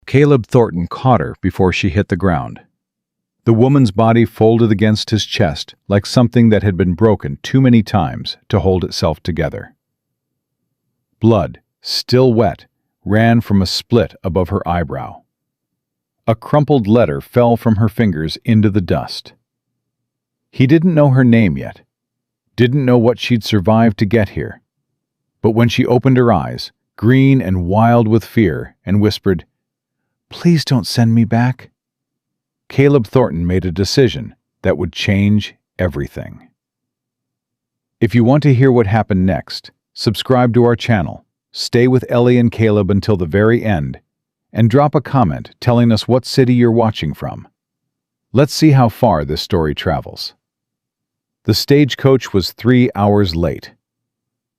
Caleb Thornton caught her before she hit the ground. The woman's body folded against his chest like something that had been broken too many times to hold itself together. Blood, still wet, ran from a split above her eyebrow. A crumpled letter fell from her fingers into the dust. He didn't know her name yet, didn't know what she'd survived to get here. But when she opened her eyes, green and wild with fear, and whispered, "Please don't send me back," Caleb Thornton made a decision that would change everything. If you want to hear what happened next, subscribe to our channel, stay with Ellie and Caleb until the very end, and drop a comment telling us what city you're watching from. Let's see how far this story travels. The stagecoach was 3 hours late.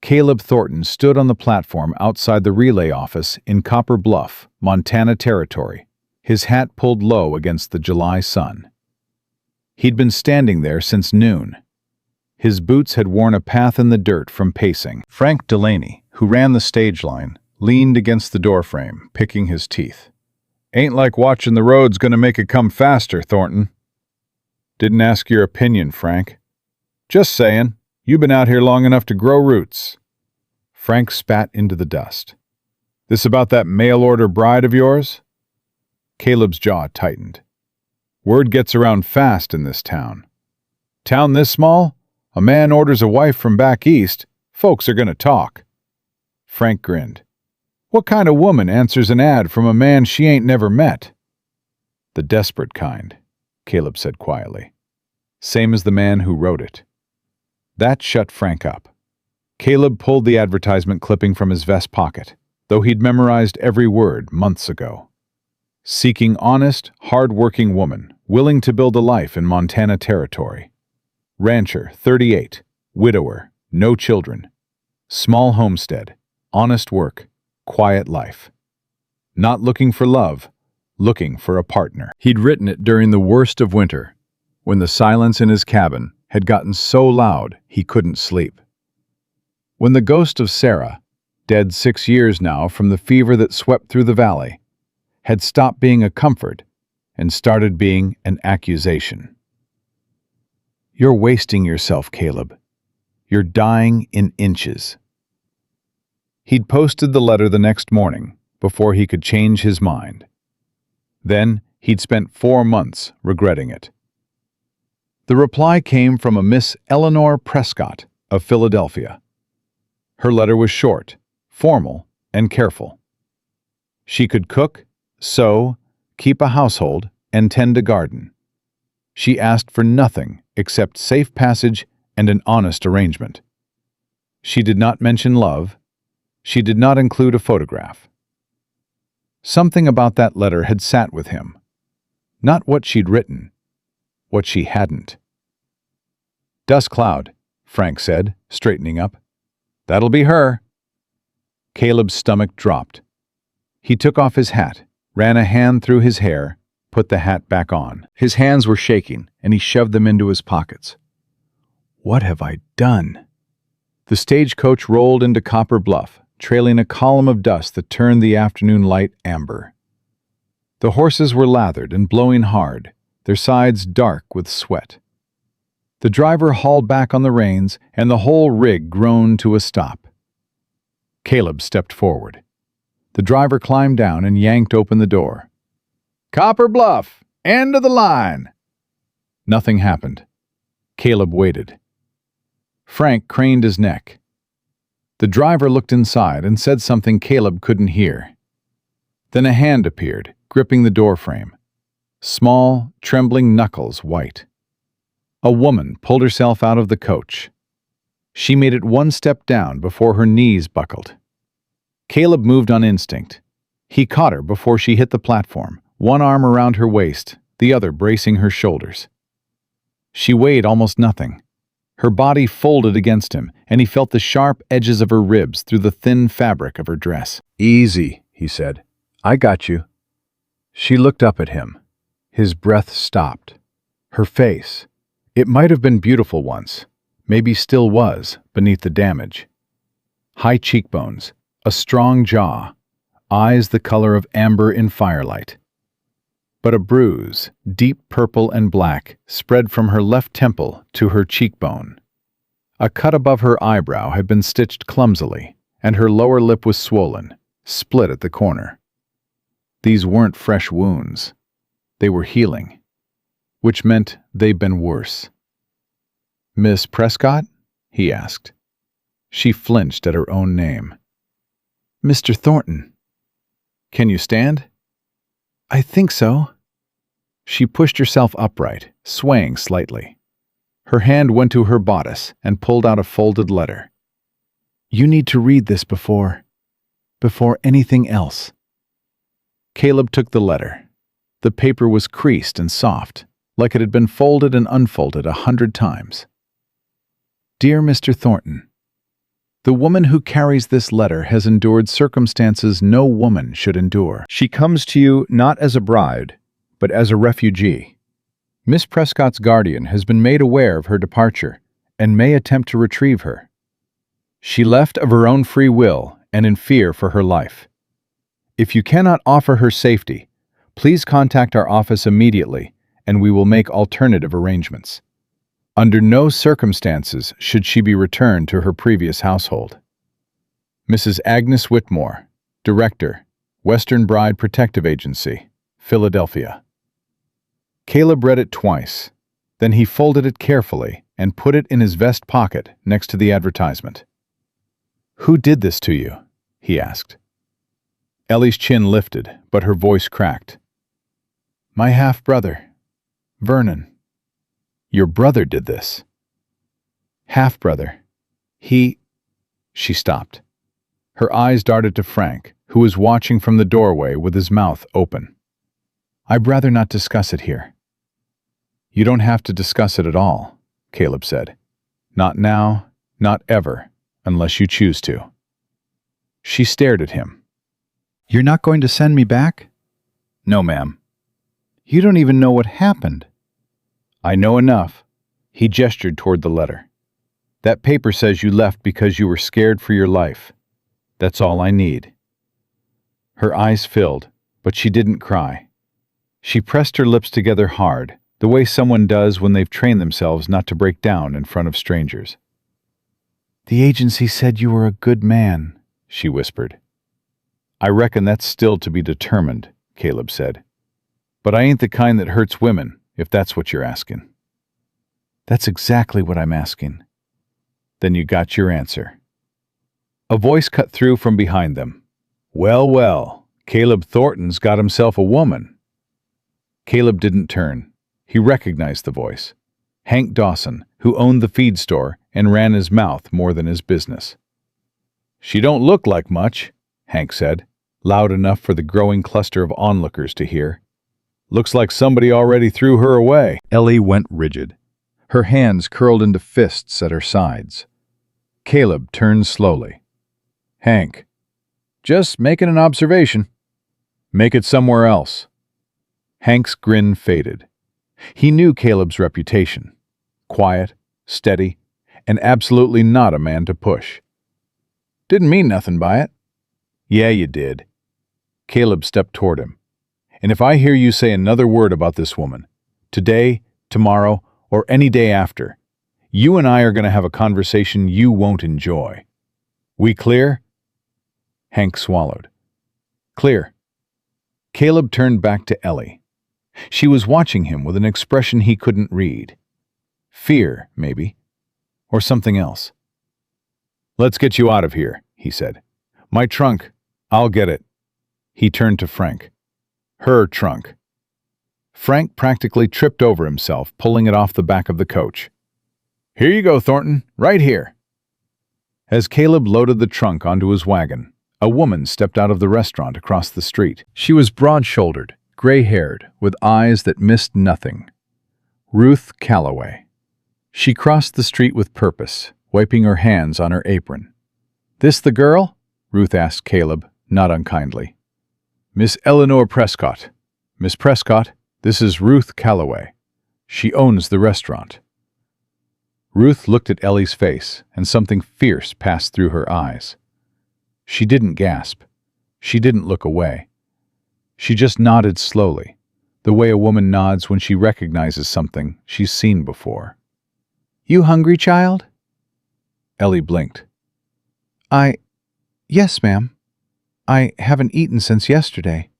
Caleb Thornton stood on the platform outside the relay office in Copper Bluff, Montana Territory, his hat pulled low against the July sun. He'd been standing there since noon. His boots had worn a path in the dirt from pacing. Frank Delaney, who ran the stage line, leaned against the doorframe, picking his teeth. "Ain't like watching the roads gonna make it come faster, Thornton." "Didn't ask your opinion, Frank. Just saying, you've been out here long enough to grow roots." Frank spat into the dust. "This about that mail-order bride of yours?" Caleb's jaw tightened. "Word gets around fast in this town. Town this small? A man orders a wife from back east, folks are gonna talk." Frank grinned. "What kind of woman answers an ad from a man she ain't never met?" "The desperate kind," Caleb said quietly. "Same as the man who wrote it." That shut Frank up. Caleb pulled the advertisement clipping from his vest pocket, though he'd memorized every word months ago. Seeking honest, hard-working woman, willing to build a life in Montana Territory. Rancher, 38, widower, no children. Small homestead, honest work, quiet life. Not looking for love, looking for a partner. He'd written it during the worst of winter, when the silence in his cabin had gotten so loud he couldn't sleep. When the ghost of Sarah, dead 6 years now from the fever that swept through the valley, had stopped being a comfort and started being an accusation. "You're wasting yourself, Caleb. You're dying in inches." He'd posted the letter the next morning before he could change his mind. Then he'd spent 4 months regretting it. The reply came from a Miss Ellie Prescott of Philadelphia. Her letter was short, formal, and careful. She could cook, sew, keep a household, and tend a garden. She asked for nothing except safe passage and an honest arrangement. She did not mention love. She did not include a photograph. Something about that letter had sat with him. Not what she'd written, what she hadn't. "Dust cloud," Frank said, straightening up. "That'll be her." Caleb's stomach dropped. He took off his hat, ran a hand through his hair, put the hat back on. His hands were shaking, and he shoved them into his pockets. "What have I done?" The stagecoach rolled into Copper Bluff, trailing a column of dust that turned the afternoon light amber. The horses were lathered and blowing hard, their sides dark with sweat. The driver hauled back on the reins, and the whole rig groaned to a stop. Caleb stepped forward. The driver climbed down and yanked open the door. "Copper Bluff! End of the line!" Nothing happened. Caleb waited. Frank craned his neck. The driver looked inside and said something Caleb couldn't hear. Then a hand appeared, gripping the doorframe. Small, trembling knuckles white. A woman pulled herself out of the coach. She made it one step down before her knees buckled. Caleb moved on instinct. He caught her before she hit the platform, one arm around her waist, the other bracing her shoulders. She weighed almost nothing. Her body folded against him, and he felt the sharp edges of her ribs through the thin fabric of her dress. "Easy," he said. "I got you." She looked up at him. His breath stopped. Her face. It might have been beautiful once, maybe still was, beneath the damage. High cheekbones, a strong jaw, eyes the color of amber in firelight. But a bruise, deep purple and black, spread from her left temple to her cheekbone. A cut above her eyebrow had been stitched clumsily, and her lower lip was swollen, split at the corner. These weren't fresh wounds. They were healing, which meant they'd been worse. "Miss Prescott?" he asked. She flinched at her own name. "Mr. Thornton." "Can you stand?" "I think so." She pushed herself upright, swaying slightly. Her hand went to her bodice and pulled out a folded letter. "You need to read this before anything else." Caleb took the letter. The paper was creased and soft, like it had been folded and unfolded 100 times. "Dear Mr. Thornton, the woman who carries this letter has endured circumstances no woman should endure. She comes to you not as a bride, but as a refugee. Miss Prescott's guardian has been made aware of her departure and may attempt to retrieve her. She left of her own free will and in fear for her life. If you cannot offer her safety, please contact our office immediately and we will make alternative arrangements. Under no circumstances should she be returned to her previous household. Mrs. Agnes Whitmore, Director, Western Bride Protective Agency, Philadelphia." Caleb read it twice. Then he folded it carefully and put it in his vest pocket next to the advertisement. "Who did this to you?" he asked. Ellie's chin lifted, but her voice cracked. "My half-brother, Vernon." "Your brother did this?" "Half-brother. She stopped. Her eyes darted to Frank, who was watching from the doorway with his mouth open. "I'd rather not discuss it here." "You don't have to discuss it at all," Caleb said. "Not now, not ever, unless you choose to." She stared at him. "You're not going to send me back?" "No, ma'am." "You don't even know what happened." "I know enough." He gestured toward the letter. "That paper says you left because you were scared for your life. That's all I need." Her eyes filled, but she didn't cry. She pressed her lips together hard, the way someone does when they've trained themselves not to break down in front of strangers. "The agency said you were a good man," she whispered. "I reckon that's still to be determined," Caleb said. "But I ain't the kind that hurts women, if that's what you're asking." "That's exactly what I'm asking." "Then you got your answer." A voice cut through from behind them. "Well, well, Caleb Thornton's got himself a woman." Caleb didn't turn. He recognized the voice. Hank Dawson, who owned the feed store and ran his mouth more than his business. "She don't look like much," Hank said, loud enough for the growing cluster of onlookers to hear. "Looks like somebody already threw her away." Ellie went rigid. Her hands curled into fists at her sides. Caleb turned slowly. "Hank, just making an observation." "Make it somewhere else." Hank's grin faded. He knew Caleb's reputation. Quiet, steady, and absolutely not a man to push. "Didn't mean nothing by it." "Yeah, you did." Caleb stepped toward him. "And if I hear you say another word about this woman, today, tomorrow, or any day after, you and I are going to have a conversation you won't enjoy. We clear?" Hank swallowed. "Clear." Caleb turned back to Ellie. She was watching him with an expression he couldn't read. Fear, maybe, or something else. "Let's get you out of here," he said. "My trunk, I'll get it." He turned to Frank. "Her trunk." Frank practically tripped over himself, pulling it off the back of the coach. "Here you go, Thornton, right here." As Caleb loaded the trunk onto his wagon, a woman stepped out of the restaurant across the street. She was broad-shouldered, gray-haired, with eyes that missed nothing. Ruth Calloway. She crossed the street with purpose, wiping her hands on her apron. "This the girl?" Ruth asked Caleb, not unkindly. "Miss Eleanor Prescott. Miss Prescott, this is Ruth Calloway. She owns the restaurant." Ruth looked at Ellie's face, and something fierce passed through her eyes. She didn't gasp. She didn't look away. She just nodded slowly, the way a woman nods when she recognizes something she's seen before. "You hungry, child?" Ellie blinked. Yes, ma'am. I haven't eaten since yesterday."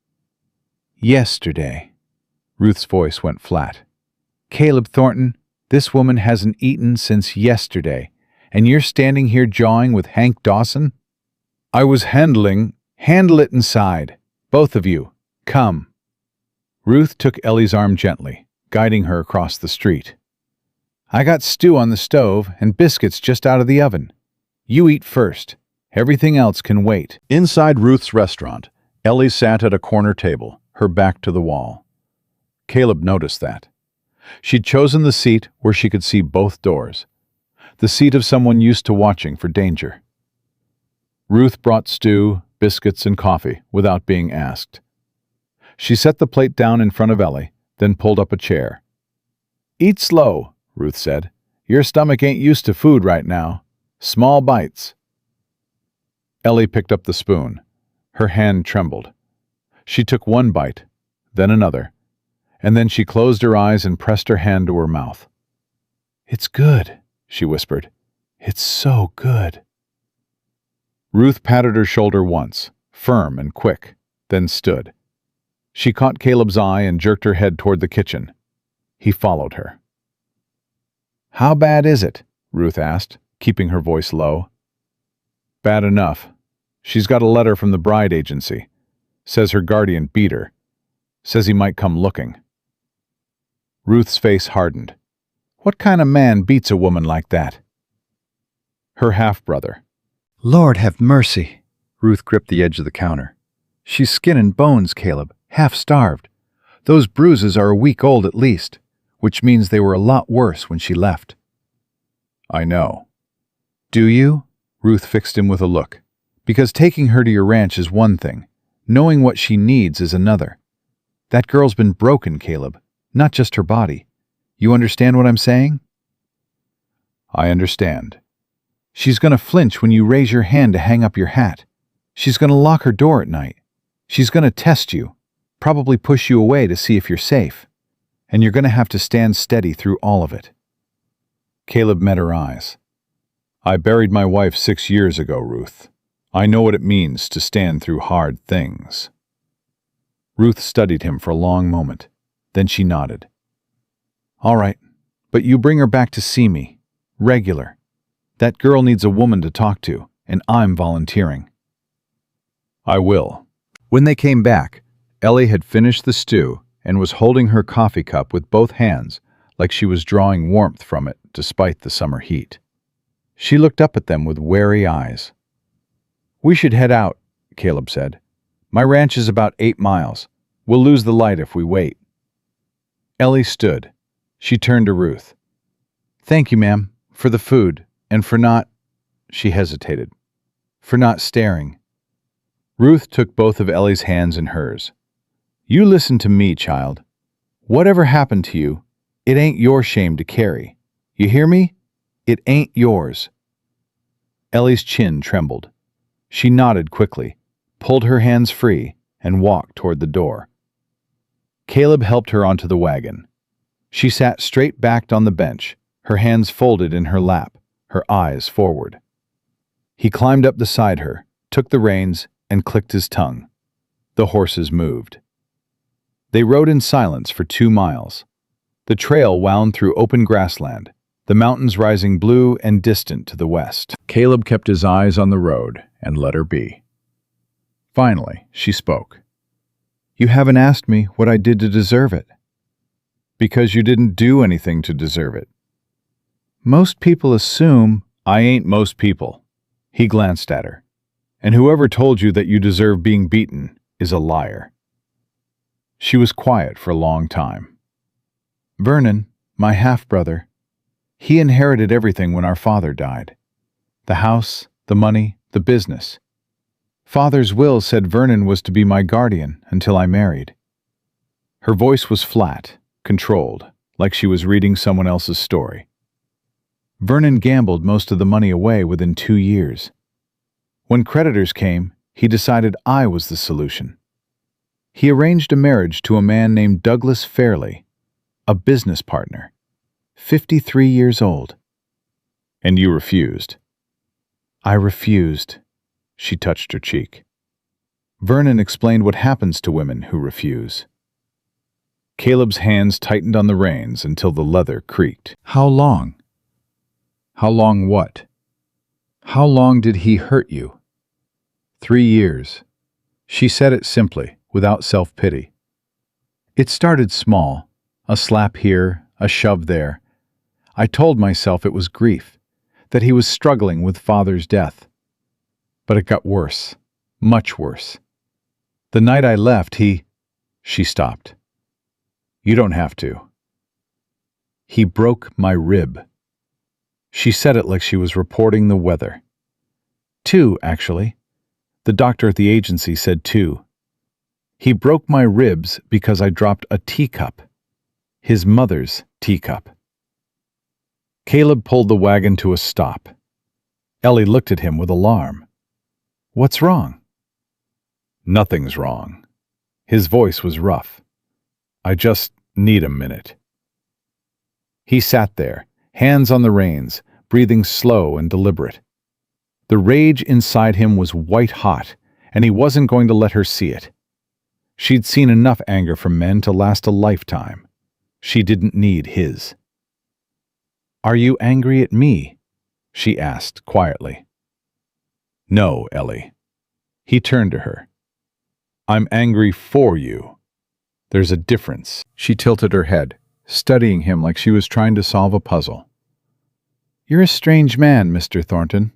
"Yesterday." Ruth's voice went flat. "Caleb Thornton, this woman hasn't eaten since yesterday, and you're standing here jawing with Hank Dawson?" "I was handle it inside. Both of you, come." Ruth took Ellie's arm gently, guiding her across the street. "I got stew on the stove and biscuits just out of the oven. You eat first. Everything else can wait." Inside Ruth's restaurant, Ellie sat at a corner table, her back to the wall. Caleb noticed that. She'd chosen the seat where she could see both doors, the seat of someone used to watching for danger. Ruth brought stew, biscuits, and coffee without being asked. She set the plate down in front of Ellie, then pulled up a chair. "Eat slow," Ruth said. "Your stomach ain't used to food right now. Small bites." Ellie picked up the spoon. Her hand trembled. She took one bite, then another, and then she closed her eyes and pressed her hand to her mouth. "It's good," she whispered. "It's so good." Ruth patted her shoulder once, firm and quick, then stood. She caught Caleb's eye and jerked her head toward the kitchen. He followed her. "How bad is it?" Ruth asked, keeping her voice low. "Bad enough. She's got a letter from the bride agency. Says her guardian beat her. Says he might come looking." Ruth's face hardened. "What kind of man beats a woman like that?" "Her half-brother." "Lord have mercy." Ruth gripped the edge of the counter. "She's skin and bones, Caleb, half-starved. Those bruises are a week old at least, which means they were a lot worse when she left." "I know." "Do you?" Ruth fixed him with a look. "Because taking her to your ranch is one thing. Knowing what she needs is another. That girl's been broken, Caleb, not just her body. You understand what I'm saying?" "I understand." "She's going to flinch when you raise your hand to hang up your hat. She's going to lock her door at night. She's going to test you, probably push you away to see if you're safe. And you're going to have to stand steady through all of it." Caleb met her eyes. "I buried my wife 6 years ago, Ruth. I know what it means to stand through hard things." Ruth studied him for a long moment. Then she nodded. "All right, but you bring her back to see me. Regular. That girl needs a woman to talk to, and I'm volunteering." "I will." When they came back, Ellie had finished the stew and was holding her coffee cup with both hands like she was drawing warmth from it despite the summer heat. She looked up at them with wary eyes. "We should head out," Caleb said. "My ranch is about 8 miles. We'll lose the light if we wait." Ellie stood. She turned to Ruth. "Thank you, ma'am, for the food, and for not—" she hesitated. "For not staring." Ruth took both of Ellie's hands in hers. "You listen to me, child. Whatever happened to you, it ain't your shame to carry. You hear me? It ain't yours." Ellie's chin trembled. She nodded quickly, pulled her hands free, and walked toward the door. Caleb helped her onto the wagon. She sat straight-backed on the bench, her hands folded in her lap, her eyes forward. He climbed up beside her, took the reins, and clicked his tongue. The horses moved. They rode in silence for 2 miles. The trail wound through open grassland, the mountains rising blue and distant to the west. Caleb kept his eyes on the road and let her be. Finally, she spoke. "You haven't asked me what I did to deserve it." "Because you didn't do anything to deserve it." "Most people assume—" "I ain't most people." He glanced at her. "And whoever told you that you deserve being beaten is a liar." She was quiet for a long time. "Vernon, my half-brother, he inherited everything when our father died. The house, the money, the business. Father's will said Vernon was to be my guardian until I married." Her voice was flat, controlled, like she was reading someone else's story. "Vernon gambled most of the money away within 2 years. When creditors came, He decided I was the solution. He arranged a marriage to a man named Douglas Fairley, a business partner, 53 years old. And you refused. I refused. She touched her cheek. Vernon explained what happens to women who refuse. Caleb's hands tightened on the reins until the leather creaked. How long? How long what? How long did he hurt you? 3 years. She said it simply, without self-pity. It started small, a slap here, a shove there. I told myself it was grief, that he was struggling with father's death. But it got worse, much worse. The night I left, She stopped. You don't have to. He broke my rib. She said it like she was reporting the weather. 2, actually. The doctor at the agency said 2. He broke my ribs because I dropped a teacup. His mother's teacup. Caleb pulled the wagon to a stop. Ellie looked at him with alarm. What's wrong? Nothing's wrong. His voice was rough. I just need a minute. He sat there, hands on the reins, breathing slow and deliberate. The rage inside him was white hot, and he wasn't going to let her see it. She'd seen enough anger from men to last a lifetime. She didn't need his. Are you angry at me? She asked quietly. No, Ellie. He turned to her. I'm angry for you. There's a difference. She tilted her head, studying him like she was trying to solve a puzzle. You're a strange man, Mr. Thornton.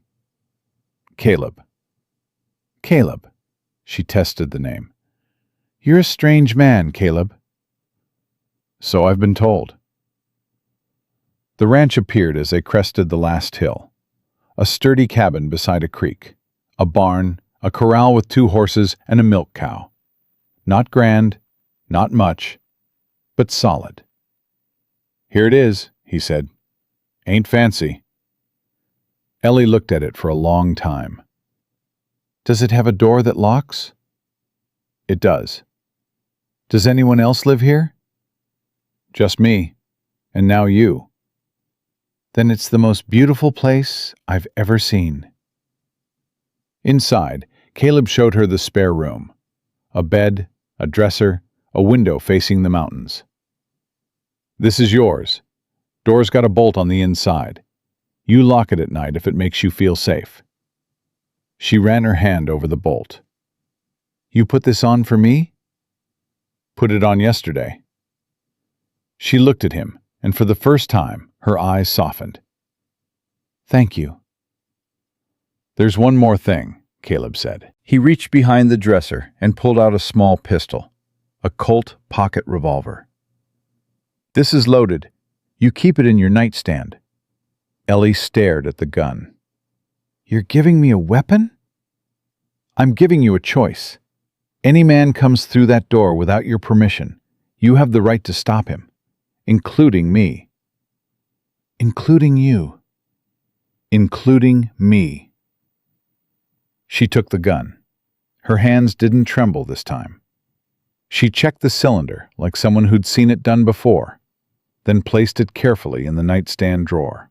Caleb. Caleb. She tested the name. You're a strange man, Caleb. So I've been told. The ranch appeared as they crested the last hill. A sturdy cabin beside a creek. A barn, a corral with 2 horses and a milk cow. Not grand, not much, but solid. Here it is, he said. Ain't fancy. Ellie looked at it for a long time. Does it have a door that locks? It does. Does anyone else live here? Just me, and now you. Then it's the most beautiful place I've ever seen. Inside, Caleb showed her the spare room. A bed, a dresser, a window facing the mountains. This is yours. Door's got a bolt on the inside. You lock it at night if it makes you feel safe. She ran her hand over the bolt. You put this on for me? Put it on yesterday. She looked at him, and for the first time, her eyes softened. Thank you. There's one more thing, Caleb said. He reached behind the dresser and pulled out a small pistol, a Colt pocket revolver. This is loaded. You keep it in your nightstand. Ellie stared at the gun. You're giving me a weapon? I'm giving you a choice. Any man comes through that door without your permission. You have the right to stop him, including me. Including you. Including me. She took the gun. Her hands didn't tremble this time. She checked the cylinder like someone who'd seen it done before, then placed it carefully in the nightstand drawer.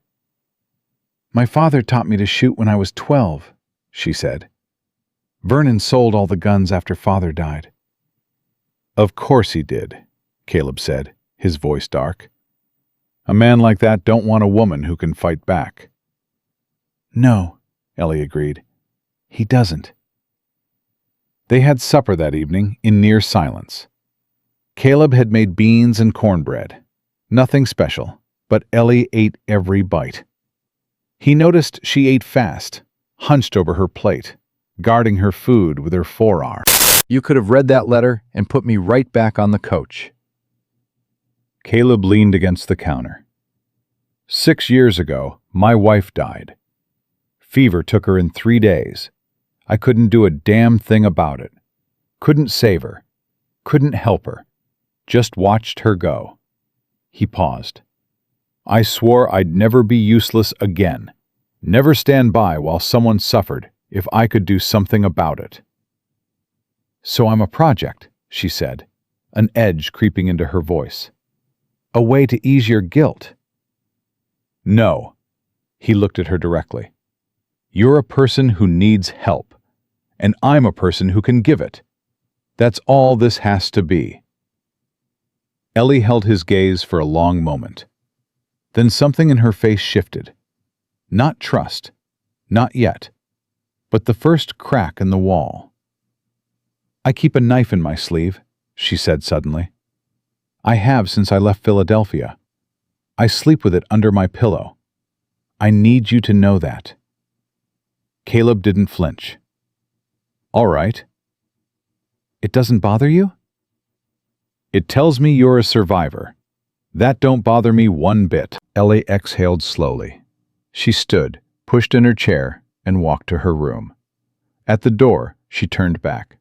My father taught me to shoot when I was 12, she said. Vernon sold all the guns after father died. Of course he did, Caleb said, his voice dark. A man like that don't want a woman who can fight back. No, Ellie agreed. He doesn't. They had supper that evening in near silence. Caleb had made beans and cornbread. Nothing special, but Ellie ate every bite. He noticed she ate fast, hunched over her plate, guarding her food with her forearm. You could have read that letter and put me right back on the coach. Caleb leaned against the counter. 6 years ago, my wife died. Fever took her in 3 days. I couldn't do a damn thing about it. Couldn't save her. Couldn't help her. Just watched her go. He paused. I swore I'd never be useless again. Never stand by while someone suffered if I could do something about it. So I'm a project, she said, an edge creeping into her voice. A way to ease your guilt. No, he looked at her directly. You're a person who needs help, and I'm a person who can give it. That's all this has to be. Ellie held his gaze for a long moment. Then something in her face shifted. Not trust, not yet, but the first crack in the wall. I keep a knife in my sleeve, she said suddenly. I have since I left Philadelphia. I sleep with it under my pillow. I need you to know that. Caleb didn't flinch. All right. It doesn't bother you? It tells me you're a survivor. That don't bother me one bit. Ellie exhaled slowly. She stood, pushed in her chair, and walked to her room. At the door, she turned back.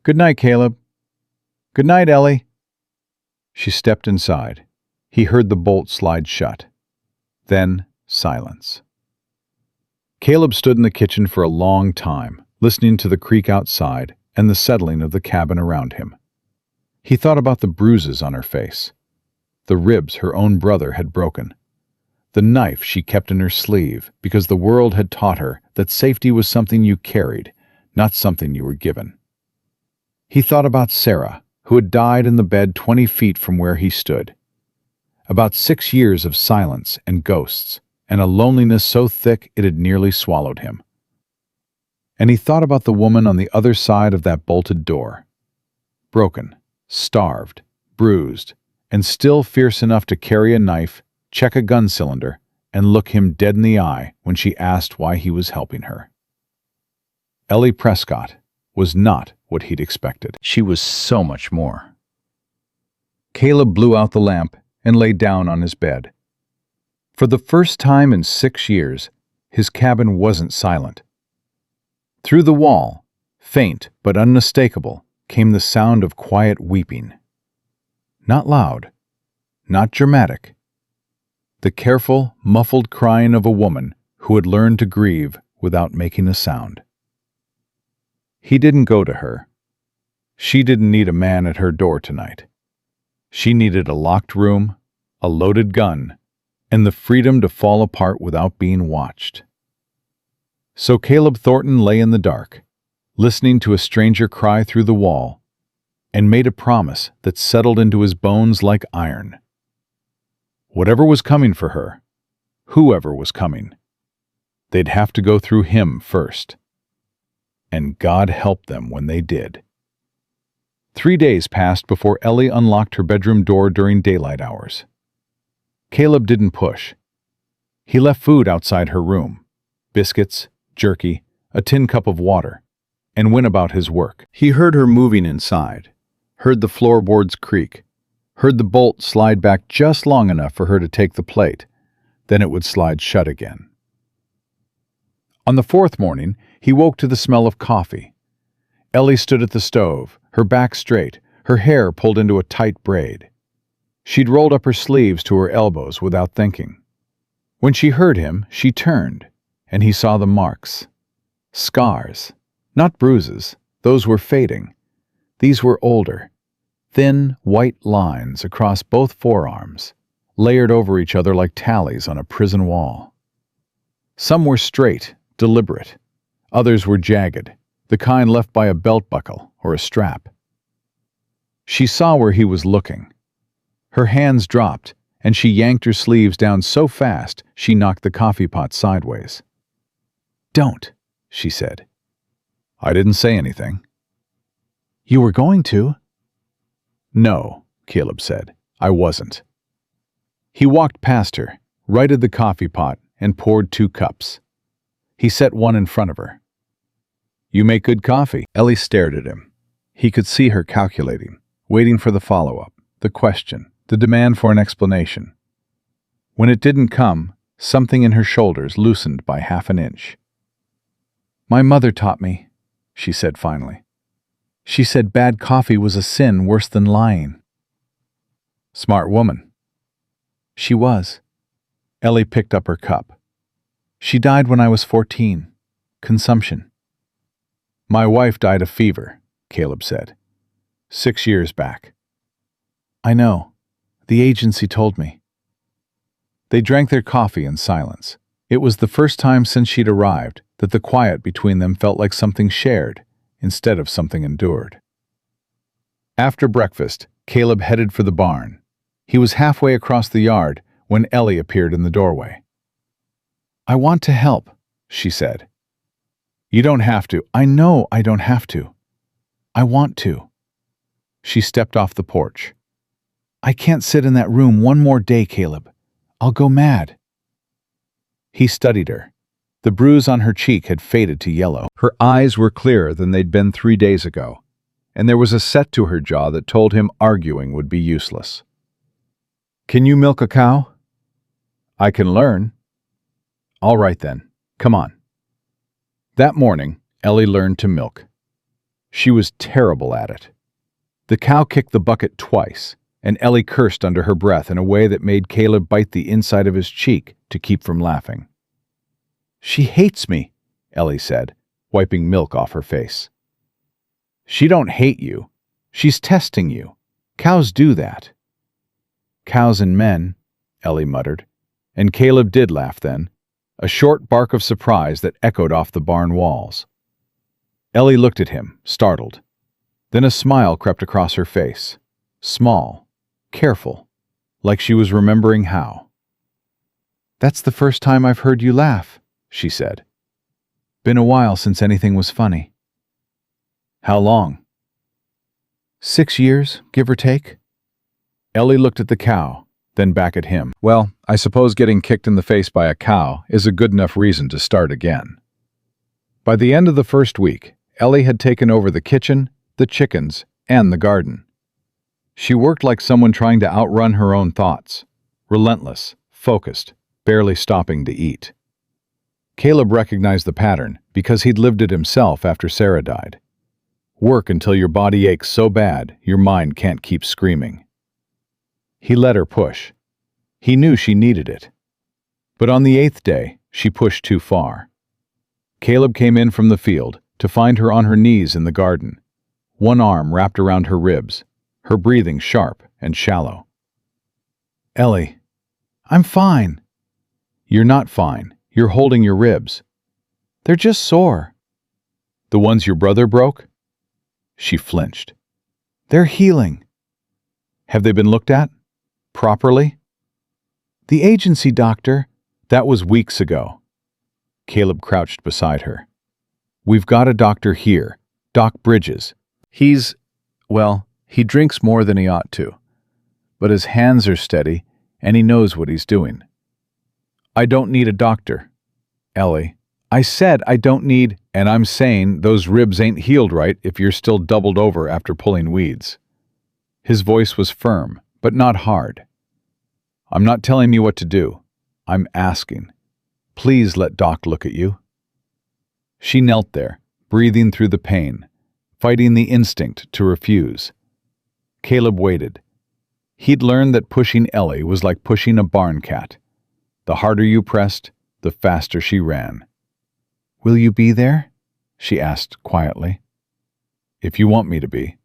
Good night, Caleb. Good night, Ellie. She stepped inside. He heard the bolt slide shut. Then, silence. Caleb stood in the kitchen for a long time, listening to the creak outside and the settling of the cabin around him. He thought about the bruises on her face, the ribs her own brother had broken, the knife she kept in her sleeve because the world had taught her that safety was something you carried, not something you were given. He thought about Sarah, who had died in the bed 20 feet from where he stood. About 6 years of silence and ghosts, and a loneliness so thick it had nearly swallowed him. And he thought about the woman on the other side of that bolted door. Broken, starved, bruised, and still fierce enough to carry a knife, check a gun cylinder, and look him dead in the eye when she asked why he was helping her. Ellie Prescott was not what he'd expected. She was so much more. Caleb blew out the lamp and lay down on his bed. For the first time in 6 years, his cabin wasn't silent. Through the wall, faint but unmistakable, came the sound of quiet weeping. Not loud, not dramatic. The careful, muffled crying of a woman who had learned to grieve without making a sound. He didn't go to her. She didn't need a man at her door tonight. She needed a locked room, a loaded gun, and the freedom to fall apart without being watched. So Caleb Thornton lay in the dark, listening to a stranger cry through the wall, and made a promise that settled into his bones like iron. Whatever was coming for her, whoever was coming, they'd have to go through him first. And God help them when they did. 3 days passed before Ellie unlocked her bedroom door during daylight hours. Caleb didn't push. He left food outside her room, biscuits, jerky, a tin cup of water, and went about his work. He heard her moving inside, heard the floorboards creak, heard the bolt slide back just long enough for her to take the plate, then it would slide shut again. On the 4th morning, he woke to the smell of coffee. Ellie stood at the stove, her back straight, her hair pulled into a tight braid. She'd rolled up her sleeves to her elbows without thinking. When she heard him, she turned, and he saw the marks. Scars, not bruises, those were fading. These were older, thin, white lines across both forearms, layered over each other like tallies on a prison wall. Some were straight, deliberate. Others were jagged, the kind left by a belt buckle or a strap. She saw where he was looking. Her hands dropped, and she yanked her sleeves down so fast she knocked the coffee pot sideways. "Don't," she said. I didn't say anything. "You were going to." "No," Caleb said. "I wasn't." He walked past her, righted the coffee pot, and poured 2 cups. He set one in front of her. "You make good coffee." Ellie stared at him. He could see her calculating, waiting for the follow-up, the question, the demand for an explanation. When it didn't come, something in her shoulders loosened by half an inch. "My mother taught me," she said finally. "She said bad coffee was a sin worse than lying." "Smart woman." "She was." Ellie picked up her cup. "She died when I was 14. Consumption." "My wife died of fever," Caleb said. 6 years back. I know. The agency told me. They drank their coffee in silence. It was the first time since she'd arrived that the quiet between them felt like something shared instead of something endured. After breakfast, Caleb headed for the barn. He was halfway across the yard when Ellie appeared in the doorway. I want to help, she said. You don't have to. I know I don't have to. I want to. She stepped off the porch. I can't sit in that room one more day, Caleb. I'll go mad. He studied her. The bruise on her cheek had faded to yellow. Her eyes were clearer than they'd been 3 days ago, and there was a set to her jaw that told him arguing would be useless. Can you milk a cow? I can learn. All right then, come on. That morning, Ellie learned to milk. She was terrible at it. The cow kicked the bucket twice, and Ellie cursed under her breath in a way that made Caleb bite the inside of his cheek to keep from laughing. She hates me, Ellie said, wiping milk off her face. She don't hate you. She's testing you. Cows do that. Cows and men, Ellie muttered, and Caleb did laugh then, a short bark of surprise that echoed off the barn walls. Ellie looked at him, startled. Then a smile crept across her face, small, careful, like she was remembering how. That's the first time I've heard you laugh, she said. Been a while since anything was funny. How long? 6 years, give or take. Ellie looked at the cow, then back at him. Well, I suppose getting kicked in the face by a cow is a good enough reason to start again. By the end of the first week, Ellie had taken over the kitchen, the chickens, and the garden. She worked like someone trying to outrun her own thoughts, relentless, focused, barely stopping to eat. Caleb recognized the pattern because he'd lived it himself after Sarah died. Work until your body aches so bad your mind can't keep screaming. He let her push. He knew she needed it. But on the 8th day, she pushed too far. Caleb came in from the field to find her on her knees in the garden, one arm wrapped around her ribs, her breathing sharp and shallow. Ellie, I'm fine. You're not fine. You're holding your ribs. They're just sore. The ones your brother broke? She flinched. They're healing. Have they been looked at? Properly? The agency doctor, that was weeks ago. Caleb crouched beside her. We've got a doctor here, Doc Bridges. He drinks more than he ought to. But his hands are steady, and he knows what he's doing. I don't need a doctor. Ellie, I said I don't need, and I'm saying those ribs ain't healed right if you're still doubled over after pulling weeds. His voice was firm, but not hard. I'm not telling you what to do. I'm asking. Please let Doc look at you. She knelt there, breathing through the pain, fighting the instinct to refuse. Caleb waited. He'd learned that pushing Ellie was like pushing a barn cat. The harder you pressed, the faster she ran. Will you be there? She asked quietly. If you want me to be.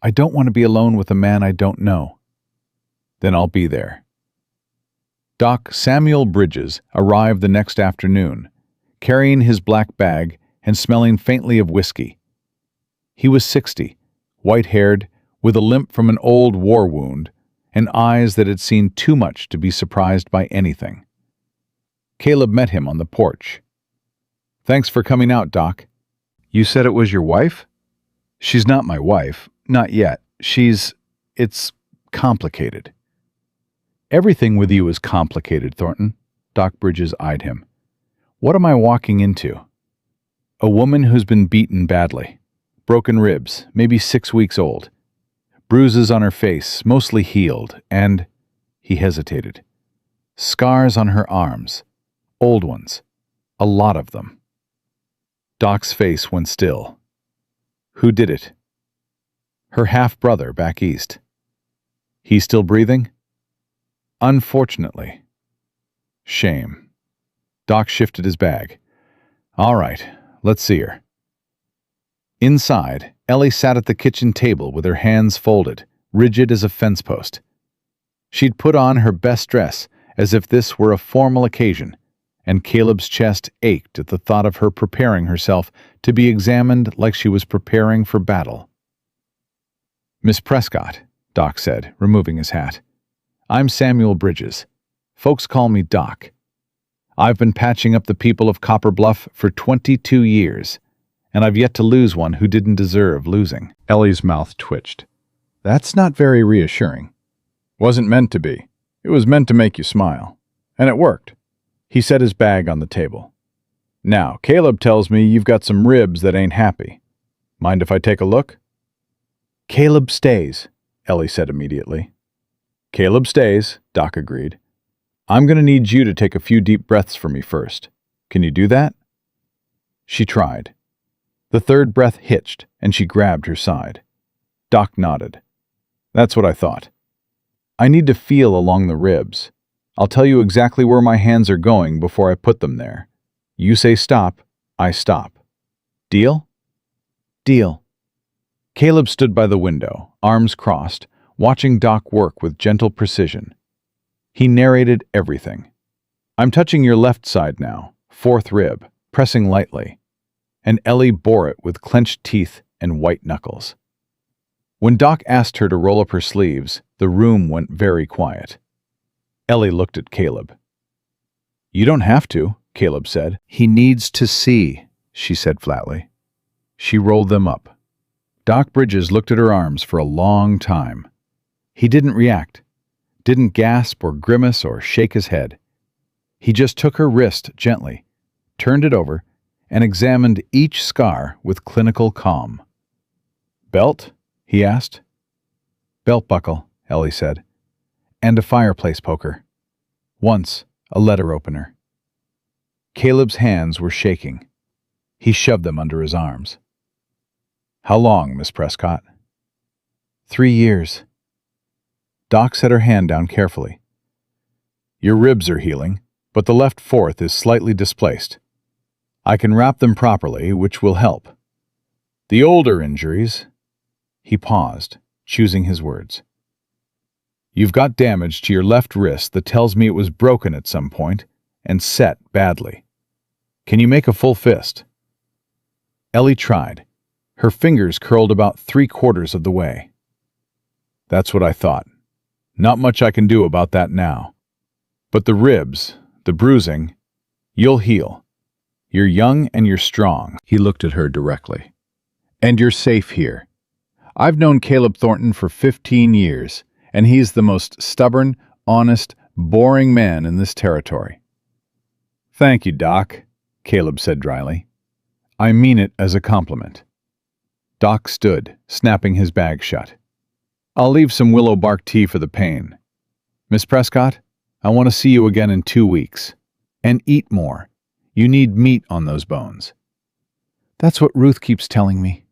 I don't want to be alone with a man I don't know. Then I'll be there. Doc Samuel Bridges arrived the next afternoon, carrying his black bag and smelling faintly of whiskey. He was 60, white-haired, with a limp from an old war wound, and eyes that had seen too much to be surprised by anything. Caleb met him on the porch. Thanks for coming out, Doc. You said it was your wife? She's not my wife. Not yet. It's complicated. Everything with you is complicated, Thornton. Doc Bridges eyed him. What am I walking into? A woman who's been beaten badly. Broken ribs, maybe 6 weeks old. Bruises on her face, mostly healed, and... He hesitated. Scars on her arms. Old ones. A lot of them. Doc's face went still. Who did it? Her half-brother back east. He's still breathing? Unfortunately. Shame. Doc shifted his bag. All right, let's see her. Inside, Ellie sat at the kitchen table with her hands folded, rigid as a fence post. She'd put on her best dress, as if this were a formal occasion, and Caleb's chest ached at the thought of her preparing herself to be examined like she was preparing for battle. "Miss Prescott," Doc said, removing his hat. "I'm Samuel Bridges. Folks call me Doc. I've been patching up the people of Copper Bluff for 22 years, and I've yet to lose one who didn't deserve losing." Ellie's mouth twitched. "That's not very reassuring." "Wasn't meant to be. It was meant to make you smile. And it worked." He set his bag on the table. "Now, Caleb tells me you've got some ribs that ain't happy. Mind if I take a look?" "Caleb stays," Ellie said immediately. "Caleb stays," Doc agreed. "I'm going to need you to take a few deep breaths for me first. Can you do that?" She tried. The third breath hitched, and she grabbed her side. Doc nodded. "That's what I thought. I need to feel along the ribs. I'll tell you exactly where my hands are going before I put them there. You say stop, I stop. Deal?" "Deal." Caleb stood by the window, arms crossed, watching Doc work with gentle precision. He narrated everything. "I'm touching your left side now, fourth rib, pressing lightly." And Ellie bore it with clenched teeth and white knuckles. When Doc asked her to roll up her sleeves, the room went very quiet. Ellie looked at Caleb. "You don't have to," Caleb said. "He needs to see," she said flatly. She rolled them up. Doc Bridges looked at her arms for a long time. He didn't react, didn't gasp or grimace or shake his head. He just took her wrist gently, turned it over, and examined each scar with clinical calm. "Belt?" he asked. "Belt buckle," Ellie said. "And a fireplace poker. Once, a letter opener." Caleb's hands were shaking. He shoved them under his arms. "How long, Miss Prescott?" 3 years. Doc set her hand down carefully. "Your ribs are healing, but the left fourth is slightly displaced. I can wrap them properly, which will help. The older injuries—" He paused, choosing his words. "You've got damage to your left wrist that tells me it was broken at some point and set badly. Can you make a full fist?" Ellie tried. Her fingers curled about 3/4 of the way. "That's what I thought. Not much I can do about that now. But the ribs, the bruising, you'll heal. You're young and you're strong." He looked at her directly. "And you're safe here. I've known Caleb Thornton for 15 years, and he's the most stubborn, honest, boring man in this territory." "Thank you, Doc," Caleb said dryly. "I mean it as a compliment." Doc stood, snapping his bag shut. "I'll leave some willow bark tea for the pain. Miss Prescott, I want to see you again in 2 weeks. And eat more. You need meat on those bones." "That's what Ruth keeps telling me."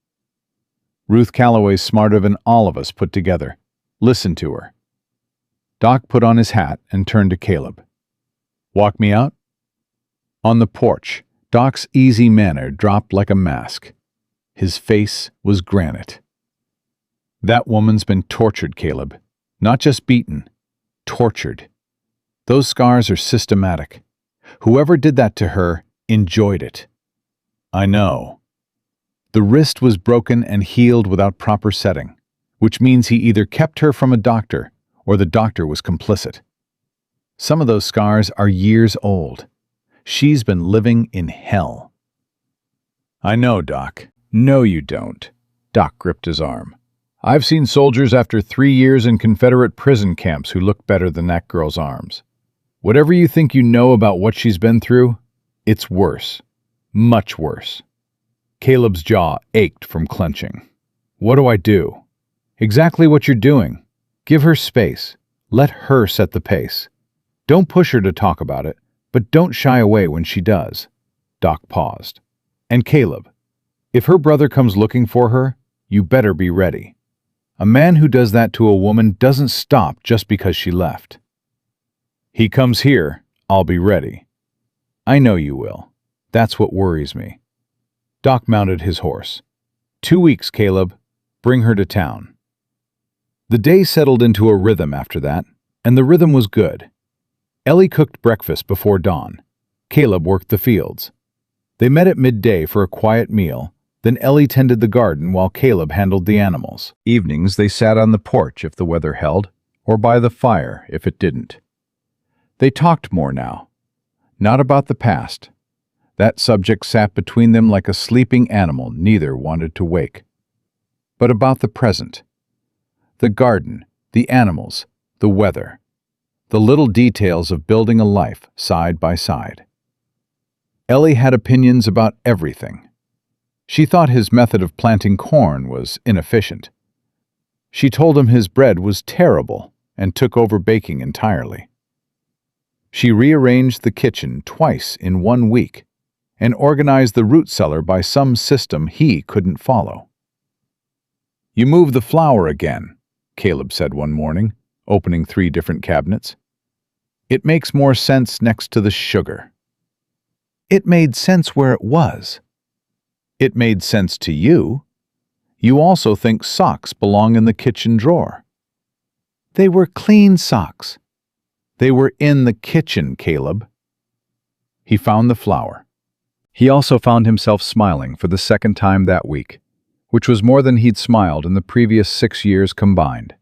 "Ruth Calloway's smarter than all of us put together. Listen to her." Doc put on his hat and turned to Caleb. "Walk me out?" On the porch, Doc's easy manner dropped like a mask. His face was granite. "That woman's been tortured, Caleb. Not just beaten. Tortured. Those scars are systematic. Whoever did that to her enjoyed it." "I know." "The wrist was broken and healed without proper setting, which means he either kept her from a doctor or the doctor was complicit. Some of those scars are years old. She's been living in hell." "I know, Doc." "No, you don't." Doc gripped his arm. "I've seen soldiers after 3 years in Confederate prison camps who look better than that girl's arms. Whatever you think you know about what she's been through, it's worse. Much worse." Caleb's jaw ached from clenching. "What do I do?" "Exactly what you're doing. Give her space. Let her set the pace. Don't push her to talk about it, but don't shy away when she does." Doc paused. "And Caleb, if her brother comes looking for her, you better be ready. A man who does that to a woman doesn't stop just because she left." "He comes here, I'll be ready." "I know you will. That's what worries me." Doc mounted his horse. 2 weeks, Caleb. Bring her to town. The day settled into a rhythm after that, and the rhythm was good. Ellie cooked breakfast before dawn. Caleb worked the fields. They met at midday for a quiet meal, then Ellie tended the garden while Caleb handled the animals. Evenings they sat on the porch if the weather held, or by the fire if it didn't. They talked more now. Not about the past. That subject sat between them like a sleeping animal neither wanted to wake. But about the present. The garden, the animals, the weather. The little details of building a life side by side. Ellie had opinions about everything. She thought his method of planting corn was inefficient. She told him his bread was terrible and took over baking entirely. She rearranged the kitchen twice in 1 week and organized the root cellar by some system he couldn't follow. "You moved the flour again," Caleb said one morning, opening 3 different cabinets. "It makes more sense next to the sugar." "It made sense where it was." "It made sense to you. You also think socks belong in the kitchen drawer." "They were clean socks." "They were in the kitchen, Caleb." He found the flour. He also found himself smiling for the second time that week, which was more than he'd smiled in the previous 6 years combined.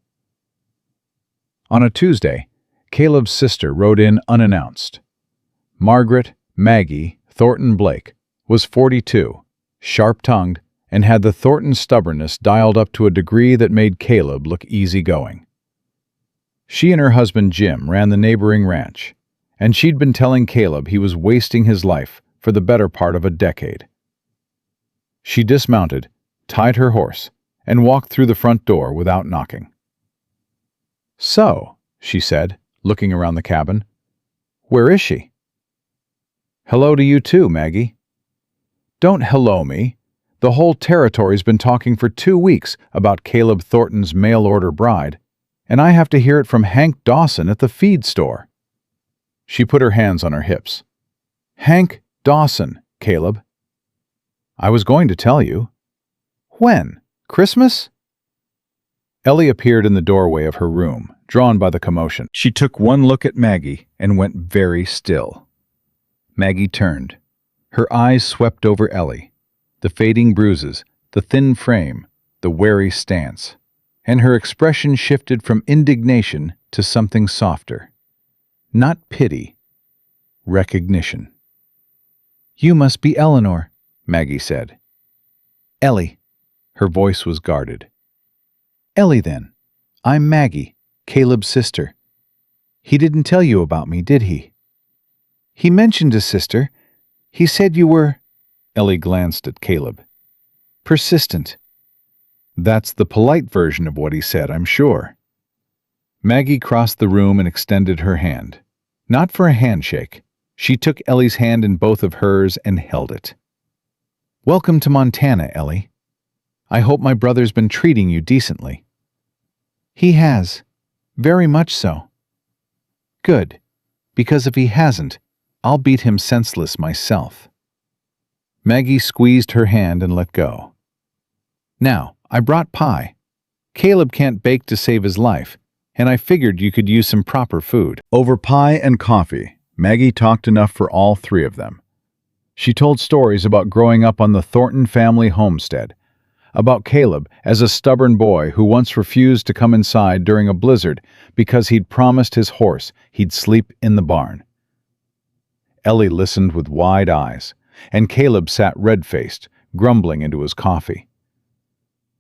On a Tuesday, Caleb's sister rode in unannounced. Margaret Maggie Thornton Blake was 42, sharp-tongued, and had the Thornton stubbornness dialed up to a degree that made Caleb look easygoing. She and her husband Jim ran the neighboring ranch, and she'd been telling Caleb he was wasting his life for the better part of a decade. She dismounted, tied her horse, and walked through the front door without knocking. "So," she said, looking around the cabin, "where is she?" "Hello to you too, Maggie." "Don't hello me. The whole territory's been talking for 2 weeks about Caleb Thornton's mail-order bride, and I have to hear it from Hank Dawson at the feed store." She put her hands on her hips. "Hank Dawson, Caleb." "I was going to tell you." "When? Christmas?" Ellie appeared in the doorway of her room, drawn by the commotion. She took one look at Maggie and went very still. Maggie turned. Her eyes swept over Ellie, the fading bruises, the thin frame, the wary stance, and her expression shifted from indignation to something softer. Not pity, recognition. "You must be Eleanor," Maggie said. "Ellie." Her voice was guarded. "Ellie, then. I'm Maggie, Caleb's sister. He didn't tell you about me, did he?" "He mentioned a sister. He said you were—" Ellie glanced at Caleb. "Persistent." "That's the polite version of what he said, I'm sure." Maggie crossed the room and extended her hand. Not for a handshake. She took Ellie's hand in both of hers and held it. "Welcome to Montana, Ellie. I hope my brother's been treating you decently." "He has. Very much so." "Good, because if he hasn't, I'll beat him senseless myself." Maggie squeezed her hand and let go. "Now, I brought pie. Caleb can't bake to save his life, and I figured you could use some proper food." Over pie and coffee, Maggie talked enough for all 3 of them. She told stories about growing up on the Thornton family homestead, about Caleb as a stubborn boy who once refused to come inside during a blizzard because he'd promised his horse he'd sleep in the barn. Ellie listened with wide eyes, and Caleb sat red-faced, grumbling into his coffee.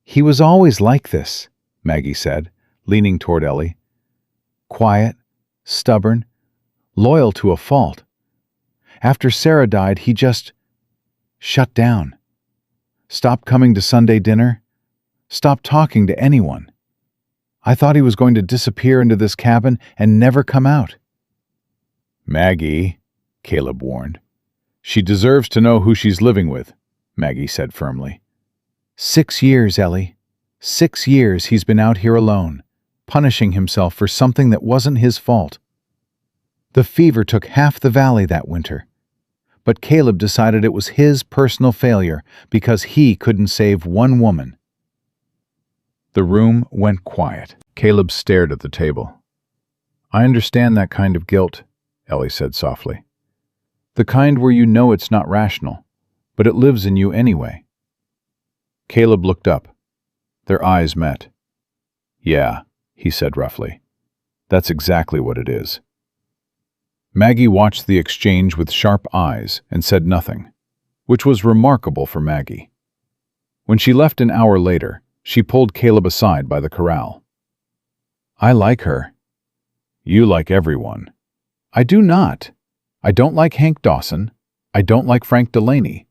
"He was always like this," Maggie said, leaning toward Ellie. "Quiet, stubborn, loyal to a fault. After Sarah died, he just shut down. Stopped coming to Sunday dinner. Stopped talking to anyone. I thought he was going to disappear into this cabin and never come out." "Maggie," Caleb warned. "She deserves to know who she's living with," Maggie said firmly. 6 years, Ellie. 6 years he's been out here alone, punishing himself for something that wasn't his fault. The fever took half the valley that winter. but Caleb decided it was his personal failure because he couldn't save one woman. The room went quiet. Caleb stared at the table. "I understand that kind of guilt," Ellie said softly. "The kind where you know it's not rational, but it lives in you anyway." Caleb looked up. Their eyes met. "Yeah," he said roughly. "That's exactly what it is." Maggie watched the exchange with sharp eyes and said nothing, which was remarkable for Maggie. When she left an hour later, she pulled Caleb aside by the corral. "I like her." "You like everyone." "I do not. I don't like Hank Dawson. I don't like Frank Delaney.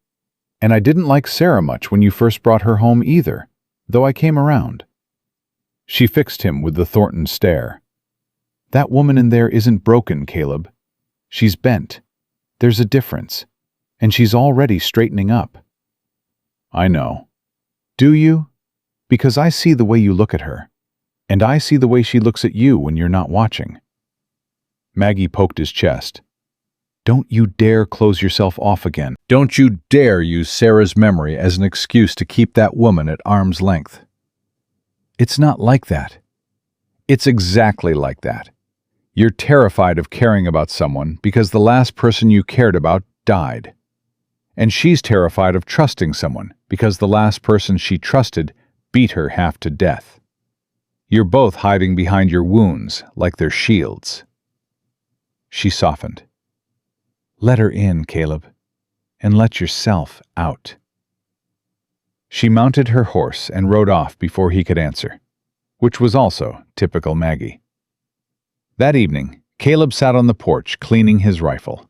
And I didn't like Sarah much when you first brought her home either, though I came around." She fixed him with the Thornton stare. "That woman in there isn't broken, Caleb. She's bent. There's a difference. And she's already straightening up." "I know." "Do you? Because I see the way you look at her. And I see the way she looks at you when you're not watching." Maggie poked his chest. "Don't you dare close yourself off again. Don't you dare use Sarah's memory as an excuse to keep that woman at arm's length." "It's not like that." "It's exactly like that. You're terrified of caring about someone because the last person you cared about died. And she's terrified of trusting someone because the last person she trusted beat her half to death. You're both hiding behind your wounds like they're shields." She softened. "Let her in, Caleb, and let yourself out." She mounted her horse and rode off before he could answer, which was also typical Maggie. That evening, Caleb sat on the porch cleaning his rifle.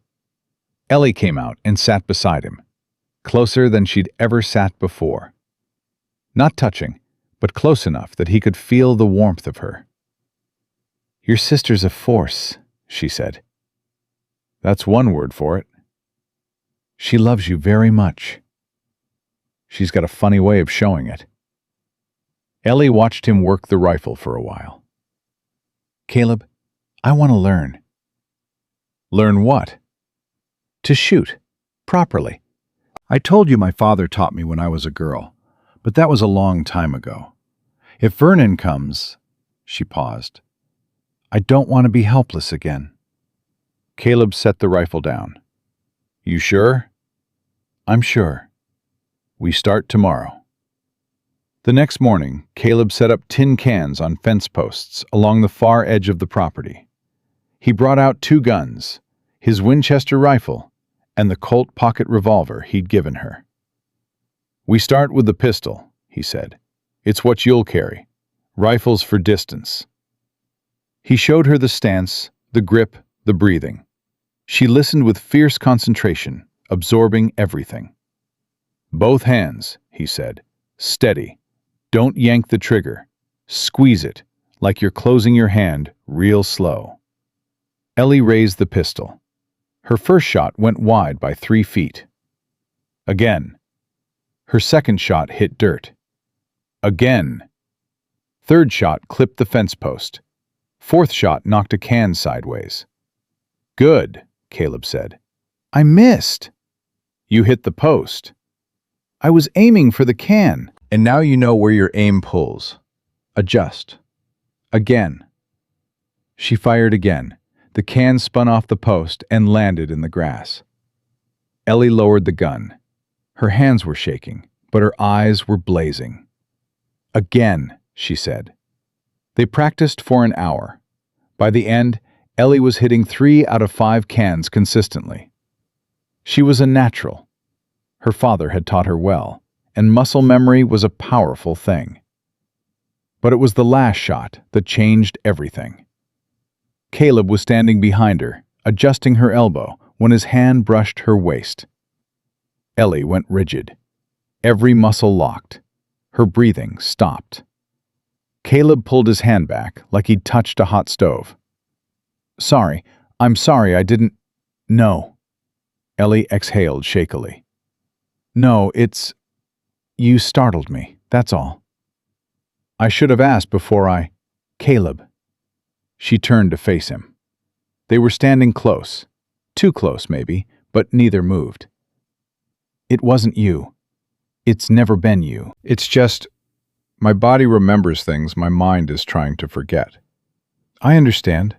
Ellie came out and sat beside him, closer than she'd ever sat before. Not touching, but close enough that he could feel the warmth of her. "Your sister's a force," she said. "That's one word for it." "She loves you very much." "She's got a funny way of showing it." Ellie watched him work the rifle for a while. "Caleb, I want to learn." "Learn what?" "To shoot. Properly. I told you my father taught me when I was a girl, but that was a long time ago. If Vernon comes—" She paused. "I don't want to be helpless again." Caleb set the rifle down. "You sure?" "I'm sure. We start tomorrow." The next morning, Caleb set up tin cans on fence posts along the far edge of the property. He brought out 2 guns, his Winchester rifle, and the Colt pocket revolver he'd given her. "We start with the pistol," he said. "It's what you'll carry. Rifles for distance." He showed her the stance, the grip, the breathing. She listened with fierce concentration, absorbing everything. "Both hands," he said. "Steady. Don't yank the trigger. Squeeze it, like you're closing your hand, real slow." Ellie raised the pistol. Her first shot went wide by 3 feet. Again. Her second shot hit dirt. Again. Third shot clipped the fence post. Fourth shot knocked a can sideways. "Good," Caleb said. "I missed." "You hit the post." "I was aiming for the can." "And now you know where your aim pulls. Adjust." Again. She fired again. The can spun off the post and landed in the grass. Ellie lowered the gun. Her hands were shaking, but her eyes were blazing. "Again," she said. They practiced for an hour. By the end, Ellie was hitting 3 out of 5 cans consistently. She was a natural. Her father had taught her well, and muscle memory was a powerful thing. But it was the last shot that changed everything. Caleb was standing behind her, adjusting her elbow, when his hand brushed her waist. Ellie went rigid. Every muscle locked. Her breathing stopped. Caleb pulled his hand back like he'd touched a hot stove. "Sorry, I'm sorry I didn't—" "No." Ellie exhaled shakily. "No, you startled me, that's all. I should have asked before I—" "Caleb." She turned to face him. They were standing close. Too close, maybe, but neither moved. "It wasn't you. It's never been you. It's just, my body remembers things my mind is trying to forget." "I understand."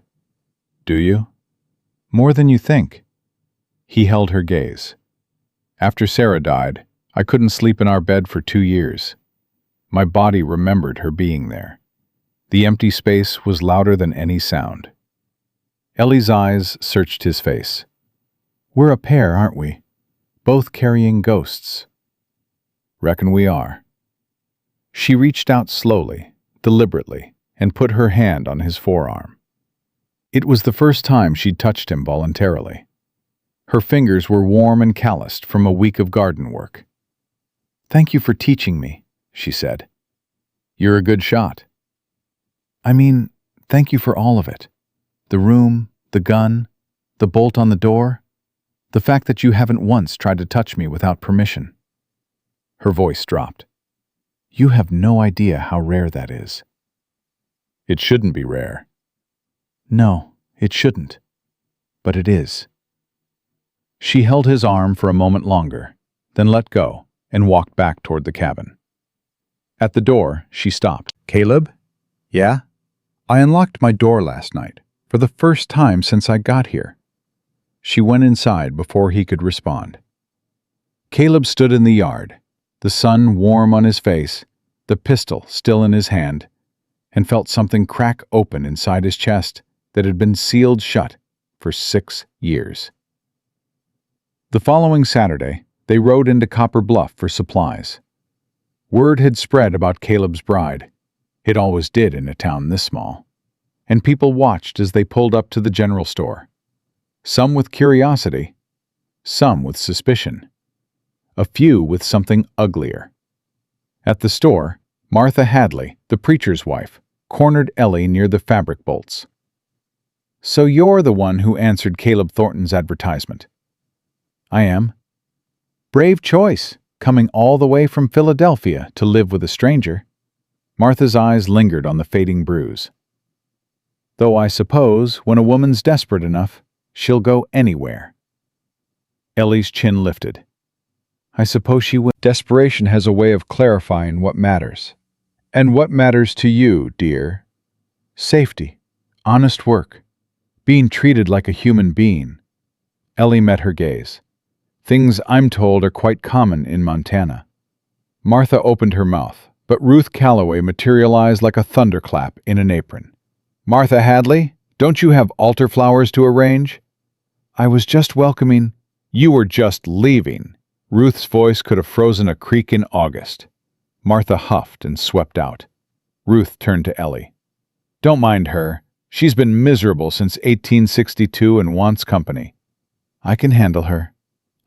"Do you?" "More than you think." He held her gaze. "After Sarah died, I couldn't sleep in our bed for 2 years. My body remembered her being there. The empty space was louder than any sound." Ellie's eyes searched his face. "We're a pair, aren't we? Both carrying ghosts." "Reckon we are." She reached out slowly, deliberately, and put her hand on his forearm. It was the first time she'd touched him voluntarily. Her fingers were warm and calloused from a week of garden work. "Thank you for teaching me," she said. "You're a good shot." "I mean, thank you for all of it. The room, the gun, the bolt on the door, the fact that you haven't once tried to touch me without permission." Her voice dropped. "You have no idea how rare that is." "It shouldn't be rare." "No, it shouldn't. But it is." She held his arm for a moment longer, then let go and walked back toward the cabin. At the door, she stopped. "Caleb?" "Yeah?" "I unlocked my door last night, for the first time since I got here." She went inside before he could respond. Caleb stood in the yard, the sun warm on his face, the pistol still in his hand, and felt something crack open inside his chest that had been sealed shut for 6 years. The following Saturday, they rode into Copper Bluff for supplies. Word had spread about Caleb's bride. It always did in a town this small. And people watched as they pulled up to the general store. Some with curiosity, some with suspicion, a few with something uglier. At the store, Martha Hadley, the preacher's wife, cornered Ellie near the fabric bolts. "So you're the one who answered Caleb Thornton's advertisement." "I am." "Brave choice, coming all the way from Philadelphia to live with a stranger." Martha's eyes lingered on the fading bruise. "Though I suppose when a woman's desperate enough, she'll go anywhere." Ellie's chin lifted. "I suppose she will." Desperation has a way of clarifying what matters. "And what matters to you, dear?" "Safety, honest work, being treated like a human being." Ellie met her gaze. "Things I'm told are quite common in Montana." Martha opened her mouth, but Ruth Calloway materialized like a thunderclap in an apron. "Martha Hadley, don't you have altar flowers to arrange?" "I was just welcoming—" "You were just leaving." Ruth's voice could have frozen a creek in August. Martha huffed and swept out. Ruth turned to Ellie. "Don't mind her. She's been miserable since 1862 and wants company." "I can handle her."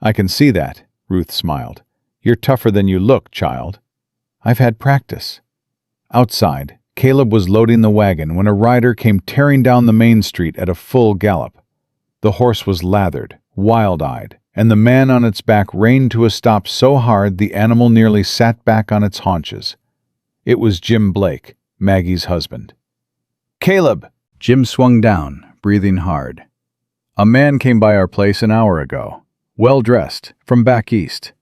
"I can see that," Ruth smiled. "You're tougher than you look, child." "I've had practice." Outside, Caleb was loading the wagon when a rider came tearing down the main street at a full gallop. The horse was lathered, wild-eyed, and the man on its back reined to a stop so hard the animal nearly sat back on its haunches. It was Jim Blake, Maggie's husband. "Caleb!" Jim swung down, breathing hard. "A man came by our place an hour ago, well-dressed, from back east,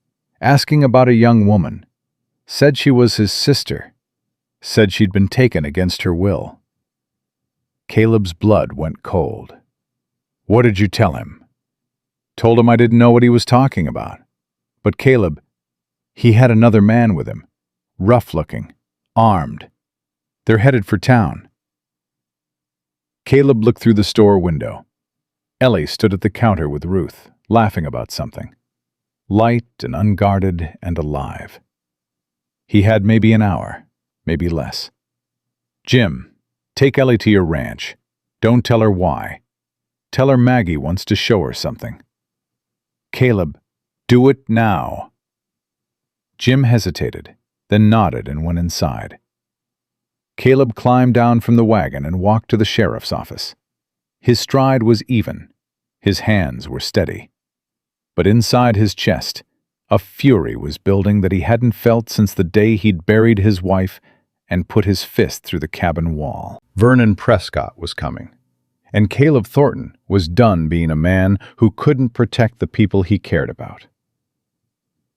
asking about a young woman. Said she was his sister. Said she'd been taken against her will." Caleb's blood went cold. "What did you tell him?" "Told him I didn't know what he was talking about. But Caleb, he had another man with him, rough-looking, armed. They're headed for town." Caleb looked through the store window. Ellie stood at the counter with Ruth, laughing about something. Light and unguarded and alive. He had maybe an hour, maybe less. "Jim, take Ellie to your ranch. Don't tell her why. Tell her Maggie wants to show her something." "Caleb, do it now." Jim hesitated, then nodded and went inside. Caleb climbed down from the wagon and walked to the sheriff's office. His stride was even. His hands were steady. But inside his chest, a fury was building that he hadn't felt since the day he'd buried his wife and put his fist through the cabin wall. Vernon Prescott was coming. And Caleb Thornton was done being a man who couldn't protect the people he cared about.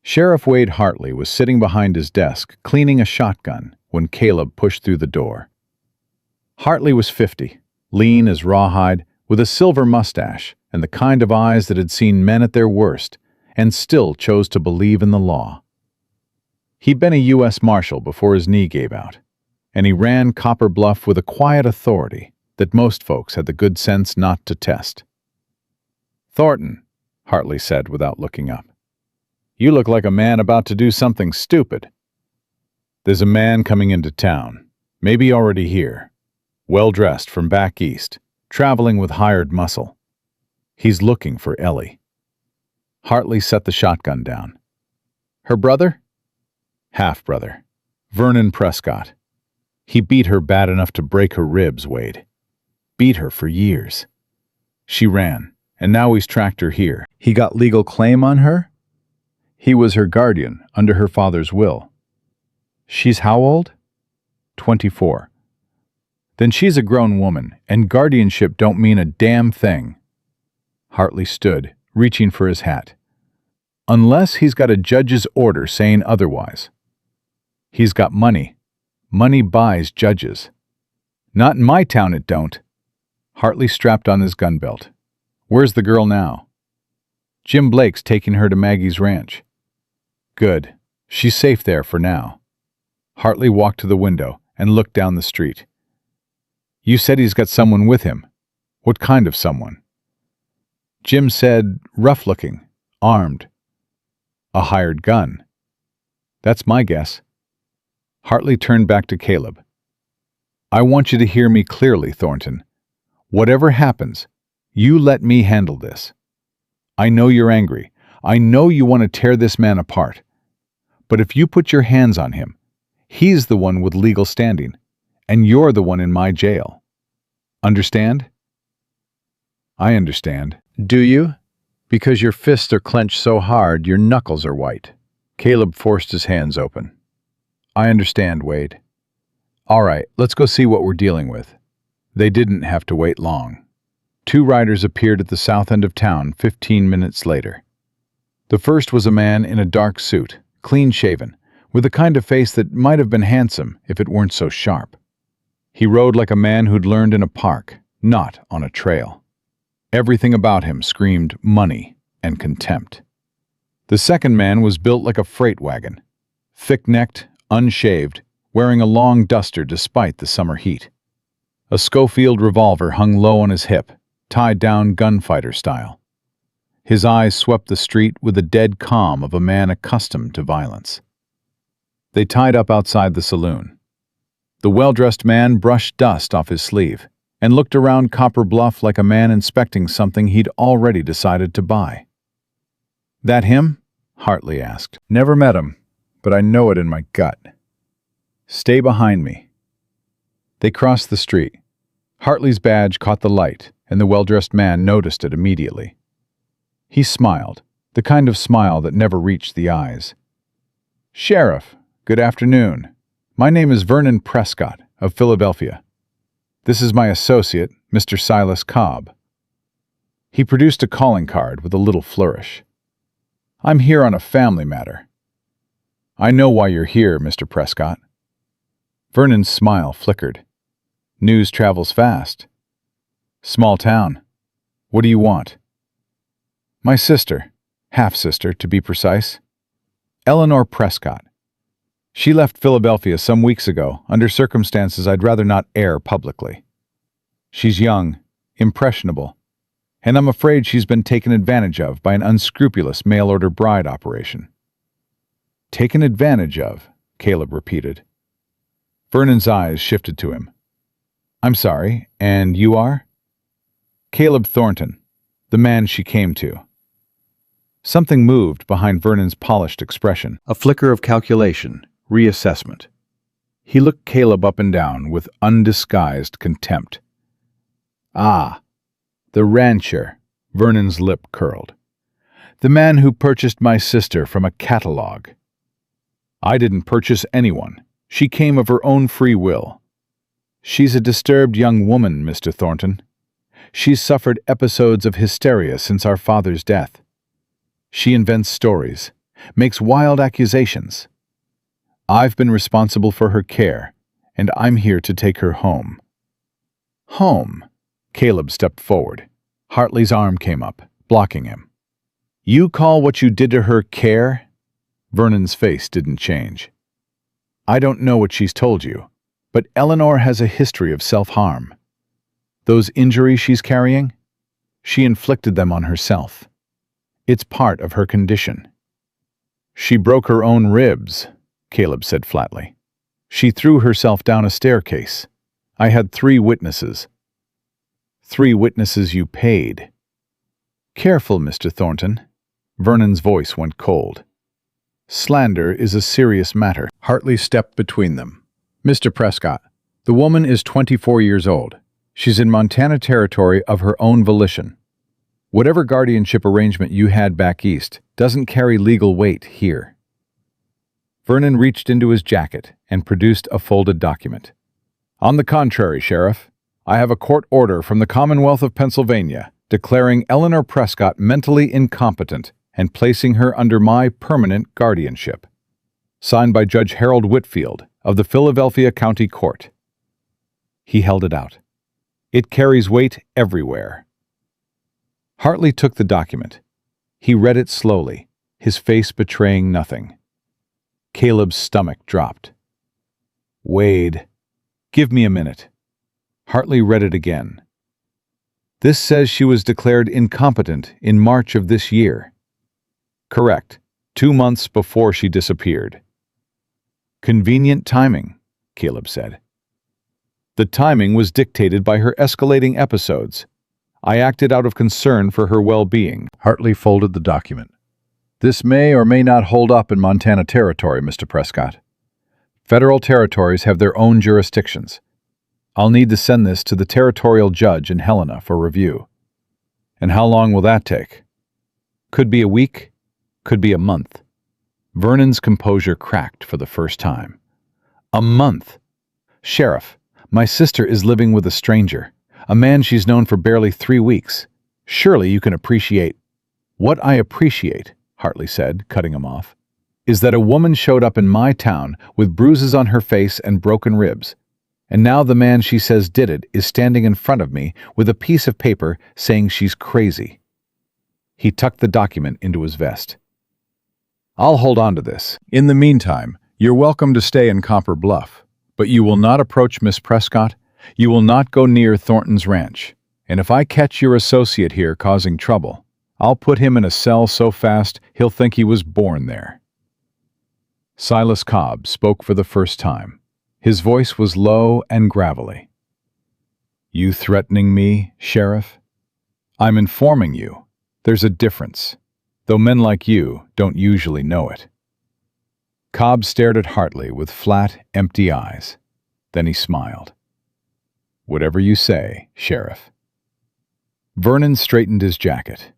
Sheriff Wade Hartley was sitting behind his desk, cleaning a shotgun, when Caleb pushed through the door. Hartley was 50, lean as rawhide, with a silver mustache and the kind of eyes that had seen men at their worst and still chose to believe in the law. He'd been a U.S. Marshal before his knee gave out, and he ran Copper Bluff with a quiet authority that most folks had the good sense not to test. "Thornton," Hartley said without looking up, "you look like a man about to do something stupid. There's a man coming into town, maybe already here, well-dressed from back east, traveling with hired muscle. He's looking for Ellie." Hartley set the shotgun down. "Her brother?" "Half-brother. Vernon Prescott. He beat her bad enough to break her ribs, Wade. Beat her for years. She ran, and now he's tracked her here." "He got legal claim on her?" "He was her guardian under her father's will." "She's how old?" 24. "Then she's a grown woman, and guardianship don't mean a damn thing." Hartley stood, reaching for his hat. "Unless he's got a judge's order saying otherwise. He's got money. Money buys judges." "Not in my town it don't." Hartley strapped on his gun belt. "Where's the girl now?" "Jim Blake's taking her to Maggie's ranch." "Good. She's safe there for now." Hartley walked to the window and looked down the street. "You said he's got someone with him. What kind of someone?" "Jim said rough-looking, armed. A hired gun. That's my guess." Hartley turned back to Caleb. "I want you to hear me clearly, Thornton. Whatever happens, you let me handle this. I know you're angry. I know you want to tear this man apart. But if you put your hands on him, he's the one with legal standing, and you're the one in my jail. Understand?" "I understand." "Do you? Because your fists are clenched so hard your knuckles are white." Caleb forced his hands open. "I understand, Wade. All right, let's go see what we're dealing with." They didn't have to wait long. 2 riders appeared at the south end of town 15 minutes later. The first was a man in a dark suit, clean-shaven, with the kind of face that might have been handsome if it weren't so sharp. He rode like a man who'd learned in a park, not on a trail. Everything about him screamed money and contempt. The second man was built like a freight wagon, thick-necked, unshaved, wearing a long duster despite the summer heat. A Schofield revolver hung low on his hip, tied down gunfighter style. His eyes swept the street with the dead calm of a man accustomed to violence. They tied up outside the saloon. The well-dressed man brushed dust off his sleeve and looked around Copper Bluff like a man inspecting something he'd already decided to buy. "That him?" Hartley asked. "Never met him, but I know it in my gut." "Stay behind me." They crossed the street. Hartley's badge caught the light, and the well-dressed man noticed it immediately. He smiled, the kind of smile that never reached the eyes. "Sheriff, good afternoon. My name is Vernon Prescott of Philadelphia. This is my associate, Mr. Silas Cobb." He produced a calling card with a little flourish. "I'm here on a family matter." "I know why you're here, Mr. Prescott." Vernon's smile flickered. "News travels fast." "Small town. What do you want?" "My sister, half-sister to be precise. Eleanor Prescott. She left Philadelphia some weeks ago under circumstances I'd rather not air publicly. She's young, impressionable, and I'm afraid she's been taken advantage of by an unscrupulous mail-order bride operation." "Taken advantage of," Caleb repeated. Vernon's eyes shifted to him. "I'm sorry, and you are?" "Caleb Thornton, the man she came to." Something moved behind Vernon's polished expression, a flicker of calculation, reassessment. He looked Caleb up and down with undisguised contempt. "Ah, the rancher," Vernon's lip curled. "The man who purchased my sister from a catalog." "I didn't purchase anyone. She came of her own free will." "She's a disturbed young woman, Mr. Thornton. She's suffered episodes of hysteria since our father's death. She invents stories, makes wild accusations. I've been responsible for her care, and I'm here to take her home." "Home?" Caleb stepped forward. Hartley's arm came up, blocking him. "You call what you did to her care?" Vernon's face didn't change. "I don't know what she's told you, but Eleanor has a history of self-harm. Those injuries she's carrying, she inflicted them on herself. It's part of her condition." "She broke her own ribs," Caleb said flatly. "She threw herself down a staircase. I had 3 witnesses. 3 witnesses you paid." "Careful, Mr. Thornton." Vernon's voice went cold. "Slander is a serious matter." Hartley stepped between them. "Mr. Prescott, the woman is 24 years old. She's in Montana territory of her own volition. Whatever guardianship arrangement you had back east doesn't carry legal weight here." Vernon reached into his jacket and produced a folded document. "On the contrary, Sheriff, I have a court order from the Commonwealth of Pennsylvania declaring Eleanor Prescott mentally incompetent and placing her under my permanent guardianship. Signed by Judge Harold Whitfield of the Philadelphia County Court." He held it out. "It carries weight everywhere." Hartley took the document. He read it slowly, his face betraying nothing. Caleb's stomach dropped. "Wade, give me a minute." Hartley read it again. "This says she was declared incompetent in March of this year." "Correct, 2 months before she disappeared." "Convenient timing," Caleb said. "The timing was dictated by her escalating episodes. I acted out of concern for her well-being." Hartley folded the document. "This may or may not hold up in Montana territory, Mr. Prescott. Federal territories have their own jurisdictions. I'll need to send this to the territorial judge in Helena for review." "And how long will that take?" "Could be a week, could be a month." Vernon's composure cracked for the first time. "A month? Sheriff, my sister is living with a stranger, a man she's known for barely 3 weeks. Surely you can appreciate—" "What I appreciate," Hartley said, cutting him off, "is that a woman showed up in my town with bruises on her face and broken ribs, and now the man she says did it is standing in front of me with a piece of paper saying she's crazy." He tucked the document into his vest. "I'll hold on to this. In the meantime, you're welcome to stay in Copper Bluff, but you will not approach Miss Prescott. You will not go near Thornton's ranch, and if I catch your associate here causing trouble, I'll put him in a cell so fast he'll think he was born there." Silas Cobb spoke for the first time. His voice was low and gravelly. "You threatening me, Sheriff? I'm informing you. There's a difference, though men like you don't usually know it." Cobb stared at Hartley with flat, empty eyes. Then he smiled. "Whatever you say, Sheriff." Vernon straightened his jacket.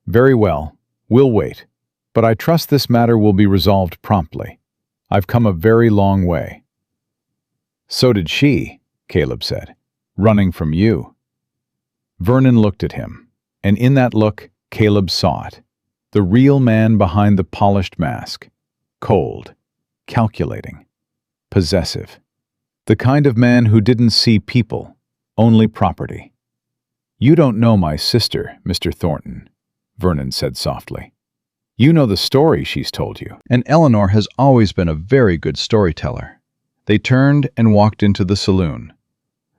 "Very well, we'll wait, but I trust this matter will be resolved promptly. I've come a very long way." "So did she," Caleb said, "running from you." Vernon looked at him, and in that look, Caleb saw it. The real man behind the polished mask. Cold, calculating, possessive. The kind of man who didn't see people, only property. "You don't know my sister, Mr. Thornton," Vernon said softly. "You know the story she's told you, and Eleanor has always been a very good storyteller." They turned and walked into the saloon.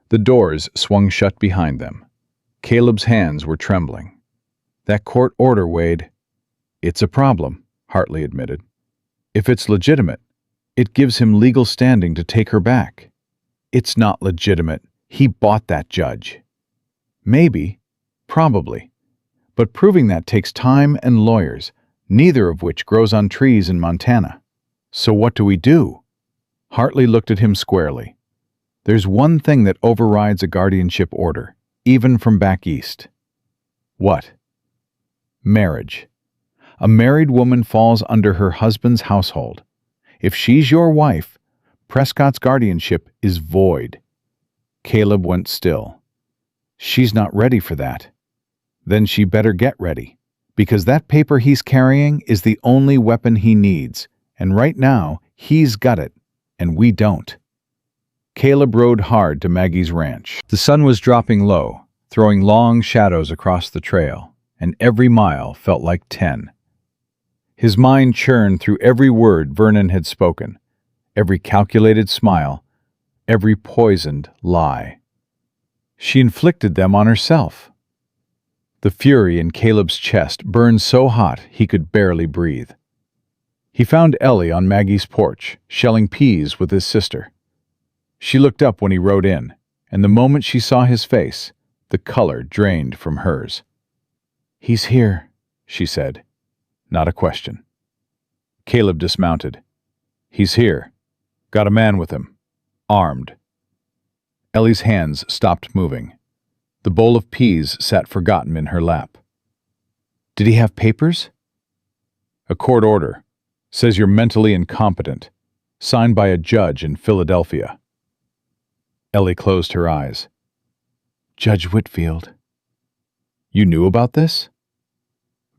The doors swung shut behind them. Caleb's hands were trembling. "That court order, Wade." "It's a problem," Hartley admitted. "If it's legitimate, it gives him legal standing to take her back." "It's not legitimate. He bought that judge." "Maybe. Probably. But proving that takes time and lawyers, neither of which grows on trees in Montana. So what do we do?" Hartley looked at him squarely. "There's one thing that overrides a guardianship order, even from back east." "What?" "Marriage. A married woman falls under her husband's household. If she's your wife, Prescott's guardianship is void." Caleb went still. She's not ready for that. Then she better get ready, because that paper he's carrying is the only weapon he needs, and right now he's got it, and we don't. Caleb rode hard to Maggie's ranch. The sun was dropping low, throwing long shadows across the trail, and every mile felt like 10. His mind churned through every word Vernon had spoken, every calculated smile, every poisoned lie. She inflicted them on herself. The fury in Caleb's chest burned so hot he could barely breathe. He found Ellie on Maggie's porch, shelling peas with his sister. She looked up when he rode in, and the moment she saw his face, the color drained from hers. "He's here," she said. Not a question. Caleb dismounted. "He's here. Got a man with him. Armed." Ellie's hands stopped moving. The bowl of peas sat forgotten in her lap. "Did he have papers?" "A court order. Says you're mentally incompetent. Signed by a judge in Philadelphia." Ellie closed her eyes. "Judge Whitfield." "You knew about this?"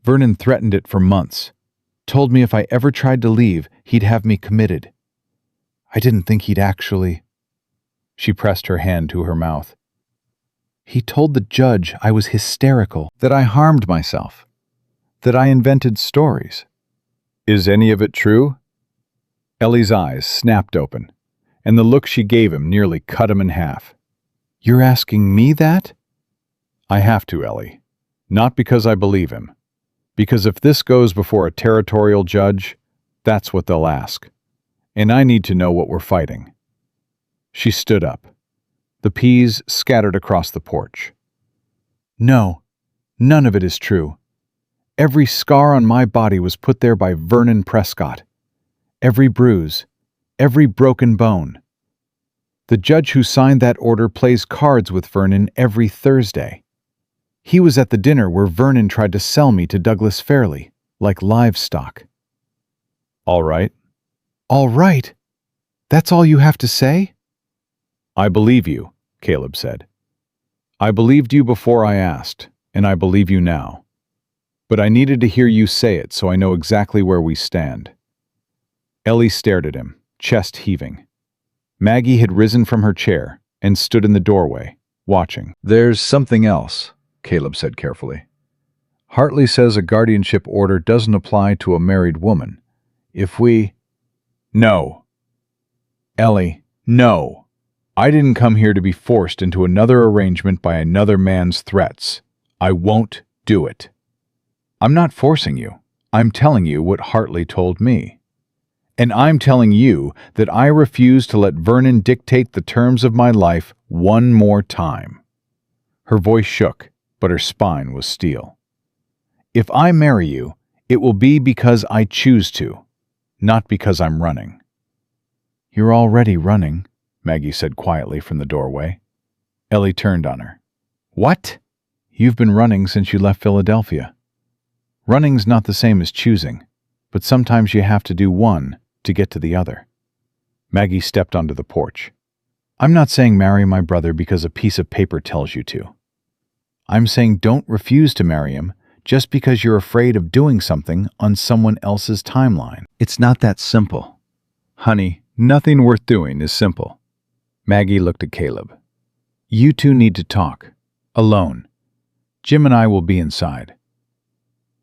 "Vernon threatened it for months. Told me if I ever tried to leave, he'd have me committed. I didn't think he'd actually—" She pressed her hand to her mouth. "He told the judge I was hysterical, that I harmed myself, that I invented stories." "Is any of it true?" Ellie's eyes snapped open, and the look she gave him nearly cut him in half. "You're asking me that?" "I have to, Ellie. Not because I believe him. Because if this goes before a territorial judge, that's what they'll ask. And I need to know what we're fighting." She stood up. The peas scattered across the porch. "No, none of it is true. Every scar on my body was put there by Vernon Prescott. Every bruise, every broken bone. The judge who signed that order plays cards with Vernon every Thursday. He was at the dinner where Vernon tried to sell me to Douglas Fairley, like livestock." "All right." "All right? That's all you have to say?" "I believe you," Caleb said. "I believed you before I asked, and I believe you now. But I needed to hear you say it so I know exactly where we stand." Ellie stared at him, chest heaving. Maggie had risen from her chair and stood in the doorway, watching. "There's something else," Caleb said carefully. "Hartley says a guardianship order doesn't apply to a married woman. If we—" "No. Ellie, no. I didn't come here to be forced into another arrangement by another man's threats. I won't do it. I'm not forcing you. I'm telling you what Hartley told me. And I'm telling you that I refuse to let Vernon dictate the terms of my life one more time." Her voice shook, but her spine was steel. "If I marry you, it will be because I choose to, not because I'm running." "You're already running," Maggie said quietly from the doorway. Ellie turned on her. "What?" "You've been running since you left Philadelphia. Running's not the same as choosing, but sometimes you have to do one to get to the other." Maggie stepped onto the porch. "I'm not saying marry my brother because a piece of paper tells you to. I'm saying don't refuse to marry him just because you're afraid of doing something on someone else's timeline. It's not that simple." "Honey, nothing worth doing is simple." Maggie looked at Caleb. "You two need to talk. Alone. Jim and I will be inside."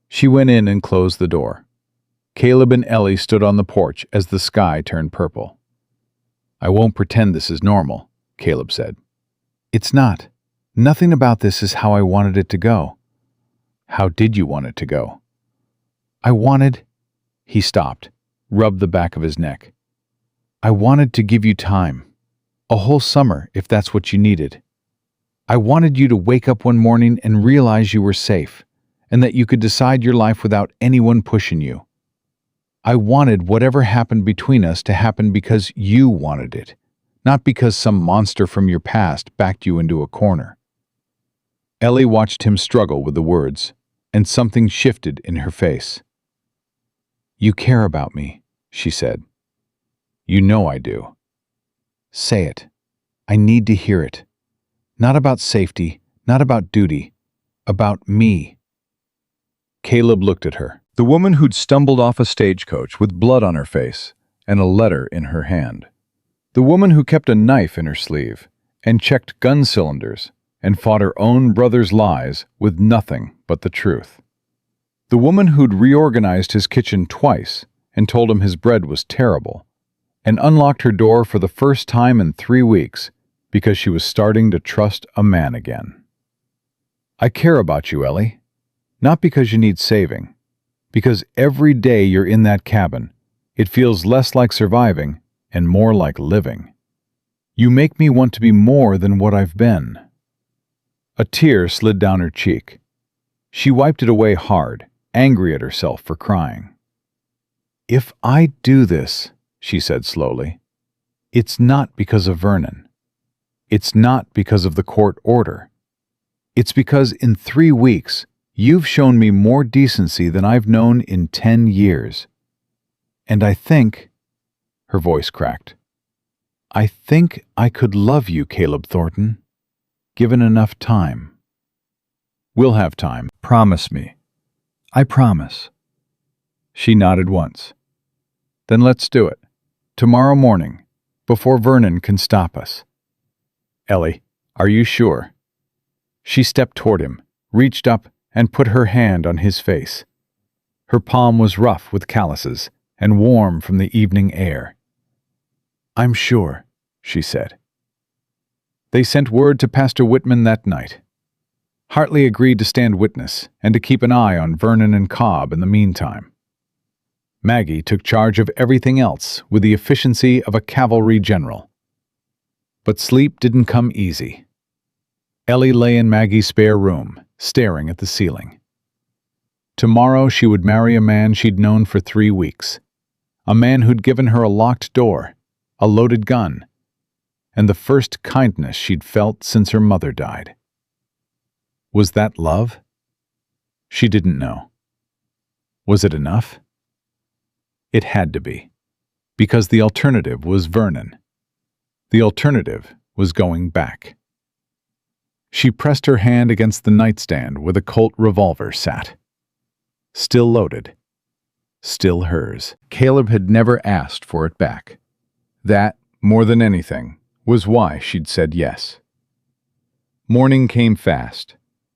She went in and closed the door. Caleb and Ellie stood on the porch as the sky turned purple. "I won't pretend this is normal," Caleb said. "It's not. Nothing about this is how I wanted it to go." "How did you want it to go?" "I wanted—" He stopped, rubbed the back of his neck. "I wanted to give you time. A whole summer, if that's what you needed. I wanted you to wake up one morning and realize you were safe, and that you could decide your life without anyone pushing you. I wanted whatever happened between us to happen because you wanted it, not because some monster from your past backed you into a corner." Ellie watched him struggle with the words, and something shifted in her face. "You care about me," she said. "You know I do." "Say it. I need to hear it. Not about safety, Not about duty. About me. Caleb looked at her. The woman who'd stumbled off a stagecoach with blood on her face and a letter in her hand. The woman who kept a knife in her sleeve and checked gun cylinders and fought her own brother's lies with nothing but the truth. The woman who'd reorganized his kitchen twice and told him his bread was terrible, and unlocked her door for the first time in 3 weeks because she was starting to trust a man again. I care about you, Ellie. Not because you need saving. Because every day you're in that cabin, it feels less like surviving and more like living. You make me want to be more than what I've been. A tear slid down her cheek. She wiped it away hard, angry at herself for crying. If I do this, she said slowly, it's not because of Vernon. It's not because of the court order. It's because in 3 weeks, you've shown me more decency than I've known in 10 years. And I think, her voice cracked, I think I could love you, Caleb Thornton, given enough time. We'll have time. Promise me. I promise. She nodded once. Then let's do it. Tomorrow morning, before Vernon can stop us. Ellie, are you sure? She stepped toward him, reached up, and put her hand on his face. Her palm was rough with calluses and warm from the evening air. I'm sure, she said. They sent word to Pastor Whitman that night. Hartley agreed to stand witness and to keep an eye on Vernon and Cobb in the meantime. Maggie took charge of everything else with the efficiency of a cavalry general. But sleep didn't come easy. Ellie lay in Maggie's spare room, staring at the ceiling. Tomorrow she would marry a man she'd known for 3 weeks. A man who'd given her a locked door, a loaded gun, and the first kindness she'd felt since her mother died. Was that love? She didn't know. Was it enough? It had to be, because the alternative was Vernon. The alternative was going back. She pressed her hand against the nightstand where the Colt revolver sat. Still loaded. Still hers. Caleb had never asked for it back. That, more than anything, was why she'd said yes. Morning came fast.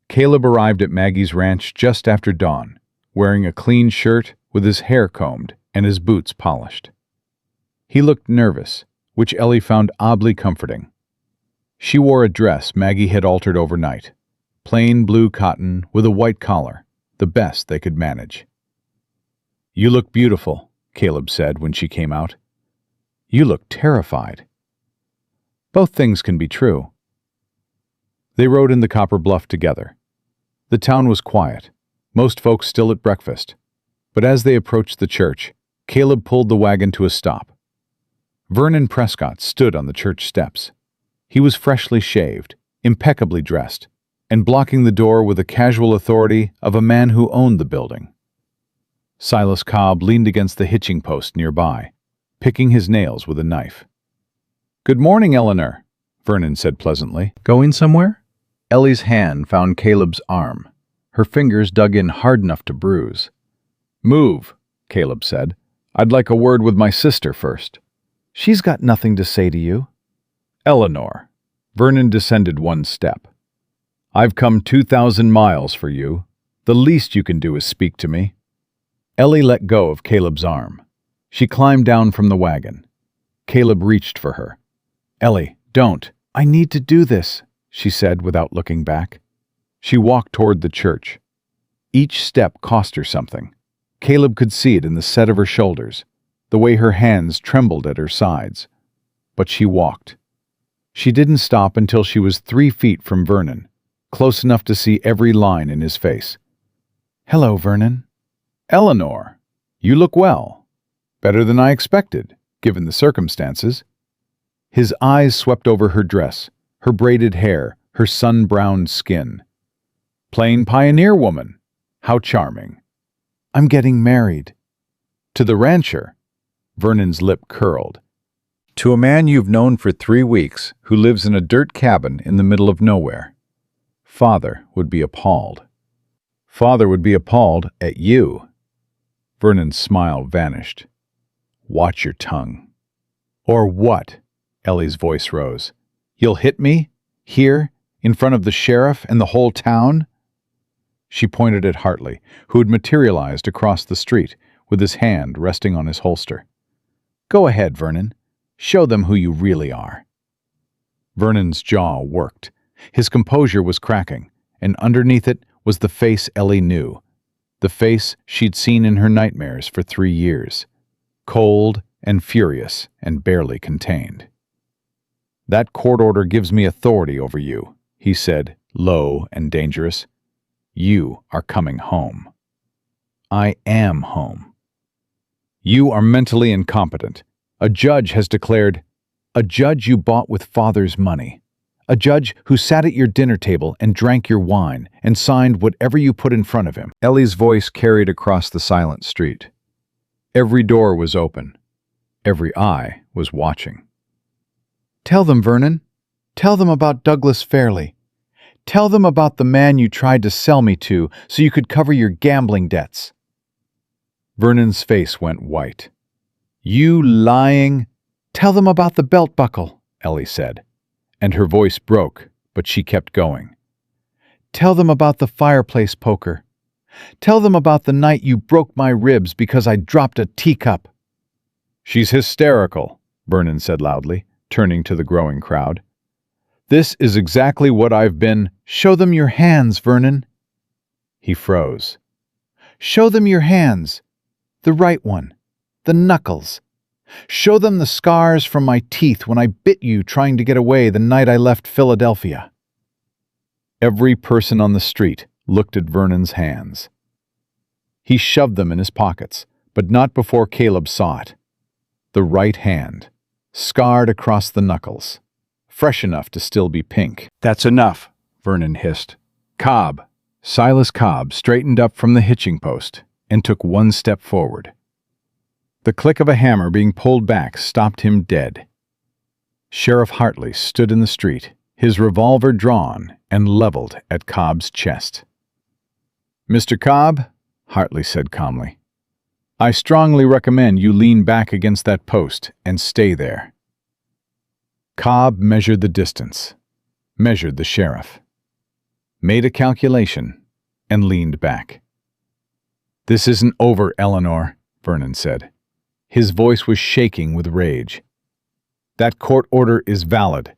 Caleb arrived at Maggie's ranch just after dawn, wearing a clean shirt with his hair combed and his boots polished. He looked nervous, which Ellie found oddly comforting. She wore a dress Maggie had altered overnight, plain blue cotton with a white collar, the best they could manage. You look beautiful, Caleb said when she came out. You look terrified. Both things can be true. They rode in the Copper Bluff together. The town was quiet, most folks still at breakfast, but as they approached the church, Caleb pulled the wagon to a stop. Vernon Prescott stood on the church steps. He was freshly shaved, impeccably dressed, and blocking the door with the casual authority of a man who owned the building. Silas Cobb leaned against the hitching post nearby, picking his nails with a knife. "Good morning, Eleanor," Vernon said pleasantly. "Going somewhere?" Ellie's hand found Caleb's arm. Her fingers dug in hard enough to bruise. "Move," Caleb said. "I'd like a word with my sister first." "She's got nothing to say to you." "Eleanor." Vernon descended 1 step. "I've come 2,000 miles for you. The least you can do is speak to me." Ellie let go of Caleb's arm. She climbed down from the wagon. Caleb reached for her. "Ellie, don't." "I need to do this," she said without looking back. She walked toward the church. Each step cost her something. Caleb could see it in the set of her shoulders, the way her hands trembled at her sides. But she walked. She didn't stop until she was 3 feet from Vernon, close enough to see every line in his face. "Hello, Vernon." "Eleanor, you look well. Better than I expected, given the circumstances." His eyes swept over her dress, her braided hair, her sun-browned skin. "Plain pioneer woman. How charming." "I'm getting married." "To the rancher?" Vernon's lip curled. "To a man you've known for 3 weeks who lives in a dirt cabin in the middle of nowhere." Father would be appalled. Father would be appalled at you. Vernon's smile vanished. Watch your tongue. Or what? Ellie's voice rose. You'll hit me? Here? In front of the sheriff and the whole town? She pointed at Hartley, who had materialized across the street, with his hand resting on his holster. Go ahead, Vernon. Show them who you really are. Vernon's jaw worked. His composure was cracking, and underneath it was the face Ellie knew, the face she'd seen in her nightmares for 3 years, cold and furious and barely contained. That court order gives me authority over you, he said, low and dangerous. You are coming home. I am home. You are mentally incompetent. A judge has declared, a judge you bought with father's money. A judge who sat at your dinner table and drank your wine and signed whatever you put in front of him. Ellie's voice carried across the silent street. Every door was open. Every eye was watching. Tell them, Vernon. Tell them about Douglas Fairley. Tell them about the man you tried to sell me to so you could cover your gambling debts. Vernon's face went white. You lying... Tell them about the belt buckle, Ellie said, and her voice broke, but she kept going. Tell them about the fireplace poker. Tell them about the night you broke my ribs because I dropped a teacup. She's hysterical, Vernon said loudly, turning to the growing crowd. This is exactly what I've been... Show them your hands, Vernon. He froze. Show them your hands. The right one. The knuckles. Show them the scars from my teeth when I bit you trying to get away the night I left Philadelphia. Every person on the street looked at Vernon's hands. He shoved them in his pockets, but not before Caleb saw it. The right hand, scarred across the knuckles, fresh enough to still be pink. That's enough, Vernon hissed. Cobb, Silas Cobb, straightened up from the hitching post and took one step forward. The click of a hammer being pulled back stopped him dead. Sheriff Hartley stood in the street, his revolver drawn and leveled at Cobb's chest. Mr. Cobb, Hartley said calmly, I strongly recommend you lean back against that post and stay there. Cobb measured the distance, measured the sheriff, made a calculation, and leaned back. This isn't over, Eleanor, Vernon said. His voice was shaking with rage. That court order is valid.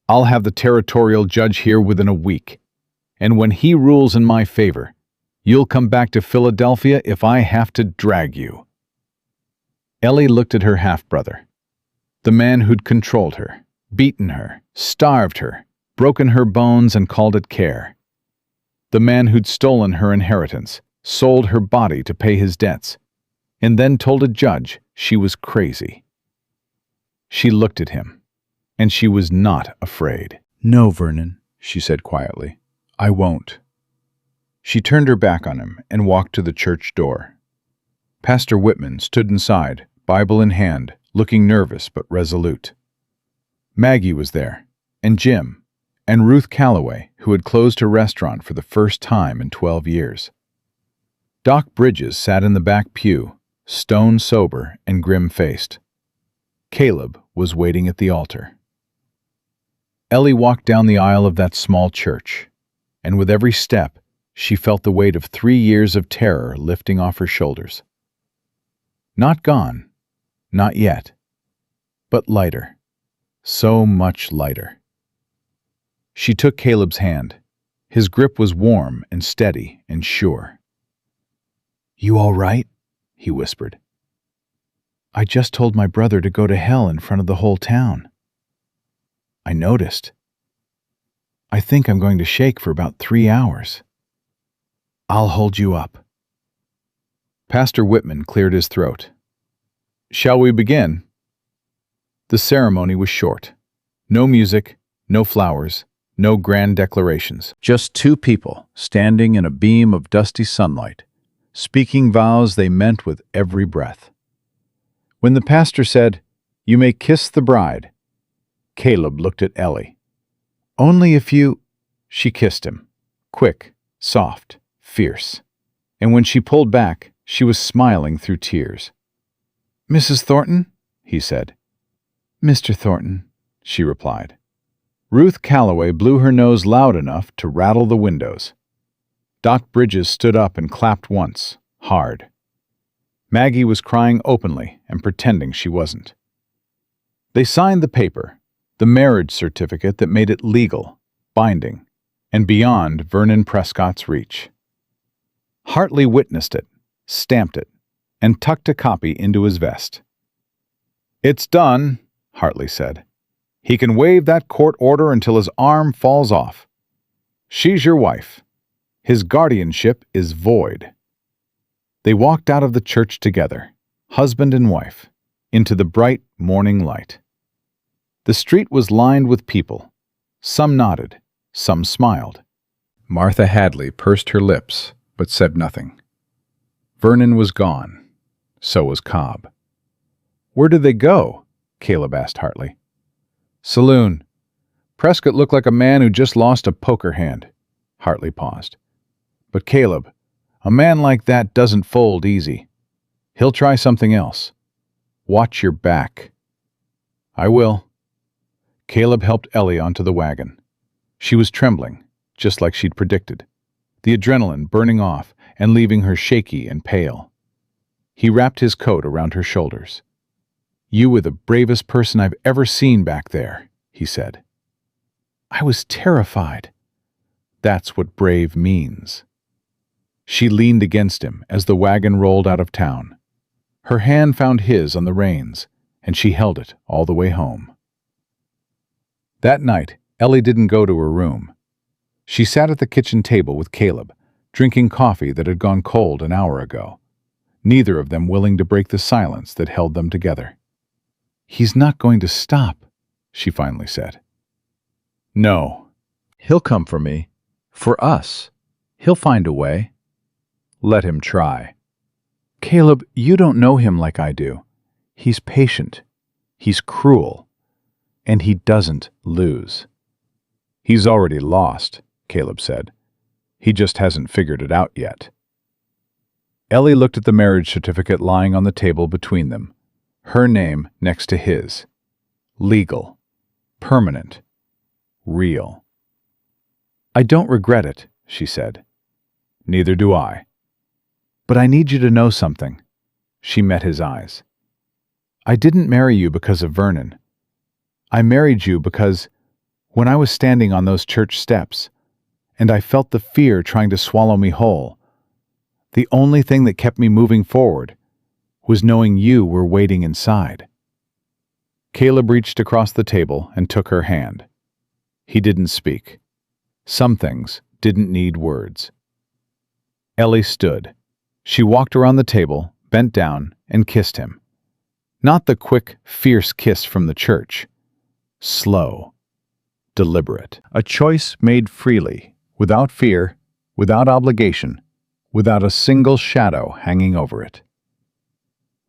I'll have the territorial judge here within a week, and when he rules in my favor, you'll come back to Philadelphia if I have to drag you. Ellie looked at her half-brother, the man who'd controlled her, beaten her, starved her, broken her bones and called it care. The man who'd stolen her inheritance, sold her body to pay his debts, and then told a judge she was crazy. She looked at him, and she was not afraid. No, Vernon, she said quietly. I won't. She turned her back on him and walked to the church door. Pastor Whitman stood inside, Bible in hand, looking nervous but resolute. Maggie was there, and Jim, and Ruth Calloway, who had closed her restaurant for the first time in 12 years. Doc Bridges sat in the back pew, stone-sober and grim-faced. Caleb was waiting at the altar. Ellie walked down the aisle of that small church, and with every step, she felt the weight of 3 years of terror lifting off her shoulders. Not gone, not yet, but lighter, so much lighter. She took Caleb's hand. His grip was warm and steady and sure. You all right? He whispered. I just told my brother to go to hell in front of the whole town. I noticed. I think I'm going to shake for about 3 hours. I'll hold you up. Pastor Whitman cleared his throat. Shall we begin? The ceremony was short. No music, no flowers, no grand declarations. Just 2 people standing in a beam of dusty sunlight, speaking vows they meant with every breath. When the pastor said, You may kiss the bride, Caleb looked at Ellie. Only if you... She kissed him. Quick, soft, fierce. And when she pulled back, she was smiling through tears. "Mrs. Thornton?" he said. "Mr. Thornton," she replied. Ruth Calloway blew her nose loud enough to rattle the windows. Doc Bridges stood up and clapped once, hard. Maggie was crying openly and pretending she wasn't. They signed the paper, the marriage certificate that made it legal, binding, and beyond Vernon Prescott's reach. Hartley witnessed it, stamped it, and tucked a copy into his vest. "It's done," Hartley said. "He can waive that court order until his arm falls off. She's your wife. His guardianship is void." They walked out of the church together, husband and wife, into the bright morning light. The street was lined with people. Some nodded, some smiled. Martha Hadley pursed her lips, but said nothing. Vernon was gone. So was Cobb. "Where did they go?" Caleb asked Hartley. "Saloon. Prescott looked like a man who just lost a poker hand." Hartley paused. "But Caleb, a man like that doesn't fold easy. He'll try something else. Watch your back." "I will." Caleb helped Ellie onto the wagon. She was trembling, just like she'd predicted, the adrenaline burning off and leaving her shaky and pale. He wrapped his coat around her shoulders. "You were the bravest person I've ever seen back there," he said. "I was terrified." "That's what brave means." She leaned against him as the wagon rolled out of town. Her hand found his on the reins, and she held it all the way home. That night, Ellie didn't go to her room. She sat at the kitchen table with Caleb, drinking coffee that had gone cold an hour ago, neither of them willing to break the silence that held them together. "He's not going to stop," she finally said. "No. He'll come for me. For us. He'll find a way." "Let him try." "Caleb, you don't know him like I do. He's patient. He's cruel. And he doesn't lose." "He's already lost," Caleb said. "He just hasn't figured it out yet." Ellie looked at the marriage certificate lying on the table between them, her name next to his. Legal. Permanent. Real. "I don't regret it," she said. "Neither do I. But I need you to know something." She met his eyes. "I didn't marry you because of Vernon. I married you because when I was standing on those church steps, and I felt the fear trying to swallow me whole, the only thing that kept me moving forward was knowing you were waiting inside." Caleb reached across the table and took her hand. He didn't speak. Some things didn't need words. Ellie stood. She walked around the table, bent down, and kissed him. Not the quick, fierce kiss from the church. Slow. Deliberate. A choice made freely, without fear, without obligation, without a single shadow hanging over it.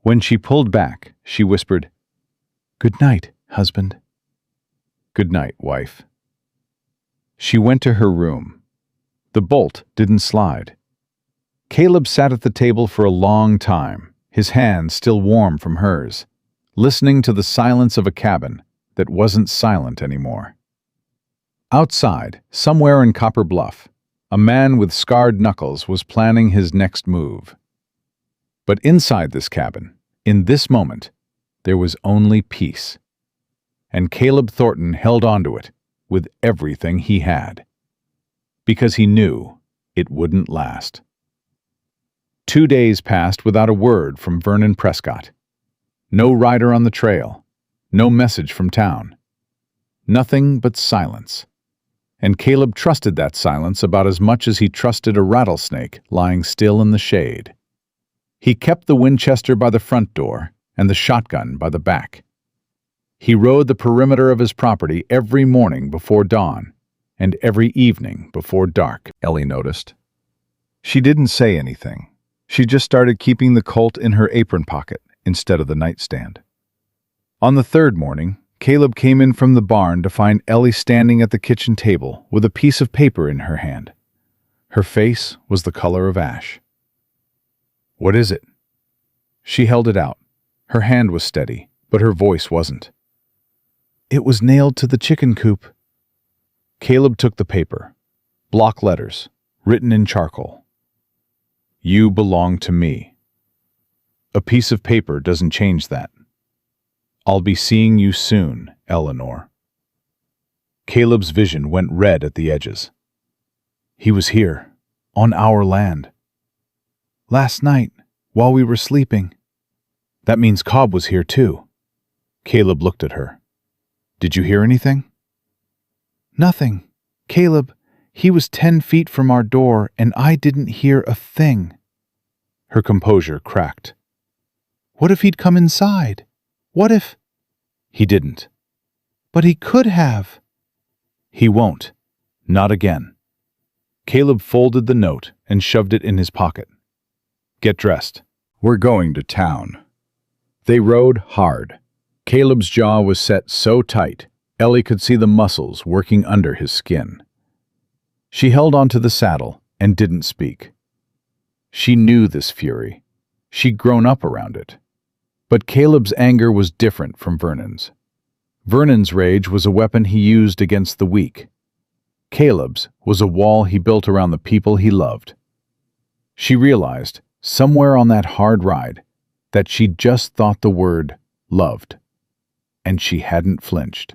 When she pulled back, she whispered, "Good night, husband." "Good night, wife." She went to her room. The bolt didn't slide. Caleb sat at the table for a long time, his hand still warm from hers, listening to the silence of a cabin that wasn't silent anymore. Outside, somewhere in Copper Bluff, a man with scarred knuckles was planning his next move. But inside this cabin, in this moment, there was only peace. And Caleb Thornton held onto it with everything he had. Because he knew it wouldn't last. 2 days passed without a word from Vernon Prescott. No rider on the trail. No message from town. Nothing but silence. And Caleb trusted that silence about as much as he trusted a rattlesnake lying still in the shade. He kept the Winchester by the front door and the shotgun by the back. He rode the perimeter of his property every morning before dawn and every evening before dark, Ellie noticed. She didn't say anything. She just started keeping the Colt in her apron pocket instead of the nightstand. On the third morning, Caleb came in from the barn to find Ellie standing at the kitchen table with a piece of paper in her hand. Her face was the color of ash. "What is it?" She held it out. Her hand was steady, but her voice wasn't. "It was nailed to the chicken coop." Caleb took the paper. Block letters, written in charcoal. "You belong to me." A piece of paper doesn't change that. "I'll be seeing you soon, Eleanor." Caleb's vision went red at the edges. He was here, on our land. Last night, while we were sleeping. That means Cobb was here too. Caleb looked at her. "Did you hear anything?" "Nothing. Caleb, he was 10 feet from our door and I didn't hear a thing." Her composure cracked. "What if he'd come inside? What if—" "He didn't." "But he could have." "He won't. Not again." Caleb folded the note and shoved it in his pocket. "Get dressed. We're going to town." They rode hard. Caleb's jaw was set so tight, Ellie could see the muscles working under his skin. She held onto the saddle and didn't speak. She knew this fury. She'd grown up around it. But Caleb's anger was different from Vernon's. Vernon's rage was a weapon he used against the weak. Caleb's was a wall he built around the people he loved. She realized, somewhere on that hard ride, that she'd just thought the word loved, and she hadn't flinched.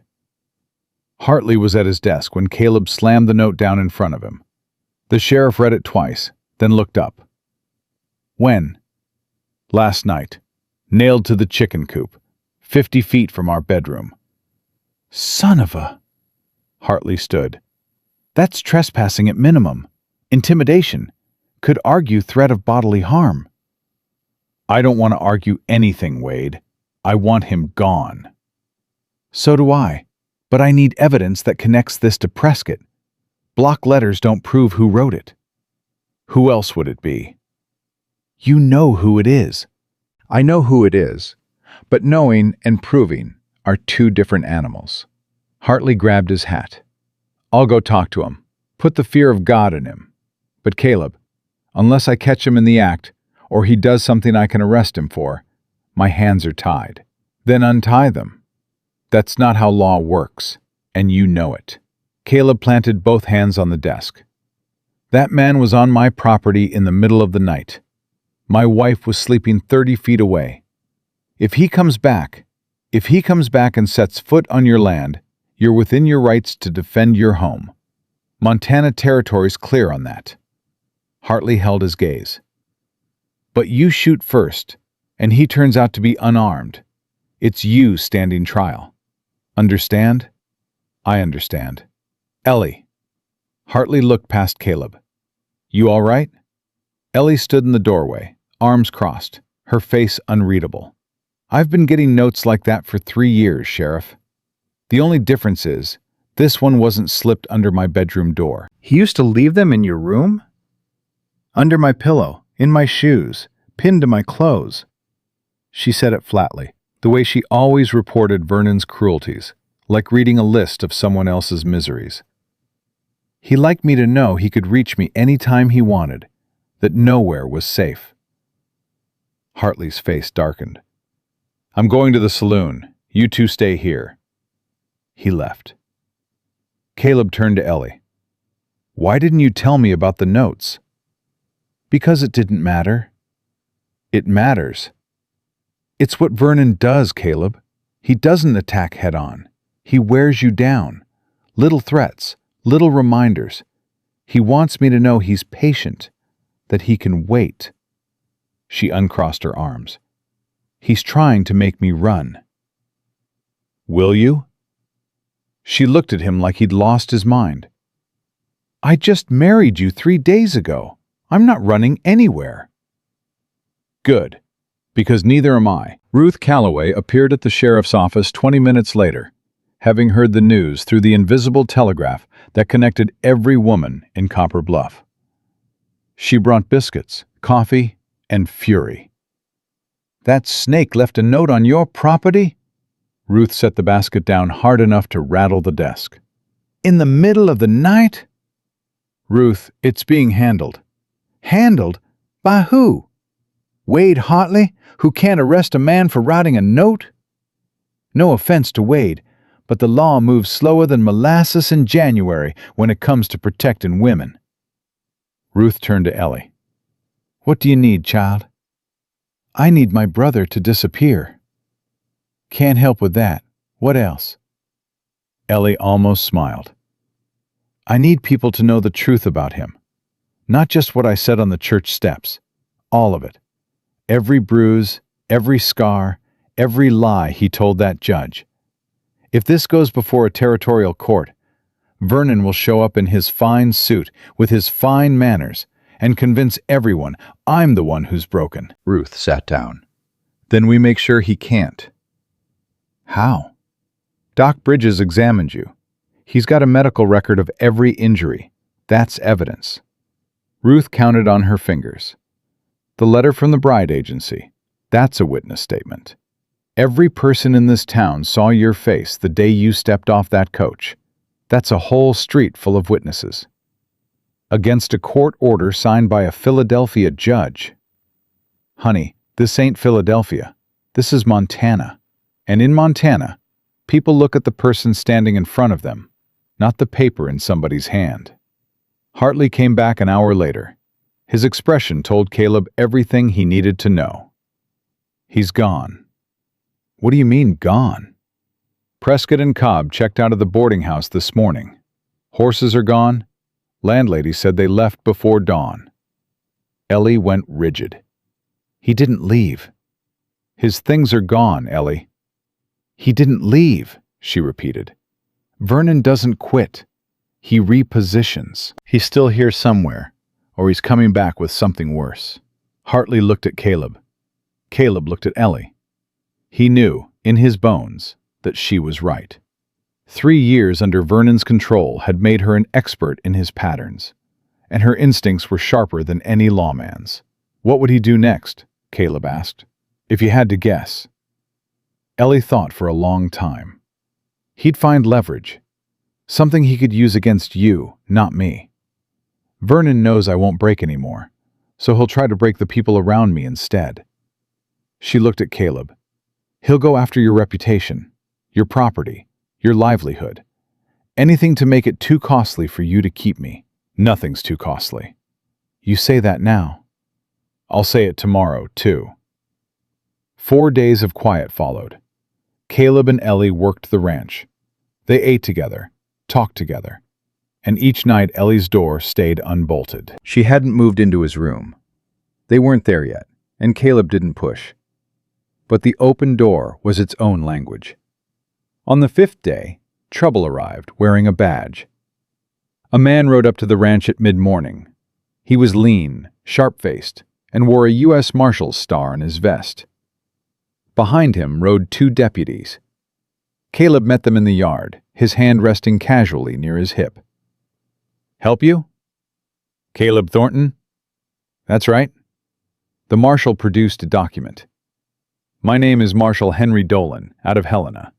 Hartley was at his desk when Caleb slammed the note down in front of him. The sheriff read it twice, then looked up. "When?" "Last night. Nailed to the chicken coop, 50 feet from our bedroom." "Son of a—" Hartley stood. "That's trespassing at minimum. Intimidation. Could argue threat of bodily harm." "I don't want to argue anything, Wade. I want him gone." "So do I. But I need evidence that connects this to Prescott. Block letters don't prove who wrote it." "Who else would it be?" "You know who it is." "I know who it is, but knowing and proving are two different animals." Hartley grabbed his hat. "I'll go talk to him. Put the fear of God in him. But Caleb, unless I catch him in the act, or he does something I can arrest him for, my hands are tied." "Then untie them." "That's not how law works, and you know it." Caleb planted both hands on the desk. "That man was on my property in the middle of the night. My wife was sleeping 30 feet away. If he comes back and sets foot on your land, you're within your rights to defend your home. Montana Territory's clear on that." Hartley held his gaze. "But you shoot first, and he turns out to be unarmed. It's you standing trial. Understand?" "I understand." "Ellie." Hartley looked past Caleb. "You all right?" Ellie stood in the doorway, arms crossed, her face unreadable. "I've been getting notes like that for 3 years, Sheriff. The only difference is, this one wasn't slipped under my bedroom door." "He used to leave them in your room?" "Under my pillow, in my shoes, pinned to my clothes." She said it flatly, the way she always reported Vernon's cruelties, like reading a list of someone else's miseries. "He liked me to know he could reach me any time he wanted, that nowhere was safe." Hartley's face darkened. "I'm going to the saloon. You two stay here." He left. Caleb turned to Ellie. "Why didn't you tell me about the notes?" "Because it didn't matter." "It matters." "It's what Vernon does, Caleb. He doesn't attack head-on. He wears you down. Little threats, little reminders. He wants me to know he's patient, that he can wait." She uncrossed her arms. "He's trying to make me run." "Will you?" She looked at him like he'd lost his mind. "I just married you 3 days ago. I'm not running anywhere." "Good, because neither am I." Ruth Calloway appeared at the sheriff's office 20 minutes later, having heard the news through the invisible telegraph that connected every woman in Copper Bluff. She brought biscuits, coffee, and fury. "That snake left a note on your property?" Ruth set the basket down hard enough to rattle the desk. "In the middle of the night?" "Ruth, it's being handled." "Handled? By who? Wade Hartley, who can't arrest a man for writing a note?" "No offense to Wade, but the law moves slower than molasses in January when it comes to protecting women." Ruth turned to Ellie. "What do you need, child?" "I need my brother to disappear." "Can't help with that. What else?" Ellie almost smiled. "I need people to know the truth about him. Not just what I said on the church steps. All of it. Every bruise, every scar, every lie he told that judge. If this goes before a territorial court, Vernon will show up in his fine suit with his fine manners and convince everyone I'm the one who's broken." Ruth sat down. "Then we make sure he can't." "How?" "Doc Bridges examined you. He's got a medical record of every injury. That's evidence." Ruth counted on her fingers. "The letter from the bride agency. That's a witness statement. Every person in this town saw your face the day you stepped off that coach. That's a whole street full of witnesses. Against a court order signed by a Philadelphia judge. Honey, this ain't Philadelphia. This is Montana. And in Montana, people look at the person standing in front of them, not the paper in somebody's hand." Hartley came back an hour later. His expression told Caleb everything he needed to know. "He's gone." "What do you mean, gone?" "Prescott and Cobb checked out of the boarding house this morning. Horses are gone. Landlady said they left before dawn." Ellie went rigid. "He didn't leave." "His things are gone, Ellie." "He didn't leave," she repeated. "Vernon doesn't quit. He repositions. He's still here somewhere, or he's coming back with something worse." Hartley looked at Caleb. Caleb looked at Ellie. He knew, in his bones, that she was right. 3 years under Vernon's control had made her an expert in his patterns, and her instincts were sharper than any lawman's. What would he do next? Caleb asked. If you had to guess. Ellie thought for a long time. He'd find leverage. Something he could use against you, not me. Vernon knows I won't break anymore, so he'll try to break the people around me instead. She looked at Caleb. He'll go after your reputation, your property, your livelihood. Anything to make it too costly for you to keep me. Nothing's too costly. You say that now. I'll say it tomorrow, too. 4 days of quiet followed. Caleb and Ellie worked the ranch. They ate together, talked together, and each night Ellie's door stayed unbolted. She hadn't moved into his room. They weren't there yet, and Caleb didn't push. But the open door was its own language. On the 5th day, trouble arrived, wearing a badge. A man rode up to the ranch at mid-morning. He was lean, sharp-faced, and wore a U.S. Marshal's star on his vest. Behind him rode 2 deputies. Caleb met them in the yard, his hand resting casually near his hip. "Help you?" "Caleb Thornton?" "That's right." The marshal produced a document. "My name is Marshal Henry Dolan, out of Helena.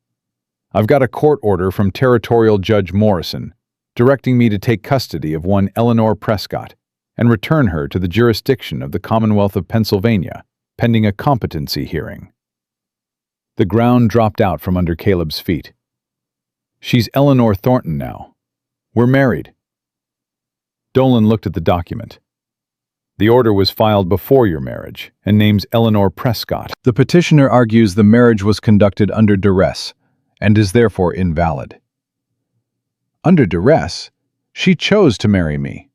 I've got a court order from Territorial Judge Morrison directing me to take custody of one Ellie Prescott and return her to the jurisdiction of the Commonwealth of Pennsylvania, pending a competency hearing." The ground dropped out from under Caleb's feet. "She's Ellie Thornton now. We're married." Dolan looked at the document. "The order was filed before your marriage and names Ellie Prescott. The petitioner argues the marriage was conducted under duress and is therefore invalid." "Under duress? She chose to marry me."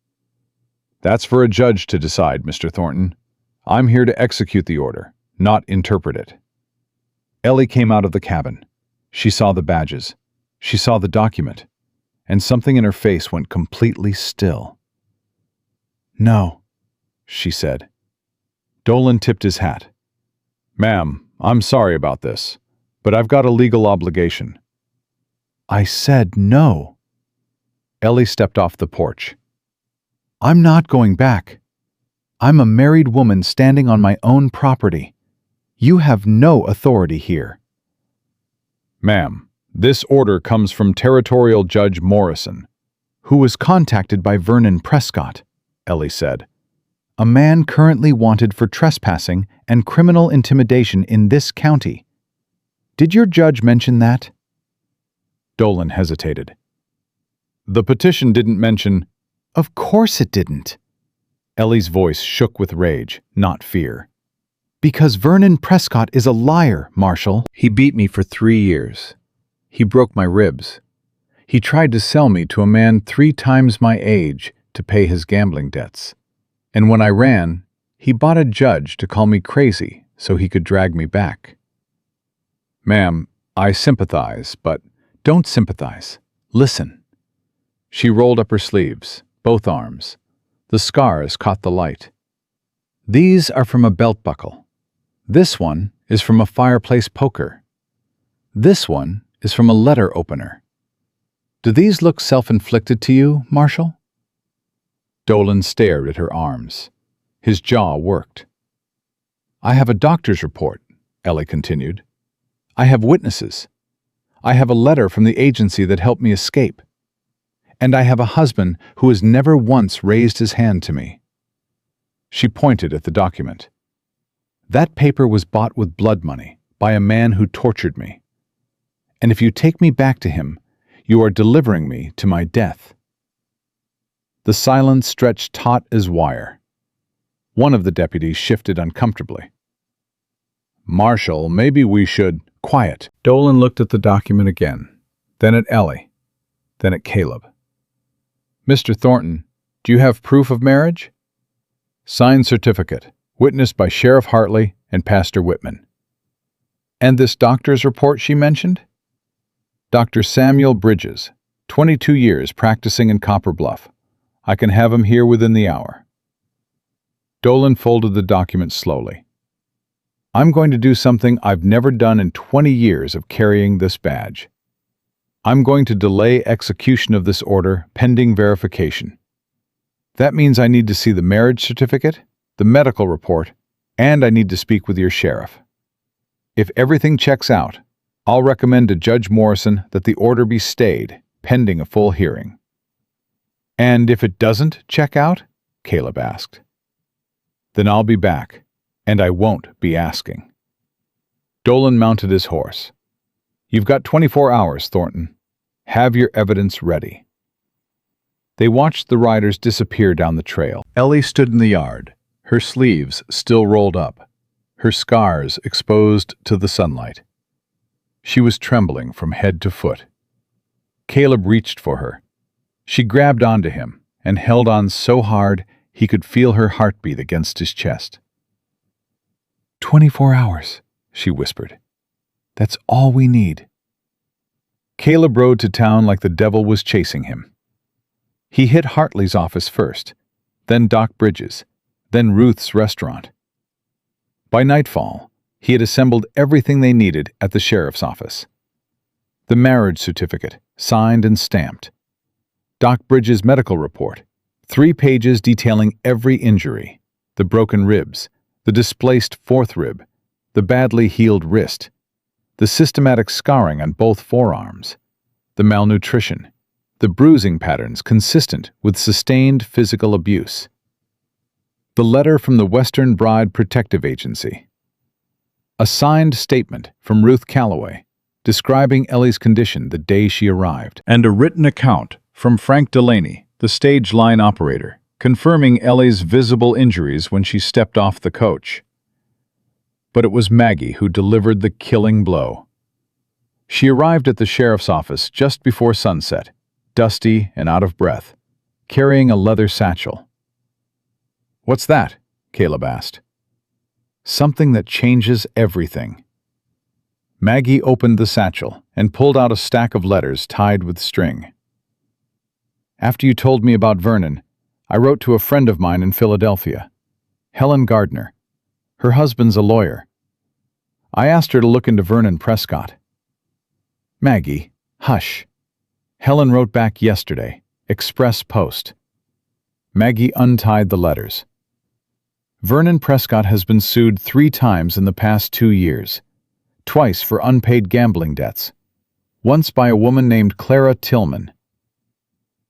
"That's for a judge to decide, Mr. Thornton. I'm here to execute the order, not interpret it." Ellie came out of the cabin. She saw the badges. She saw the document. And something in her face went completely still. "No," she said. Dolan tipped his hat. "Ma'am, I'm sorry about this, but I've got a legal obligation." "I said no." Ellie stepped off the porch. "I'm not going back. I'm a married woman standing on my own property. You have no authority here." Ma'am, this order comes from Territorial Judge Morrison, who was contacted by Vernon Prescott, Ellie said. A man currently wanted for trespassing and criminal intimidation in this county. Did your judge mention that? Dolan hesitated. The petition didn't mention— Of course it didn't. Ellie's voice shook with rage, not fear. Because Vernon Prescott is a liar, Marshal. He beat me for 3 years. He broke my ribs. He tried to sell me to a man 3 times my age to pay his gambling debts. And when I ran, he bought a judge to call me crazy so he could drag me back. Ma'am, I sympathize, but— Don't sympathize. Listen. She rolled up her sleeves, both arms. The scars caught the light. These are from a belt buckle. This one is from a fireplace poker. This one is from a letter opener. Do these look self-inflicted to you, Marshal? Dolan stared at her arms. His jaw worked. I have a doctor's report, Ellie continued. I have witnesses. I have a letter from the agency that helped me escape. And I have a husband who has never once raised his hand to me. She pointed at the document. That paper was bought with blood money by a man who tortured me. And if you take me back to him, you are delivering me to my death. The silence stretched taut as wire. One of the deputies shifted uncomfortably. Marshal, maybe we should— Quiet. Dolan looked at the document again, then at Ellie, then at Caleb. Mr. Thornton, do you have proof of marriage? Signed certificate, witnessed by Sheriff Hartley and Pastor Whitman. And this doctor's report she mentioned? Dr. Samuel Bridges, 22 years practicing in Copper Bluff. I can have him here within the hour. Dolan folded the document slowly. I'm going to do something I've never done in 20 years of carrying this badge. I'm going to delay execution of this order pending verification. That means I need to see the marriage certificate, the medical report, and I need to speak with your sheriff. If everything checks out, I'll recommend to Judge Morrison that the order be stayed pending a full hearing. And if it doesn't check out? Caleb asked. Then I'll be back. And I won't be asking. Dolan mounted his horse. You've got 24 hours, Thornton. Have your evidence ready. They watched the riders disappear down the trail. Ellie stood in the yard, her sleeves still rolled up, her scars exposed to the sunlight. She was trembling from head to foot. Caleb reached for her. She grabbed onto him and held on so hard he could feel her heartbeat against his chest. 24 hours, she whispered. That's all we need. Caleb rode to town like the devil was chasing him. He hit Hartley's office first, then Doc Bridges, then Ruth's restaurant. By nightfall, he had assembled everything they needed at the sheriff's office. The marriage certificate, signed and stamped. Doc Bridges' medical report, 3 pages detailing every injury, the broken ribs, the displaced 4th rib, the badly healed wrist, the systematic scarring on both forearms, the malnutrition, the bruising patterns consistent with sustained physical abuse. The letter from the Western Bride Protective Agency. A signed statement from Ruth Calloway describing Ellie's condition the day she arrived. And a written account from Frank Delaney, the stage line operator, confirming Ellie's visible injuries when she stepped off the coach. But it was Maggie who delivered the killing blow. She arrived at the sheriff's office just before sunset, dusty and out of breath, carrying a leather satchel. "What's that?" Caleb asked. "Something that changes everything." Maggie opened the satchel and pulled out a stack of letters tied with string. "After you told me about Vernon, I wrote to a friend of mine in Philadelphia, Helen Gardner. Her husband's a lawyer. I asked her to look into Vernon Prescott." "Maggie, hush." Helen wrote back yesterday, express post. Maggie untied the letters. "Vernon Prescott has been sued 3 times in the past 2 years, twice for unpaid gambling debts, once by a woman named Clara Tillman.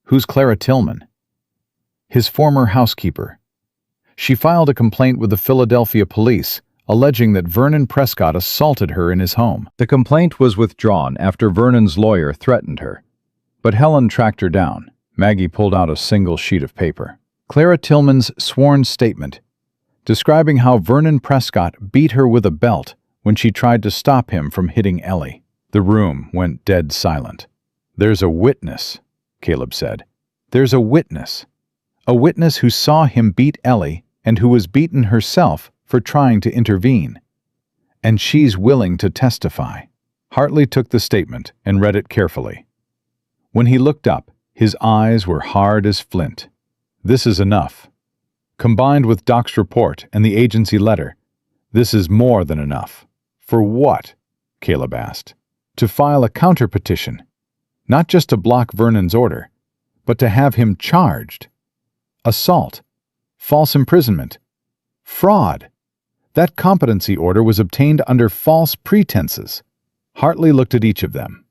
Who's Clara Tillman? His former housekeeper. She filed a complaint with the Philadelphia police, alleging that Vernon Prescott assaulted her in his home. The complaint was withdrawn after Vernon's lawyer threatened her. But Helen tracked her down. Maggie pulled out a single sheet of paper. Clara Tillman's sworn statement, describing how Vernon Prescott beat her with a belt when she tried to stop him from hitting Ellie. The room went dead silent. "There's a witness," Caleb said. "There's a witness. A witness who saw him beat Ellie and who was beaten herself for trying to intervene. And she's willing to testify." Hartley took the statement and read it carefully. When he looked up, his eyes were hard as flint. "This is enough. Combined with Doc's report and the agency letter, this is more than enough." "For what?" Caleb asked. "To file a counter-petition. Not just to block Vernon's order, but to have him charged. Assault, false imprisonment, fraud. That competency order was obtained under false pretenses." Hartley looked at each of them.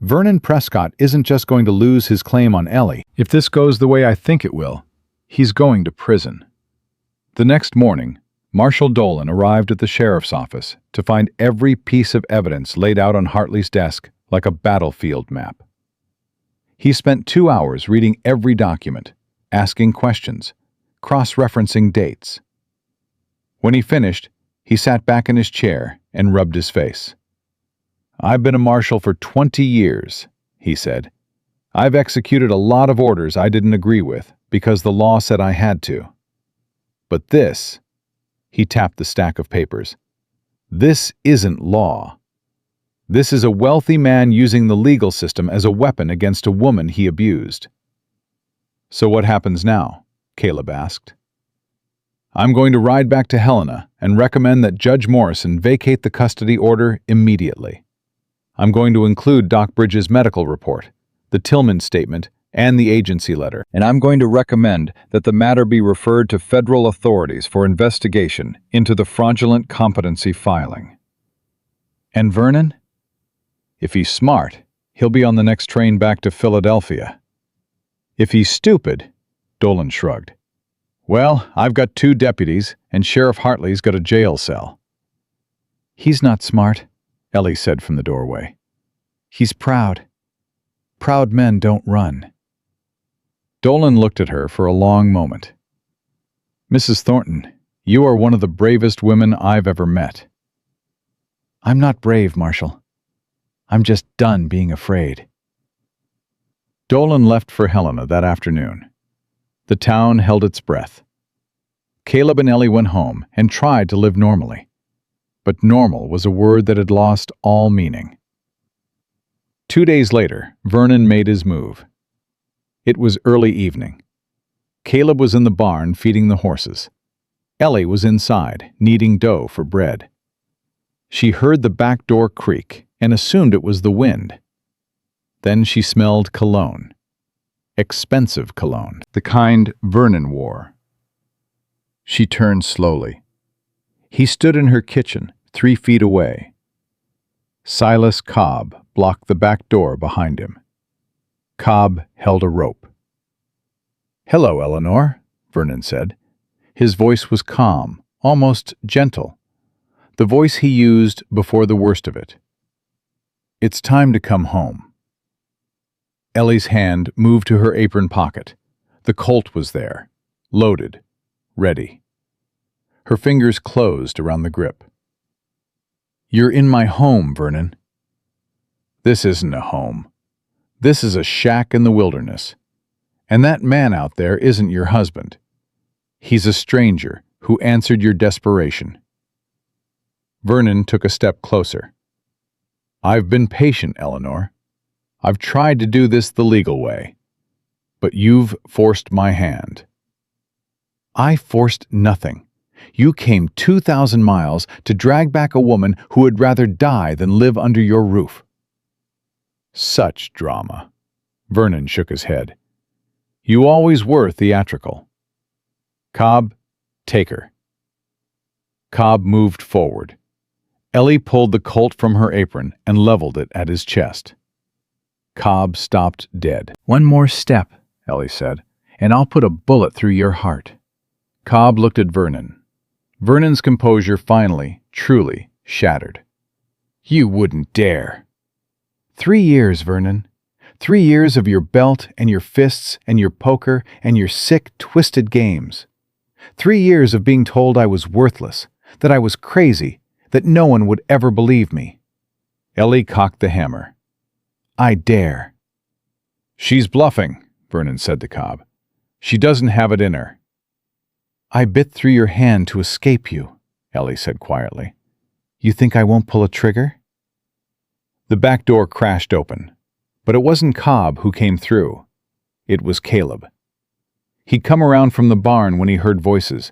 "Vernon Prescott isn't just going to lose his claim on Ellie. If this goes the way I think it will, he's going to prison." The next morning, Marshal Dolan arrived at the sheriff's office to find every piece of evidence laid out on Hartley's desk like a battlefield map. He spent 2 hours reading every document, asking questions, cross-referencing dates. When he finished, he sat back in his chair and rubbed his face. "I've been a marshal for 20 years, he said. "I've executed a lot of orders I didn't agree with because the law said I had to. But this," he tapped the stack of papers, "this isn't law. This is a wealthy man using the legal system as a weapon against a woman he abused." "So what happens now?" Caleb asked. "I'm going to ride back to Helena and recommend that Judge Morrison vacate the custody order immediately. I'm going to include Doc Bridges' medical report, the Tillman statement, and the agency letter, and I'm going to recommend that the matter be referred to federal authorities for investigation into the fraudulent competency filing." "And Vernon? If he's smart, he'll be on the next train back to Philadelphia. If he's stupid," Dolan shrugged, "well, I've got 2 deputies, and Sheriff Hartley's got a jail cell." "He's not smart," Ellie said from the doorway. "He's proud. Proud men don't run." Dolan looked at her for a long moment. "Mrs. Thornton, you are one of the bravest women I've ever met." "I'm not brave, Marshal. I'm just done being afraid." Dolan left for Helena that afternoon. The town held its breath. Caleb and Ellie went home and tried to live normally. But normal was a word that had lost all meaning. 2 days later, Vernon made his move. It was early evening. Caleb was in the barn feeding the horses. Ellie was inside, kneading dough for bread. She heard the back door creak and assumed it was the wind. Then she smelled cologne. Expensive cologne, the kind Vernon wore. She turned slowly. He stood in her kitchen, 3 feet away. Silas Cobb blocked the back door behind him. Cobb held a rope. "Hello, Eleanor," Vernon said. His voice was calm, almost gentle, the voice he used before the worst of it. "It's time to come home." Ellie's hand moved to her apron pocket. The Colt was there, loaded, ready. Her fingers closed around the grip. "You're in my home, Vernon." "This isn't a home. This is a shack in the wilderness. And that man out there isn't your husband. He's a stranger who answered your desperation." Vernon took a step closer. "I've been patient, Eleanor. I've tried to do this the legal way. But you've forced my hand." "I forced nothing. You came 2,000 miles to drag back a woman who would rather die than live under your roof." "Such drama." Vernon shook his head. "You always were theatrical. Cobb, take her." Cobb moved forward. Ellie pulled the Colt from her apron and leveled it at his chest. Cobb stopped dead. "One more step," Ellie said, "and I'll put a bullet through your heart." Cobb looked at Vernon. Vernon's composure finally, truly, shattered. "You wouldn't dare." 3 years, Vernon. 3 years of your belt and your fists and your poker and your sick, twisted games. 3 years of being told I was worthless, that I was crazy, that no one would ever believe me. Ellie cocked the hammer. "I dare." "She's bluffing," Vernon said to Cobb. "She doesn't have it in her." "I bit through your hand to escape you," Ellie said quietly. "You think I won't pull a trigger?" The back door crashed open, but it wasn't Cobb who came through. It was Caleb. He'd come around from the barn when he heard voices.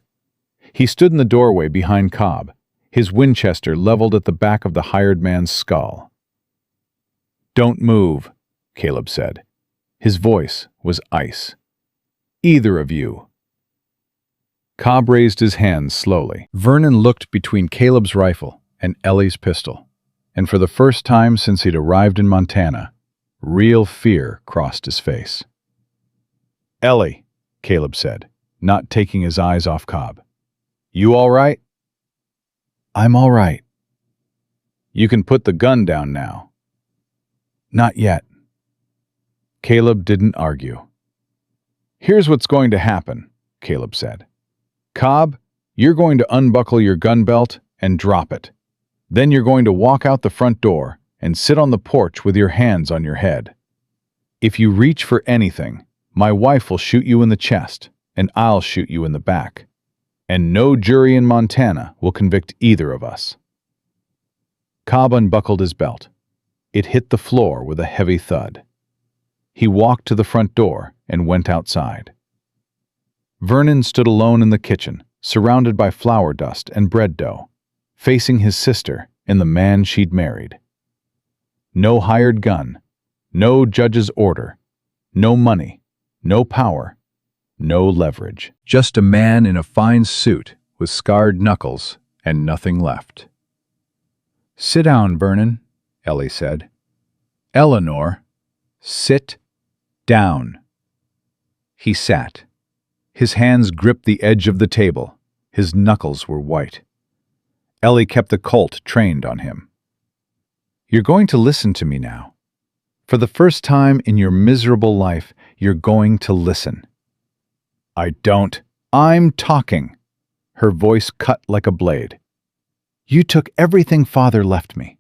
He stood in the doorway behind Cobb, his Winchester leveled at the back of the hired man's skull. "Don't move," Caleb said. His voice was ice. "Either of you." Cobb raised his hands slowly. Vernon looked between Caleb's rifle and Ellie's pistol, and for the first time since he'd arrived in Montana, real fear crossed his face. "Ellie," Caleb said, not taking his eyes off Cobb. "You all right?" "I'm all right." "You can put the gun down now." "Not yet." Caleb didn't argue. "Here's what's going to happen," Caleb said. "Cobb, you're going to unbuckle your gun belt and drop it. Then you're going to walk out the front door and sit on the porch with your hands on your head. If you reach for anything, my wife will shoot you in the chest, and I'll shoot you in the back. And no jury in Montana will convict either of us." Cobb unbuckled his belt. It hit the floor with a heavy thud. He walked to the front door and went outside. Vernon stood alone in the kitchen, surrounded by flour dust and bread dough, facing his sister and the man she'd married. No hired gun, no judge's order, no money, no power, no leverage. Just a man in a fine suit with scarred knuckles and nothing left. "Sit down, Vernon," Ellie said. "Eleanor, sit down." He sat. His hands gripped the edge of the table. His knuckles were white. Ellie kept the Colt trained on him. "You're going to listen to me now. For the first time in your miserable life, you're going to listen." "I don't." "I'm talking." Her voice cut like a blade. "You took everything Father left me.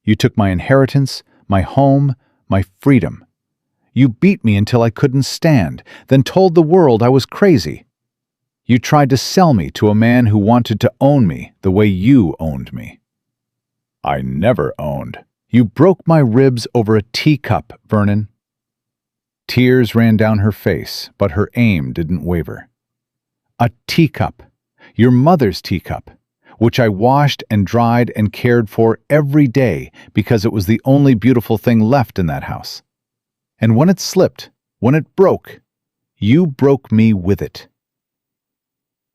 You took my inheritance, my home, my freedom. You beat me until I couldn't stand, then told the world I was crazy. You tried to sell me to a man who wanted to own me the way you owned me." "I never owned." "You broke my ribs over a teacup, Vernon." Tears ran down her face, but her aim didn't waver. "A teacup. Your mother's teacup, which I washed and dried and cared for every day because it was the only beautiful thing left in that house. And when it slipped, when it broke, you broke me with it."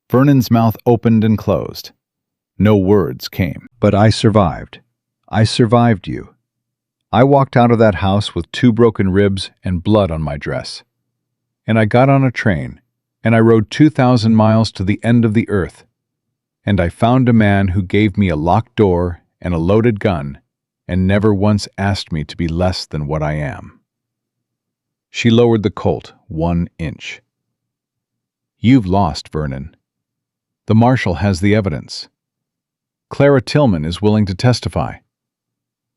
Vernon's mouth opened and closed. No words came. "But I survived. I survived you. I walked out of that house with 2 broken ribs and blood on my dress. And I got on a train, and I rode 2,000 miles to the end of the earth. And I found a man who gave me a locked door and a loaded gun and never once asked me to be less than what I am." She lowered the Colt 1 inch. "You've lost, Vernon. The marshal has the evidence. Clara Tillman is willing to testify.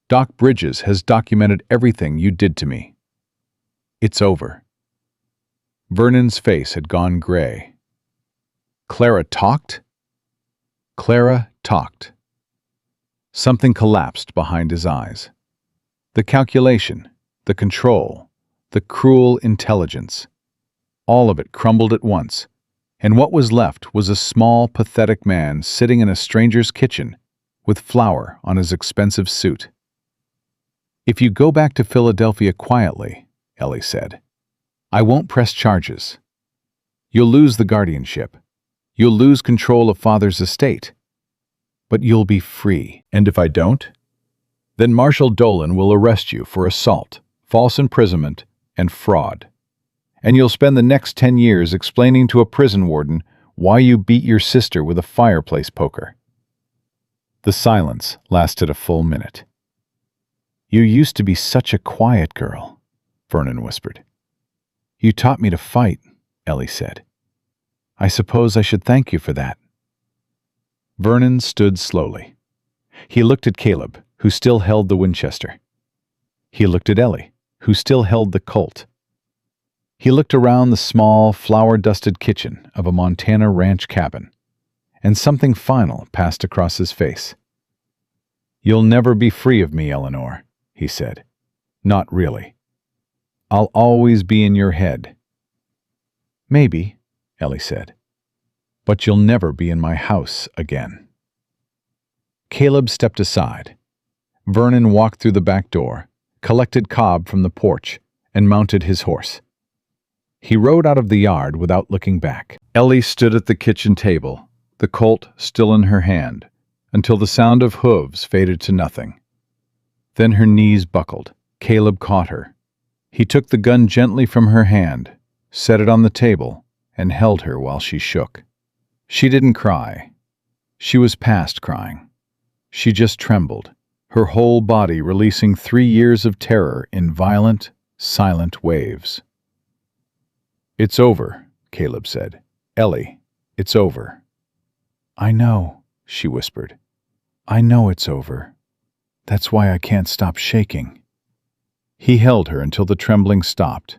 Doc Bridges has documented everything you did to me. It's over." Vernon's face had gone gray. "Clara talked?" Clara talked. Something collapsed behind his eyes. The calculation, the control, the cruel intelligence. All of it crumbled at once, and what was left was a small, pathetic man sitting in a stranger's kitchen with flour on his expensive suit. "If you go back to Philadelphia quietly," Ellie said, "I won't press charges. You'll lose the guardianship. You'll lose control of Father's estate. But you'll be free. And if I don't? Then Marshal Dolan will arrest you for assault, false imprisonment, and fraud. And you'll spend the next 10 years explaining to a prison warden why you beat your sister with a fireplace poker." The silence lasted a full minute. "You used to be such a quiet girl," Vernon whispered. "You taught me to fight," Ellie said. "I suppose I should thank you for that." Vernon stood slowly. He looked at Caleb, who still held the Winchester. He looked at Ellie, who still held the Colt. He looked around the small, flour-dusted kitchen of a Montana ranch cabin, and something final passed across his face. "You'll never be free of me, Eleanor," he said. "Not really. I'll always be in your head." "Maybe," Ellie said. "But you'll never be in my house again." Caleb stepped aside. Vernon walked through the back door, collected Cobb from the porch, and mounted his horse. He rode out of the yard without looking back. Ellie stood at the kitchen table, the Colt still in her hand, until the sound of hooves faded to nothing. Then her knees buckled. Caleb caught her. He took the gun gently from her hand, set it on the table, and held her while she shook. She didn't cry. She was past crying. She just trembled, her whole body releasing 3 years of terror in violent, silent waves. "It's over," Caleb said. "Ellie, it's over." "I know," she whispered. "I know it's over. That's why I can't stop shaking." He held her until the trembling stopped.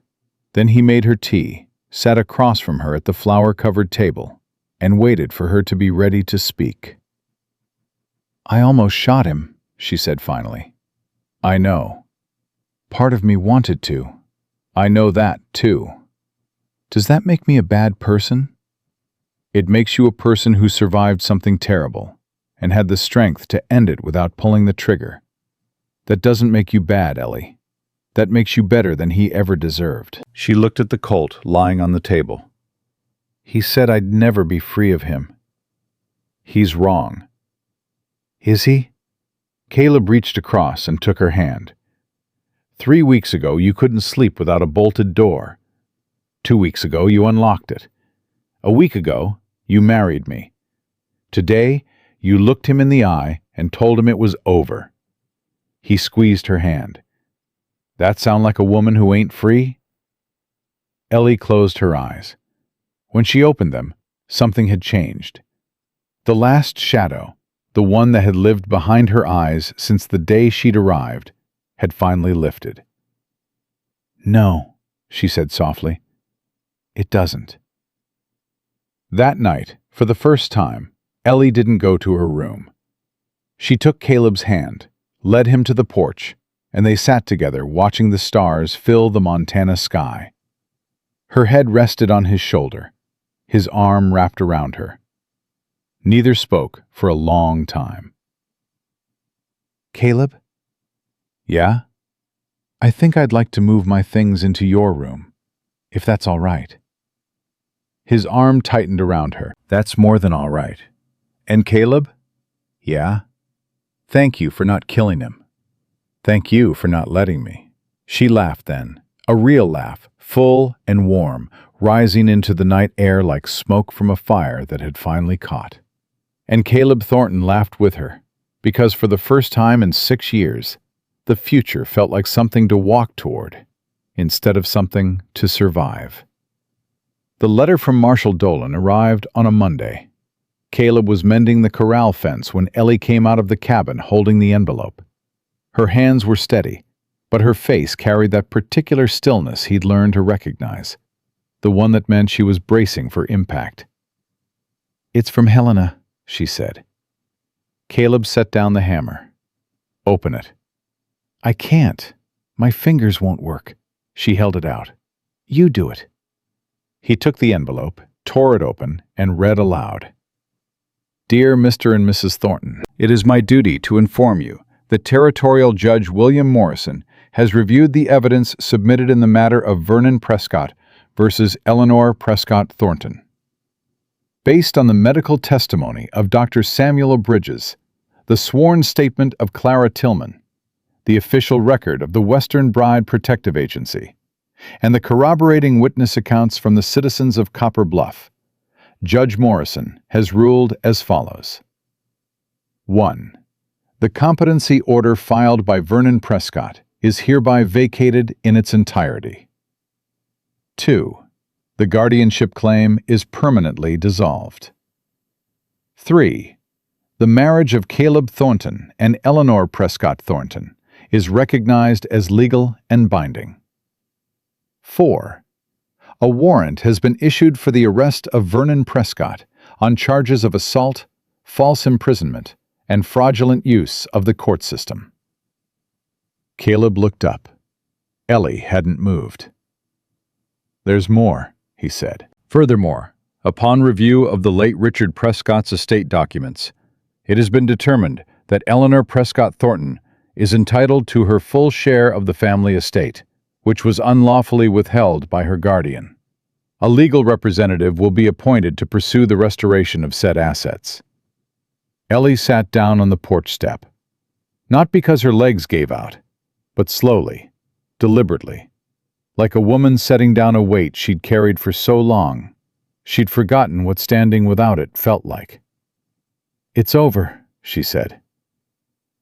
Then he made her tea, sat across from her at the flower-covered table, and waited for her to be ready to speak. "I almost shot him," she said finally. "I know. Part of me wanted to. I know that, too. Does that make me a bad person?" "It makes you a person who survived something terrible and had the strength to end it without pulling the trigger. That doesn't make you bad, Ellie. That makes you better than he ever deserved." She looked at the Colt lying on the table. "He said I'd never be free of him." "He's wrong." "Is he?" Caleb reached across and took her hand. 3 weeks ago you couldn't sleep without a bolted door. 2 weeks ago you unlocked it. A week ago you married me. Today you looked him in the eye and told him it was over. He squeezed her hand. "That sound like a woman who ain't free?" Ellie closed her eyes. When she opened them, something had changed. The last shadow, the one that had lived behind her eyes since the day she'd arrived, had finally lifted. "No," she said softly. "It doesn't." That night, for the first time, Ellie didn't go to her room. She took Caleb's hand, led him to the porch, and they sat together watching the stars fill the Montana sky. Her head rested on his shoulder, his arm wrapped around her. Neither spoke for a long time. "Caleb?" "Yeah?" "I think I'd like to move my things into your room, if that's all right." His arm tightened around her. "That's more than all right." "And Caleb?" "Yeah?" "Thank you for not killing him. Thank you for not letting me." She laughed then, a real laugh, full and warm, rising into the night air like smoke from a fire that had finally caught. And Caleb Thornton laughed with her, because for the first time in 6 years, the future felt like something to walk toward, instead of something to survive. The letter from Marshal Dolan arrived on a Monday. Caleb was mending the corral fence when Ellie came out of the cabin holding the envelope. Her hands were steady, but her face carried that particular stillness he'd learned to recognize, the one that meant she was bracing for impact. "It's from Helena," she said. Caleb set down the hammer. "Open it." "I can't. My fingers won't work." She held it out. "You do it." He took the envelope, tore it open, and read aloud. "Dear Mr. and Mrs. Thornton, it is my duty to inform you that Territorial Judge William Morrison has reviewed the evidence submitted in the matter of Vernon Prescott versus Eleanor Prescott Thornton. Based on the medical testimony of Dr. Samuel Bridges, the sworn statement of Clara Tillman, the official record of the Western Bride Protective Agency, and the corroborating witness accounts from the citizens of Copper Bluff, Judge Morrison has ruled as follows. 1. The competency order filed by Vernon Prescott is hereby vacated in its entirety. 2. The guardianship claim is permanently dissolved. 3. The marriage of Caleb Thornton and Eleanor Prescott Thornton is recognized as legal and binding. 4. A warrant has been issued for the arrest of Vernon Prescott on charges of assault, false imprisonment, and fraudulent use of the court system. Caleb looked up. Ellie hadn't moved. "There's more," he said. "Furthermore, upon review of the late Richard Prescott's estate documents, it has been determined that Eleanor Prescott Thornton is entitled to her full share of the family estate, which was unlawfully withheld by her guardian. A legal representative will be appointed to pursue the restoration of said assets." Ellie sat down on the porch step, not because her legs gave out, but slowly, deliberately, like a woman setting down a weight she'd carried for so long, she'd forgotten what standing without it felt like. "It's over," she said.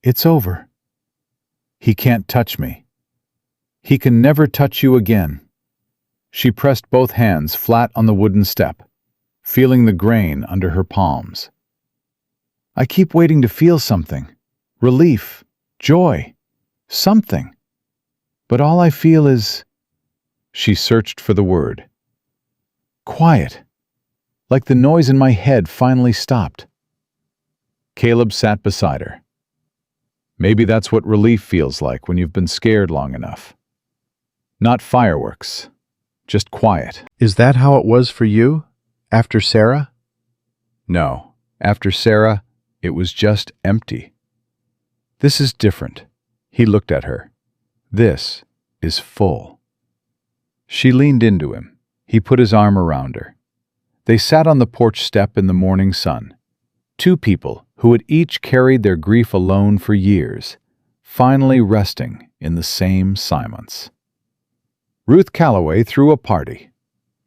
"It's over. He can't touch me. He can never touch you again." She pressed both hands flat on the wooden step, feeling the grain under her palms. "I keep waiting to feel something. Relief, joy, something. But all I feel is—" She searched for the word. "Quiet. Like the noise in my head finally stopped." Caleb sat beside her. "Maybe that's what relief feels like when you've been scared long enough. Not fireworks, just quiet." "Is that how it was for you, after Sarah?" "No, after Sarah, it was just empty. This is different." He looked at her. "This is full." She leaned into him. He put his arm around her. They sat on the porch step in the morning sun. Two people who had each carried their grief alone for years, finally resting in the same silence. Ruth Calloway threw a party.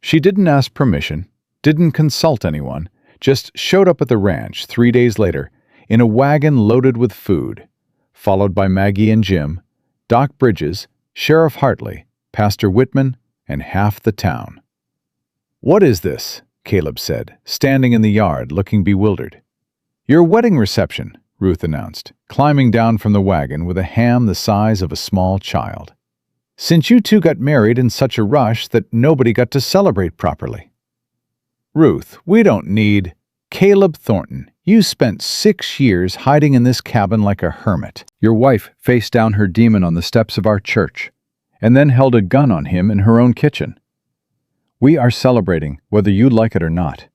She didn't ask permission, didn't consult anyone, just showed up at the ranch 3 days later in a wagon loaded with food, followed by Maggie and Jim, Doc Bridges, Sheriff Hartley, Pastor Whitman, and half the town. "What is this?" Caleb said, standing in the yard looking bewildered. "Your wedding reception," Ruth announced, climbing down from the wagon with a ham the size of a small child. "Since you two got married in such a rush that nobody got to celebrate properly." "Ruth, we don't need—" "Caleb Thornton, you spent 6 years hiding in this cabin like a hermit. Your wife faced down her demon on the steps of our church, and then held a gun on him in her own kitchen. We are celebrating whether you like it or not.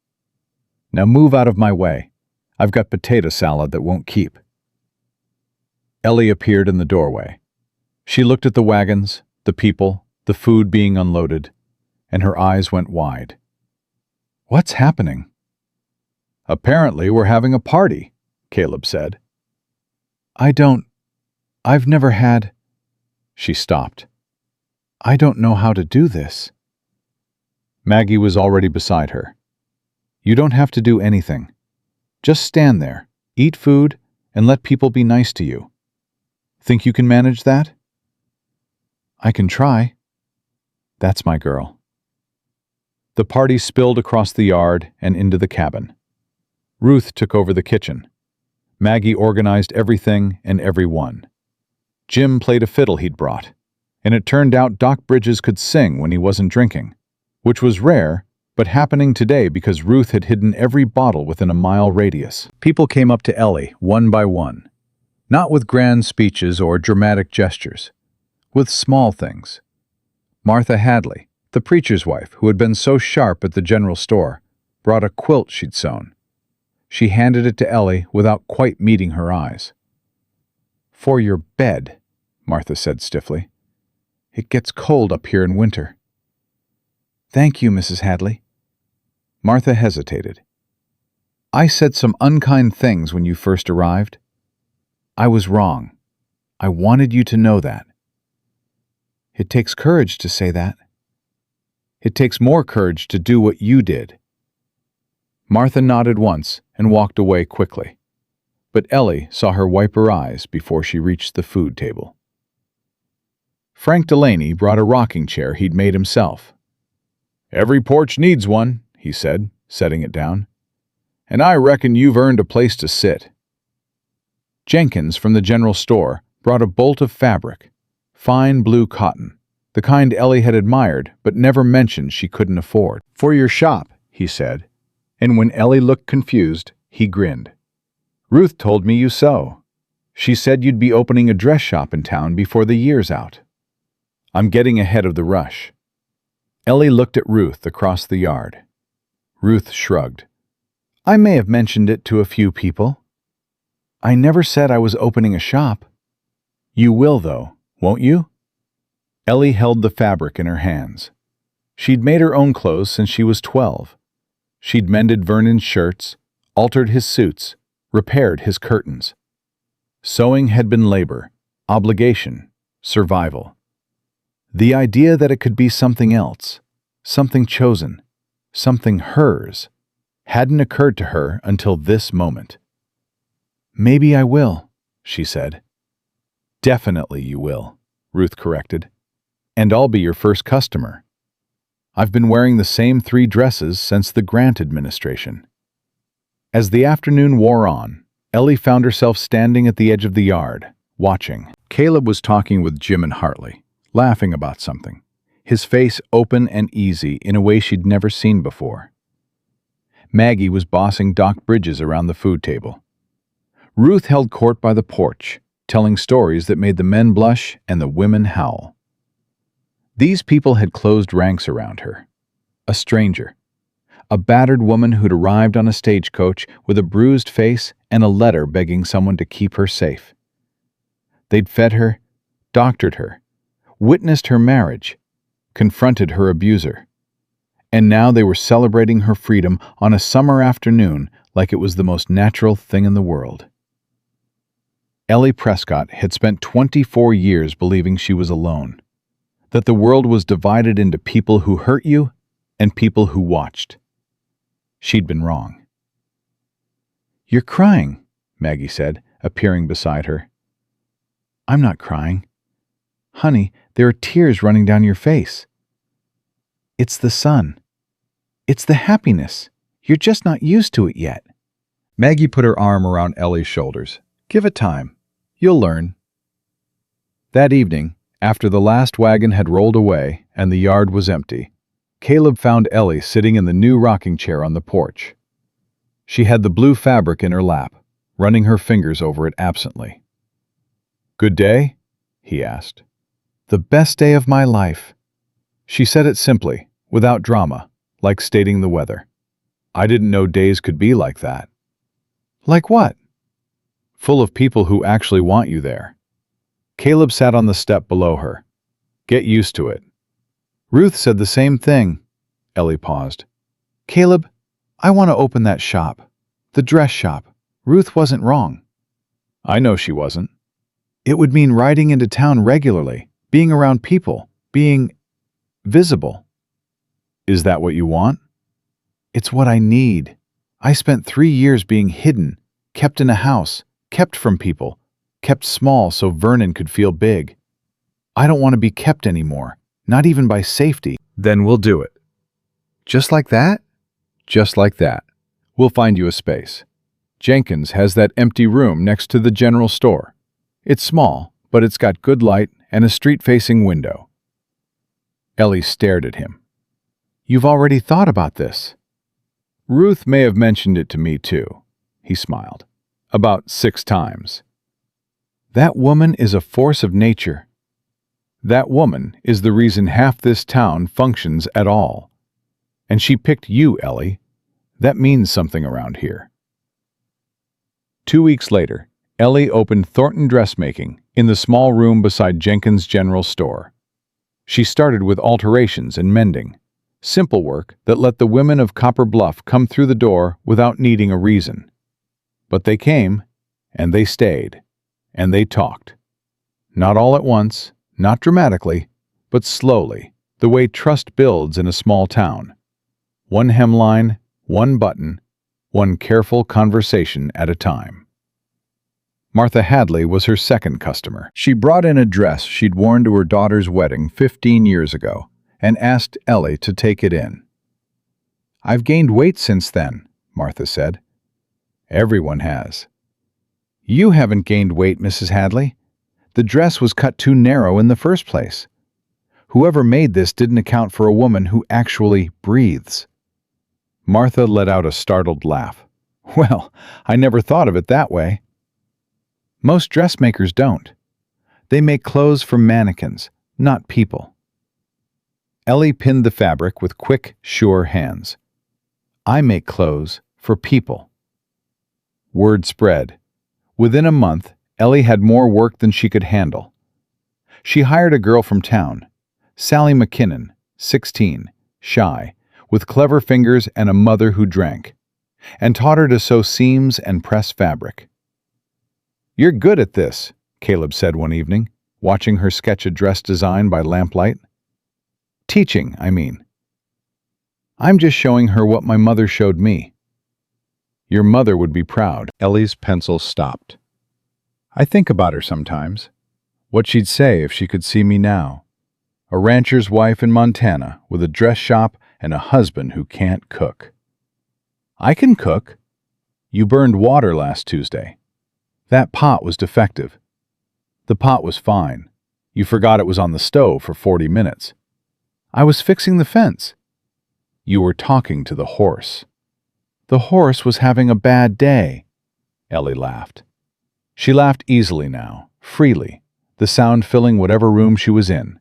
Now move out of my way. I've got potato salad that won't keep." Ellie appeared in the doorway. She looked at the wagons, the people, the food being unloaded, and her eyes went wide. "What's happening?" "Apparently we're having a party," Caleb said. I've never had—" She stopped. "I don't know how to do this." Maggie was already beside her. "You don't have to do anything. Just stand there, eat food, and let people be nice to you. Think you can manage that?" "I can try." "That's my girl." The party spilled across the yard and into the cabin. Ruth took over the kitchen. Maggie organized everything and everyone. Jim played a fiddle he'd brought, and it turned out Doc Bridges could sing when he wasn't drinking, which was rare, but happening today because Ruth had hidden every bottle within a mile radius. People came up to Ellie, one by one, not with grand speeches or dramatic gestures, with small things. Martha Hadley, the preacher's wife who had been so sharp at the general store, brought a quilt she'd sewn. She handed it to Ellie without quite meeting her eyes. "For your bed," Martha said stiffly. "It gets cold up here in winter." "Thank you, Mrs. Hadley." Martha hesitated. "I said some unkind things when you first arrived. I was wrong. I wanted you to know that. It takes courage to say that. It takes more courage to do what you did. Martha nodded once and walked away quickly, but Ellie saw her wipe her eyes before she reached the food table. Frank Delaney brought a rocking chair he'd made himself. "Every porch needs one," he said, setting it down. "And I reckon you've earned a place to sit." Jenkins from the general store brought a bolt of fabric, fine blue cotton, the kind Ellie had admired but never mentioned she couldn't afford. "For your shop," he said, and when Ellie looked confused, he grinned. "Ruth told me you sew. She said you'd be opening a dress shop in town before the year's out. I'm getting ahead of the rush." Ellie looked at Ruth across the yard. Ruth shrugged. "I may have mentioned it to a few people. I never said I was opening a shop." "You will, though, won't you?" Ellie held the fabric in her hands. She'd made her own clothes since she was 12. She'd mended Vernon's shirts, altered his suits, repaired his curtains. Sewing had been labor, obligation, survival. The idea that it could be something else, something chosen, something hers, hadn't occurred to her until this moment. "Maybe I will," she said. "Definitely you will," Ruth corrected. "And I'll be your first customer. I've been wearing the same 3 dresses since the Grant administration." As the afternoon wore on, Ellie found herself standing at the edge of the yard, watching. Caleb was talking with Jim and Hartley, laughing about something, his face open and easy in a way she'd never seen before. Maggie was bossing Doc Bridges around the food table. Ruth held court by the porch, telling stories that made the men blush and the women howl. These people had closed ranks around her. A stranger, a battered woman who'd arrived on a stagecoach with a bruised face and a letter begging someone to keep her safe. They'd fed her, doctored her, witnessed her marriage, confronted her abuser. And now they were celebrating her freedom on a summer afternoon like it was the most natural thing in the world. Ellie Prescott had spent 24 years believing she was alone, that the world was divided into people who hurt you and people who watched. She'd been wrong. "You're crying," Maggie said, appearing beside her. "I'm not crying. Honey, there are tears running down your face. It's the sun. It's the happiness. You're just not used to it yet." Maggie put her arm around Ellie's shoulders. "Give it time. You'll learn." That evening, after the last wagon had rolled away and the yard was empty, Caleb found Ellie sitting in the new rocking chair on the porch. She had the blue fabric in her lap, running her fingers over it absently. "Good day?" he asked. "The best day of my life." She said it simply, without drama, like stating the weather. "I didn't know days could be like that." "Like what?" "Full of people who actually want you there." Caleb sat on the step below her. "Get used to it." Ruth said the same thing. Ellie paused. "Caleb, I want to open that shop. The dress shop. Ruth wasn't wrong." "I know she wasn't." "It would mean riding into town regularly, being around people, being visible." "Is that what you want?" "It's what I need. I spent 3 years being hidden, kept in a house, kept from people, kept small so Vernon could feel big. I don't want to be kept anymore, not even by safety." "Then we'll do it." "Just like that?" "Just like that. We'll find you a space. Jenkins has that empty room next to the general store. It's small, but it's got good light and a street-facing window." Ellie stared at him. "You've already thought about this." "Ruth may have mentioned it to me too," he smiled. "About 6 times. That woman is a force of nature. That woman is the reason half this town functions at all. And she picked you, Ellie. That means something around here." 2 weeks later, Ellie opened Thornton Dressmaking in the small room beside Jenkins' general store. She started with alterations and mending, simple work that let the women of Copper Bluff come through the door without needing a reason. But they came, and they stayed, and they talked. Not all at once, not dramatically, but slowly, the way trust builds in a small town. One hemline, one button, one careful conversation at a time. Martha Hadley was her second customer. She brought in a dress she'd worn to her daughter's wedding 15 years ago and asked Ellie to take it in. "I've gained weight since then," Martha said. "Everyone has." "You haven't gained weight, Mrs. Hadley. The dress was cut too narrow in the first place. Whoever made this didn't account for a woman who actually breathes." Martha let out a startled laugh. "Well, I never thought of it that way." "Most dressmakers don't. They make clothes for mannequins, not people." Ellie pinned the fabric with quick, sure hands. "I make clothes for people." Word spread. Within a month, Ellie had more work than she could handle. She hired a girl from town, Sally McKinnon, 16, shy, with clever fingers and a mother who drank, and taught her to sew seams and press fabric. "You're good at this," Caleb said one evening, watching her sketch a dress design by lamplight. "Teaching, I mean." "I'm just showing her what my mother showed me." "Your mother would be proud." Ellie's pencil stopped. "I think about her sometimes. What she'd say if she could see me now. A rancher's wife in Montana with a dress shop and a husband who can't cook." "I can cook." "You burned water last Tuesday. That pot was defective." "The pot was fine. You forgot it was on the stove for 40 minutes. "I was fixing the fence." "You were talking to the horse." "The horse was having a bad day." Ellie laughed. She laughed easily now, freely, the sound filling whatever room she was in.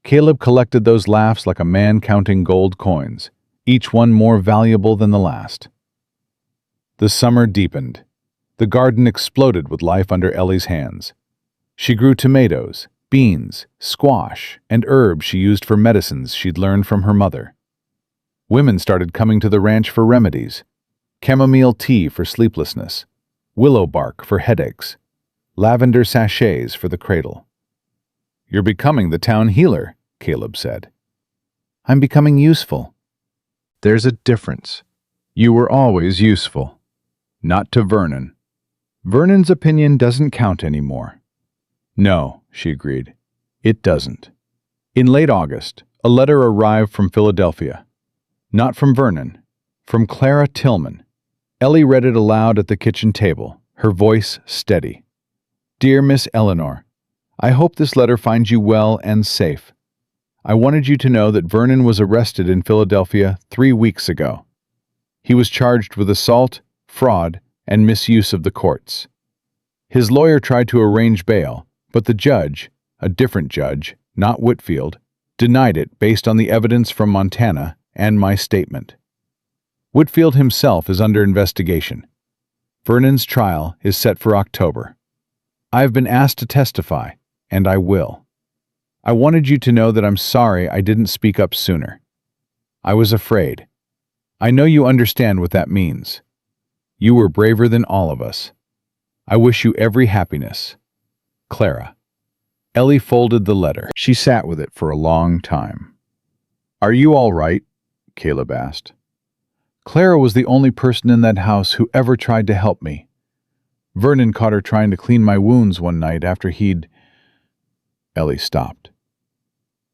Caleb collected those laughs like a man counting gold coins, each one more valuable than the last. The summer deepened. The garden exploded with life under Ellie's hands. She grew tomatoes, beans, squash, and herbs she used for medicines she'd learned from her mother. Women started coming to the ranch for remedies: chamomile tea for sleeplessness, willow bark for headaches, lavender sachets for the cradle. "You're becoming the town healer," Caleb said. "I'm becoming useful." "There's a difference. You were always useful. Not to Vernon. Vernon's opinion doesn't count anymore." "No," she agreed. "It doesn't." In late August, a letter arrived from Philadelphia. Not from Vernon, from Clara Tillman. Ellie read it aloud at the kitchen table, her voice steady. "Dear Miss Eleanor, I hope this letter finds you well and safe. I wanted you to know that Vernon was arrested in Philadelphia 3 weeks ago. He was charged with assault, fraud, and misuse of the courts. His lawyer tried to arrange bail, but the judge, a different judge, not Whitfield, denied it based on the evidence from Montana and my statement. Whitfield himself is under investigation. Vernon's trial is set for October. I have been asked to testify, and I will. I wanted you to know that I'm sorry I didn't speak up sooner. I was afraid. I know you understand what that means. You were braver than all of us. I wish you every happiness. Clara." Ellie folded the letter. She sat with it for a long time. "Are you all right?" Caleb asked. "Clara was the only person in that house who ever tried to help me. Vernon caught her trying to clean my wounds one night after he'd—" Ellie stopped.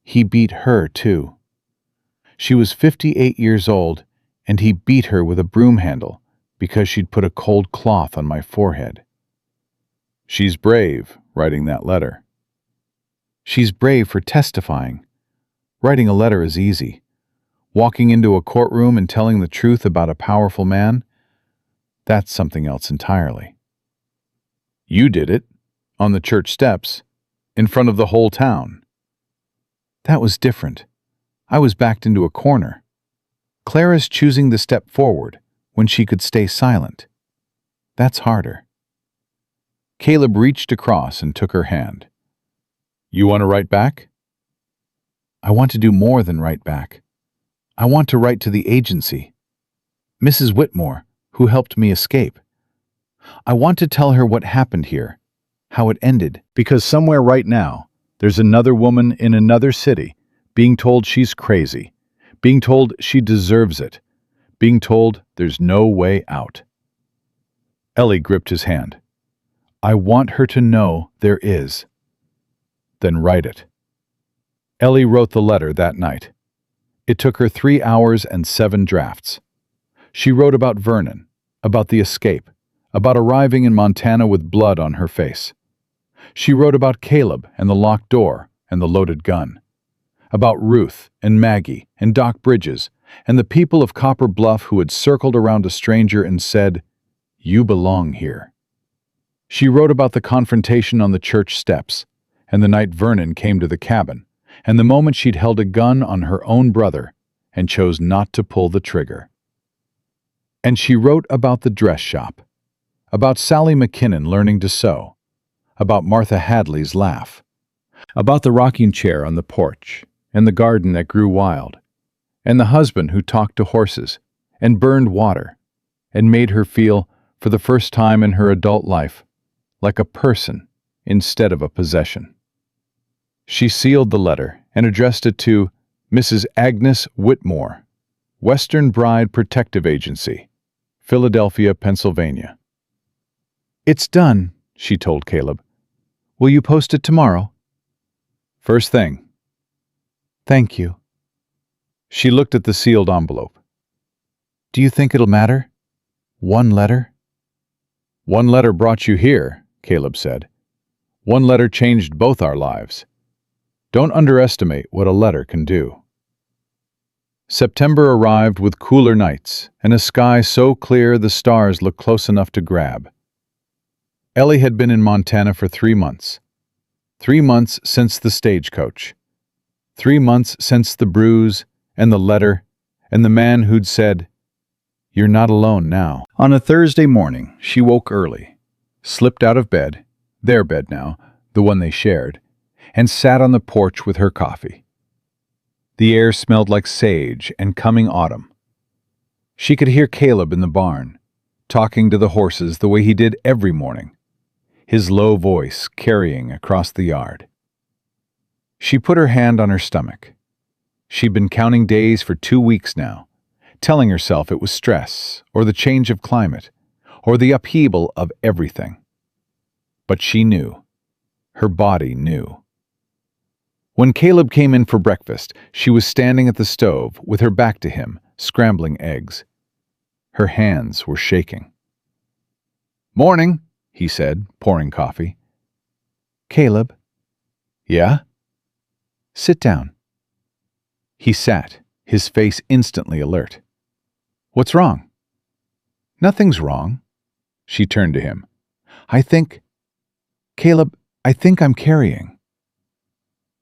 "He beat her, too. She was 58 years old, and he beat her with a broom handle because she'd put a cold cloth on my forehead." "She's brave, writing that letter." "She's brave for testifying. Writing a letter is easy. Walking into a courtroom and telling the truth about a powerful man, that's something else entirely." "You did it, on the church steps, in front of the whole town." "That was different. I was backed into a corner. Clara's choosing the step forward when she could stay silent. That's harder." Caleb reached across and took her hand. "You want to write back?" "I want to do more than write back. I want to write to the agency. Mrs. Whitmore, who helped me escape. I want to tell her what happened here, how it ended, because somewhere right now, there's another woman in another city being told she's crazy, being told she deserves it, being told there's no way out. Ellie gripped his hand. I want her to know there is. Then write it. Ellie wrote the letter that night. It took her 3 hours and 7 drafts. She wrote about Vernon, about the escape, about arriving in Montana with blood on her face. She wrote about Caleb and the locked door and the loaded gun, about Ruth and Maggie and Doc Bridges and the people of Copper Bluff who had circled around a stranger and said, "You belong here." She wrote about the confrontation on the church steps, and the night Vernon came to the cabin, and the moment she'd held a gun on her own brother and chose not to pull the trigger. And she wrote about the dress shop, about Sally McKinnon learning to sew, about Martha Hadley's laugh, about the rocking chair on the porch, and the garden that grew wild, and the husband who talked to horses, and burned water, and made her feel, for the first time in her adult life, like a person instead of a possession. She sealed the letter and addressed it to Mrs. Agnes Whitmore, Western Bride Protective Agency, Philadelphia, Pennsylvania. It's done, she told Caleb. Will you post it tomorrow? First thing. Thank you. She looked at the sealed envelope. Do you think it'll matter? One letter? One letter brought you here, Caleb said. One letter changed both our lives. Don't underestimate what a letter can do. September arrived with cooler nights and a sky so clear the stars looked close enough to grab. Ellie had been in Montana for 3 months. 3 months since the stagecoach. 3 months since the bruise and the letter and the man who'd said, "You're not alone now." On a Thursday morning, she woke early, slipped out of bed, their bed now, the one they shared, and sat on the porch with her coffee. The air smelled like sage and coming autumn. She could hear Caleb in the barn, talking to the horses the way he did every morning, his low voice carrying across the yard. She put her hand on her stomach. She'd been counting days for 2 weeks now, telling herself it was stress, or the change of climate, or the upheaval of everything. But she knew. Her body knew. When Caleb came in for breakfast, she was standing at the stove with her back to him, scrambling eggs. Her hands were shaking. "Morning," he said, pouring coffee. "Caleb." "Yeah?" "Sit down." He sat, his face instantly alert. "What's wrong?" "Nothing's wrong." She turned to him. Caleb, I think I'm carrying."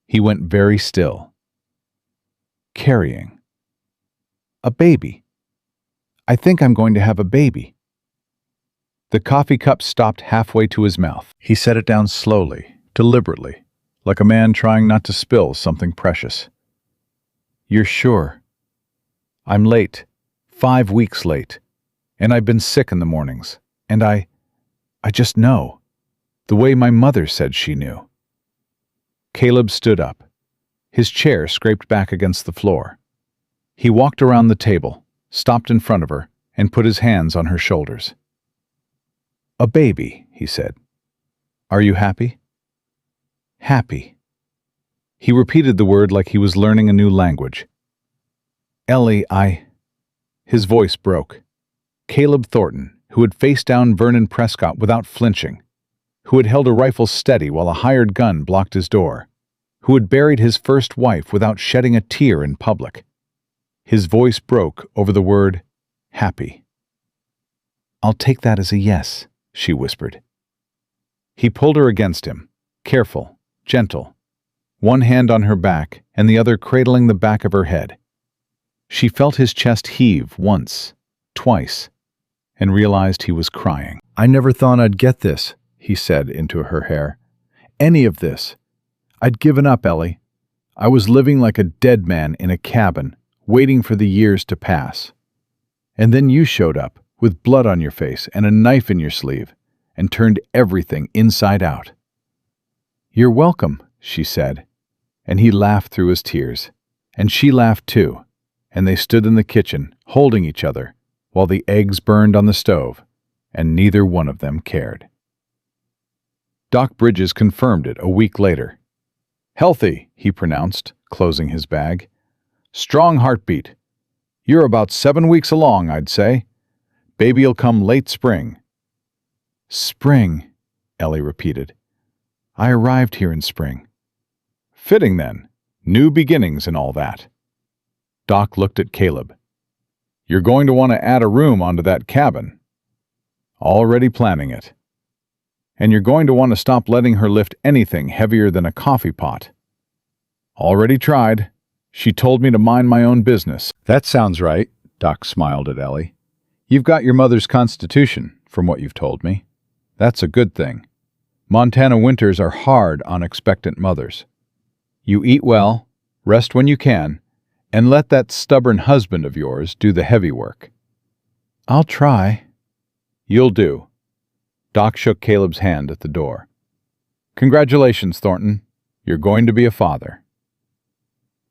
He went very still. Carrying. A baby. I think I'm going to have a baby. The coffee cup stopped halfway to his mouth. He set it down slowly, deliberately, like a man trying not to spill something precious. "You're sure?" "I'm late. 5 weeks late. And I've been sick in the mornings. And I just know. The way my mother said she knew." Caleb stood up. His chair scraped back against the floor. He walked around the table, stopped in front of her, and put his hands on her shoulders. "A baby," he said. "Are you happy?" "Happy." He repeated the word like he was learning a new language. "Ellie, His voice broke. Caleb Thornton, who had faced down Vernon Prescott without flinching, who had held a rifle steady while a hired gun blocked his door, who had buried his first wife without shedding a tear in public. His voice broke over the word, happy. "I'll take that as a yes," she whispered. He pulled her against him, careful, gentle, one hand on her back and the other cradling the back of her head. She felt his chest heave once, twice, and realized he was crying. "I never thought I'd get this," he said into her hair. "Any of this. I'd given up, Ellie. I was living like a dead man in a cabin, waiting for the years to pass. And then you showed up, with blood on your face and a knife in your sleeve, and turned everything inside out." "You're welcome," she said, and he laughed through his tears. And she laughed too, and they stood in the kitchen, holding each other, while the eggs burned on the stove, and neither one of them cared. Doc Bridges confirmed it a week later. "Healthy," he pronounced, closing his bag. "Strong heartbeat. You're about 7 weeks along, I'd say. Baby'll come late spring." "Spring," Ellie repeated. "I arrived here in spring." "Fitting then. New beginnings and all that." Doc looked at Caleb. "You're going to want to add a room onto that cabin." "Already planning it." "And you're going to want to stop letting her lift anything heavier than a coffee pot." "Already tried. She told me to mind my own business." "That sounds right," Doc smiled at Ellie. "You've got your mother's constitution, from what you've told me. That's a good thing. Montana winters are hard on expectant mothers. You eat well, rest when you can, and let that stubborn husband of yours do the heavy work." "I'll try." "You'll do." Doc shook Caleb's hand at the door. "Congratulations, Thornton. You're going to be a father."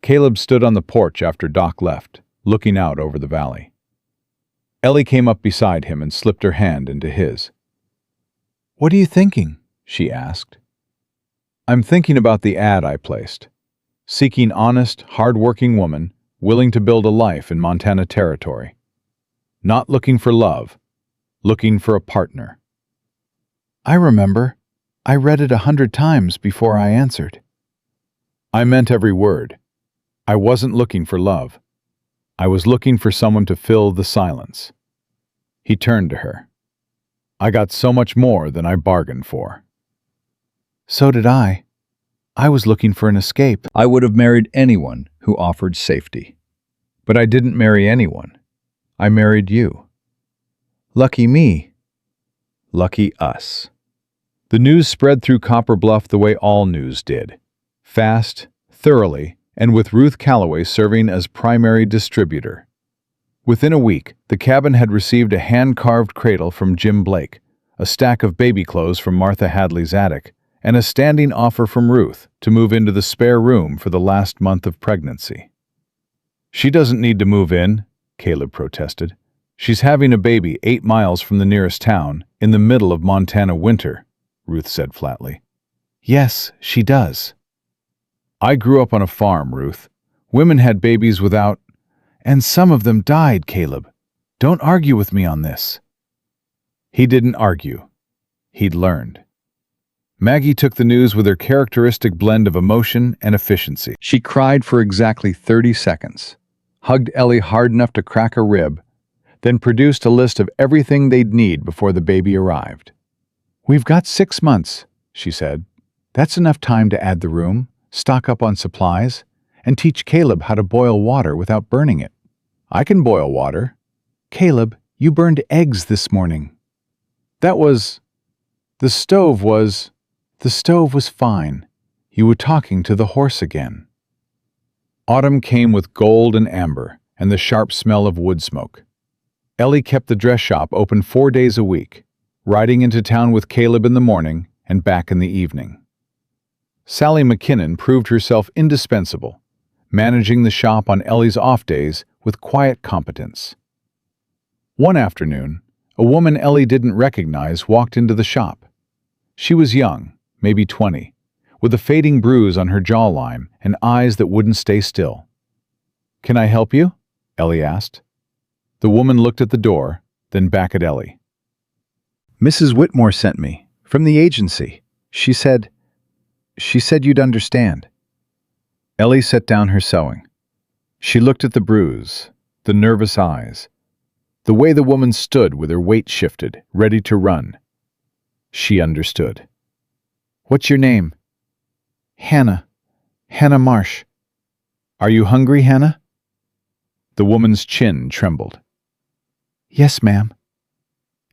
Caleb stood on the porch after Doc left, looking out over the valley. Ellie came up beside him and slipped her hand into his. "What are you thinking?" she asked. "I'm thinking about the ad I placed. Seeking honest, hard-working woman willing to build a life in Montana territory. Not looking for love, looking for a partner." "I remember. I read it 100 times before I answered." "I meant every word. I wasn't looking for love. I was looking for someone to fill the silence." He turned to her. "I got so much more than I bargained for." "So did I. I was looking for an escape." "I would have married anyone who offered safety. But I didn't marry anyone. I married you." "Lucky me." "Lucky us." The news spread through Copper Bluff the way all news did. Fast, thoroughly, and with Ruth Calloway serving as primary distributor. Within a week, the cabin had received a hand-carved cradle from Jim Blake, a stack of baby clothes from Martha Hadley's attic, and a standing offer from Ruth to move into the spare room for the last month of pregnancy. "She doesn't need to move in," Caleb protested. "She's having a baby 8 miles from the nearest town, in the middle of Montana winter," Ruth said flatly. "Yes, she does." "I grew up on a farm, Ruth. Women had babies without—" "And some of them died, Caleb. Don't argue with me on this." He didn't argue. He'd learned. Maggie took the news with her characteristic blend of emotion and efficiency. She cried for exactly 30 seconds, hugged Ellie hard enough to crack a rib, then produced a list of everything they'd need before the baby arrived. "We've got 6 months," she said. "That's enough time to add the room, stock up on supplies, and teach Caleb how to boil water without burning it." "I can boil water." "Caleb, you burned eggs this morning." "That was— The stove was fine. You were talking to the horse again." Autumn came with gold and amber and the sharp smell of wood smoke. Ellie kept the dress shop open 4 days a week, riding into town with Caleb in the morning and back in the evening. Sally McKinnon proved herself indispensable, managing the shop on Ellie's off days with quiet competence. One afternoon, a woman Ellie didn't recognize walked into the shop. She was young, maybe 20, with a fading bruise on her jawline and eyes that wouldn't stay still. "Can I help you?" Ellie asked. The woman looked at the door, then back at Ellie. "Mrs. Whitmore sent me, from the agency. She said you'd understand." Ellie set down her sewing. She looked at the bruise, the nervous eyes, the way the woman stood with her weight shifted, ready to run. She understood. "What's your name?" "Hannah. Hannah Marsh." "Are you hungry, Hannah?" The woman's chin trembled. "Yes, ma'am."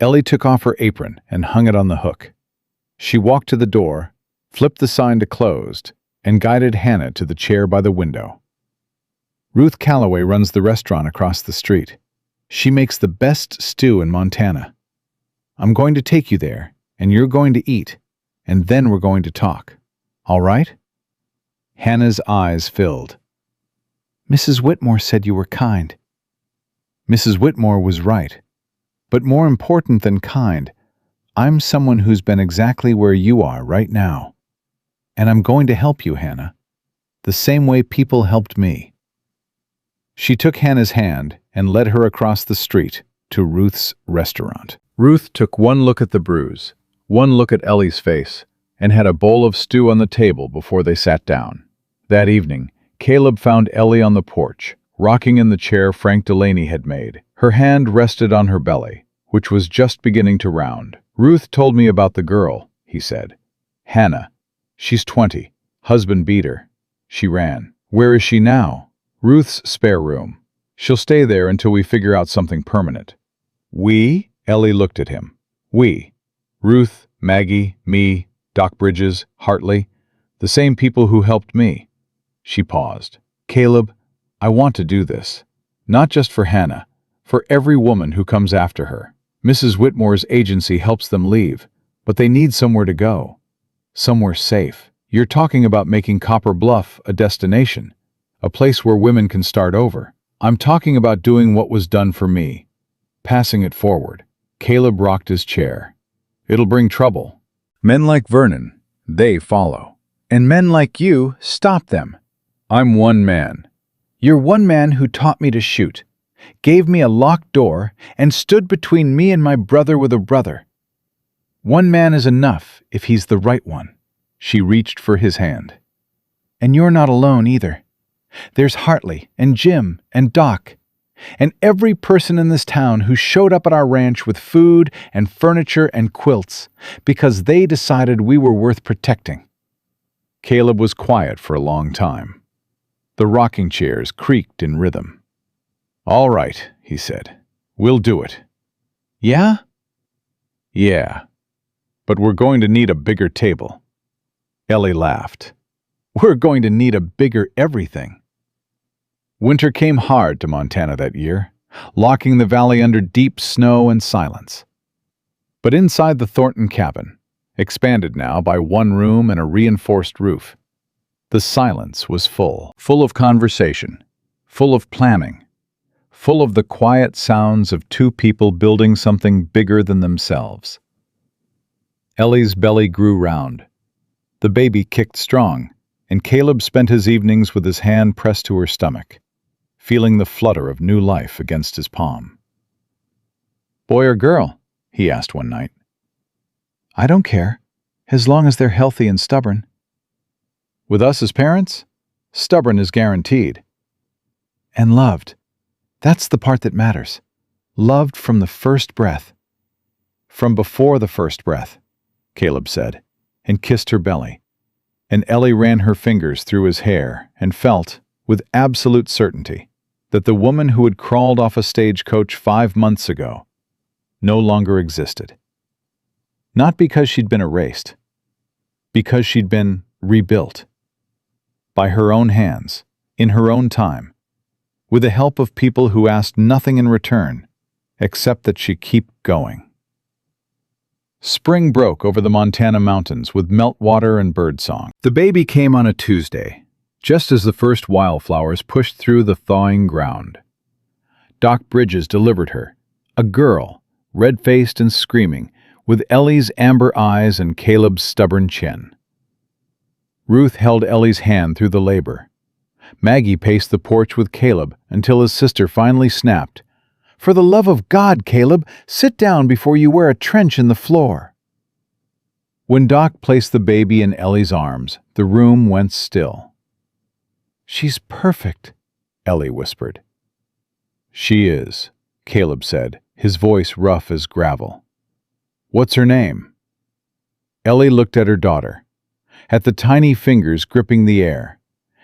Ellie took off her apron and hung it on the hook. She walked to the door, flipped the sign to closed, and guided Hannah to the chair by the window. "Ruth Calloway runs the restaurant across the street. She makes the best stew in Montana. I'm going to take you there, and you're going to eat, and then we're going to talk. All right?" Hannah's eyes filled. "Mrs. Whitmore said you were kind." Mrs. Whitmore was right. But more important than kind, I'm someone who's been exactly where you are right now. And I'm going to help you, Hannah, the same way people helped me. She took Hannah's hand and led her across the street to Ruth's restaurant. Ruth took one look at the bruise, one look at Ellie's face, and had a bowl of stew on the table before they sat down. That evening, Caleb found Ellie on the porch, rocking in the chair Frank Delaney had made. Her hand rested on her belly, which was just beginning to round. "Ruth told me about the girl," he said. "Hannah. She's 20. Husband beat her. She ran. Where is she now?" "Ruth's spare room. She'll stay there until we figure out something permanent." "We?" Ellie looked at him. "We. Ruth, Maggie, me, Doc Bridges, Hartley, the same people who helped me." She paused. "Caleb, I want to do this. Not just for Hannah, for every woman who comes after her. Mrs. Whitmore's agency helps them leave, but they need somewhere to go. Somewhere safe. You're talking about making Copper Bluff a destination, a place where women can start over. I'm talking about doing what was done for me, passing it forward." Caleb rocked his chair. "It'll bring trouble. Men like Vernon, they follow. And men like you stop them. I'm one man." "You're one man who taught me to shoot, gave me a locked door, and stood between me and my brother with a brother. One man is enough if he's the right one." She reached for his hand. "And you're not alone either. There's Hartley and Jim and Doc, and every person in this town who showed up at our ranch with food and furniture and quilts because they decided we were worth protecting." Caleb was quiet for a long time. The rocking chairs creaked in rhythm. "All right," he said. "We'll do it." "Yeah?" "Yeah. But we're going to need a bigger table." Ellie laughed. "We're going to need a bigger everything." Winter came hard to Montana that year, locking the valley under deep snow and silence. But inside the Thornton cabin, expanded now by one room and a reinforced roof, the silence was full of conversation, full of planning, full of the quiet sounds of two people building something bigger than themselves. Ellie's belly grew round. The baby kicked strong, and Caleb spent his evenings with his hand pressed to her stomach, feeling the flutter of new life against his palm. "Boy or girl?" he asked one night. "I don't care, as long as they're healthy and stubborn." "With us as parents, stubborn is guaranteed." "And loved. That's the part that matters. Loved from the first breath." "From before the first breath," Caleb said, and kissed her belly. And Ellie ran her fingers through his hair and felt, with absolute certainty, that the woman who had crawled off a stagecoach 5 months ago no longer existed. Not because she'd been erased, because she'd been rebuilt. By her own hands, in her own time, with the help of people who asked nothing in return, except that she keep going. Spring broke over the Montana mountains with meltwater and birdsong. The baby came on a Tuesday, just as the first wildflowers pushed through the thawing ground. Doc Bridges delivered her, a girl, red-faced and screaming, with Ellie's amber eyes and Caleb's stubborn chin. Ruth held Ellie's hand through the labor. Maggie paced the porch with Caleb until his sister finally snapped, "For the love of God, Caleb, sit down before you wear a trench in the floor." When Doc placed the baby in Ellie's arms, the room went still. "She's perfect," Ellie whispered. "She is," Caleb said, his voice rough as gravel. "What's her name?" Ellie looked at her daughter, at the tiny fingers gripping the air,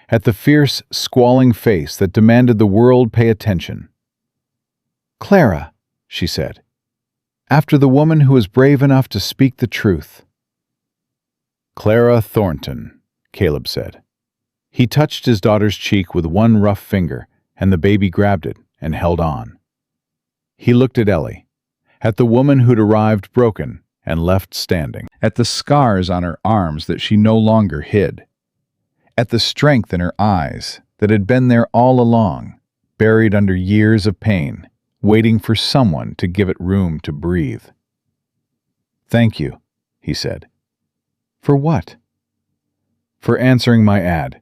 at the fierce, squalling face that demanded the world pay attention. "Clara," she said, "after the woman who was brave enough to speak the truth." "Clara Thornton," Caleb said. He touched his daughter's cheek with one rough finger, and the baby grabbed it and held on. He looked at Ellie, at the woman who'd arrived broken and left standing. At the scars on her arms that she no longer hid. At the strength in her eyes that had been there all along, buried under years of pain, waiting for someone to give it room to breathe. "Thank you," he said. "For what?" "For answering my ad,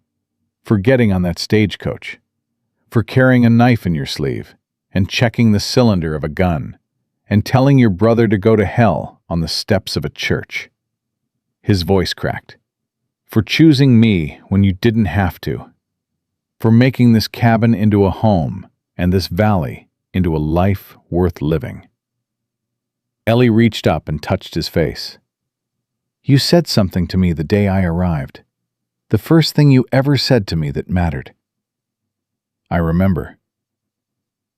for getting on that stagecoach, for carrying a knife in your sleeve, and checking the cylinder of a gun, and telling your brother to go to hell on the steps of a church." His voice cracked. "For choosing me when you didn't have to. For making this cabin into a home and this valley into a life worth living." Ellie reached up and touched his face. "You said something to me the day I arrived. The first thing you ever said to me that mattered." "I remember."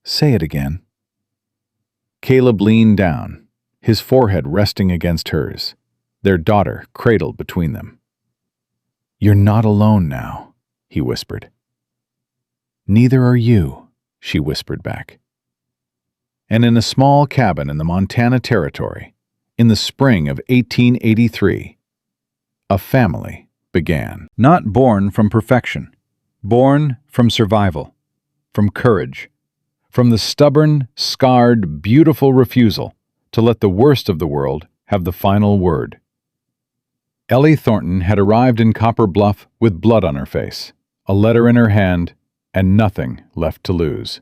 "Say it again." Caleb leaned down, his forehead resting against hers, their daughter cradled between them. "You're not alone now," he whispered. "Neither are you," she whispered back. And in a small cabin in the Montana Territory, in the spring of 1883, a family began. Not born from perfection, born from survival, from courage, from the stubborn, scarred, beautiful refusal to let the worst of the world have the final word. Ellie Thornton had arrived in Copper Bluff with blood on her face, a letter in her hand, and nothing left to lose.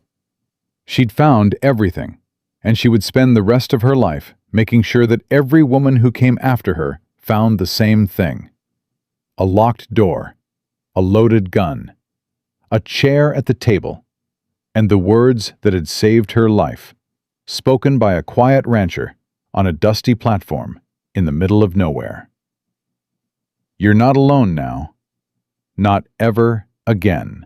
She'd found everything, and she would spend the rest of her life making sure that every woman who came after her found the same thing: a locked door, a loaded gun, a chair at the table, and the words that had saved her life, spoken by a quiet rancher on a dusty platform in the middle of nowhere. "You're not alone now. Not ever again."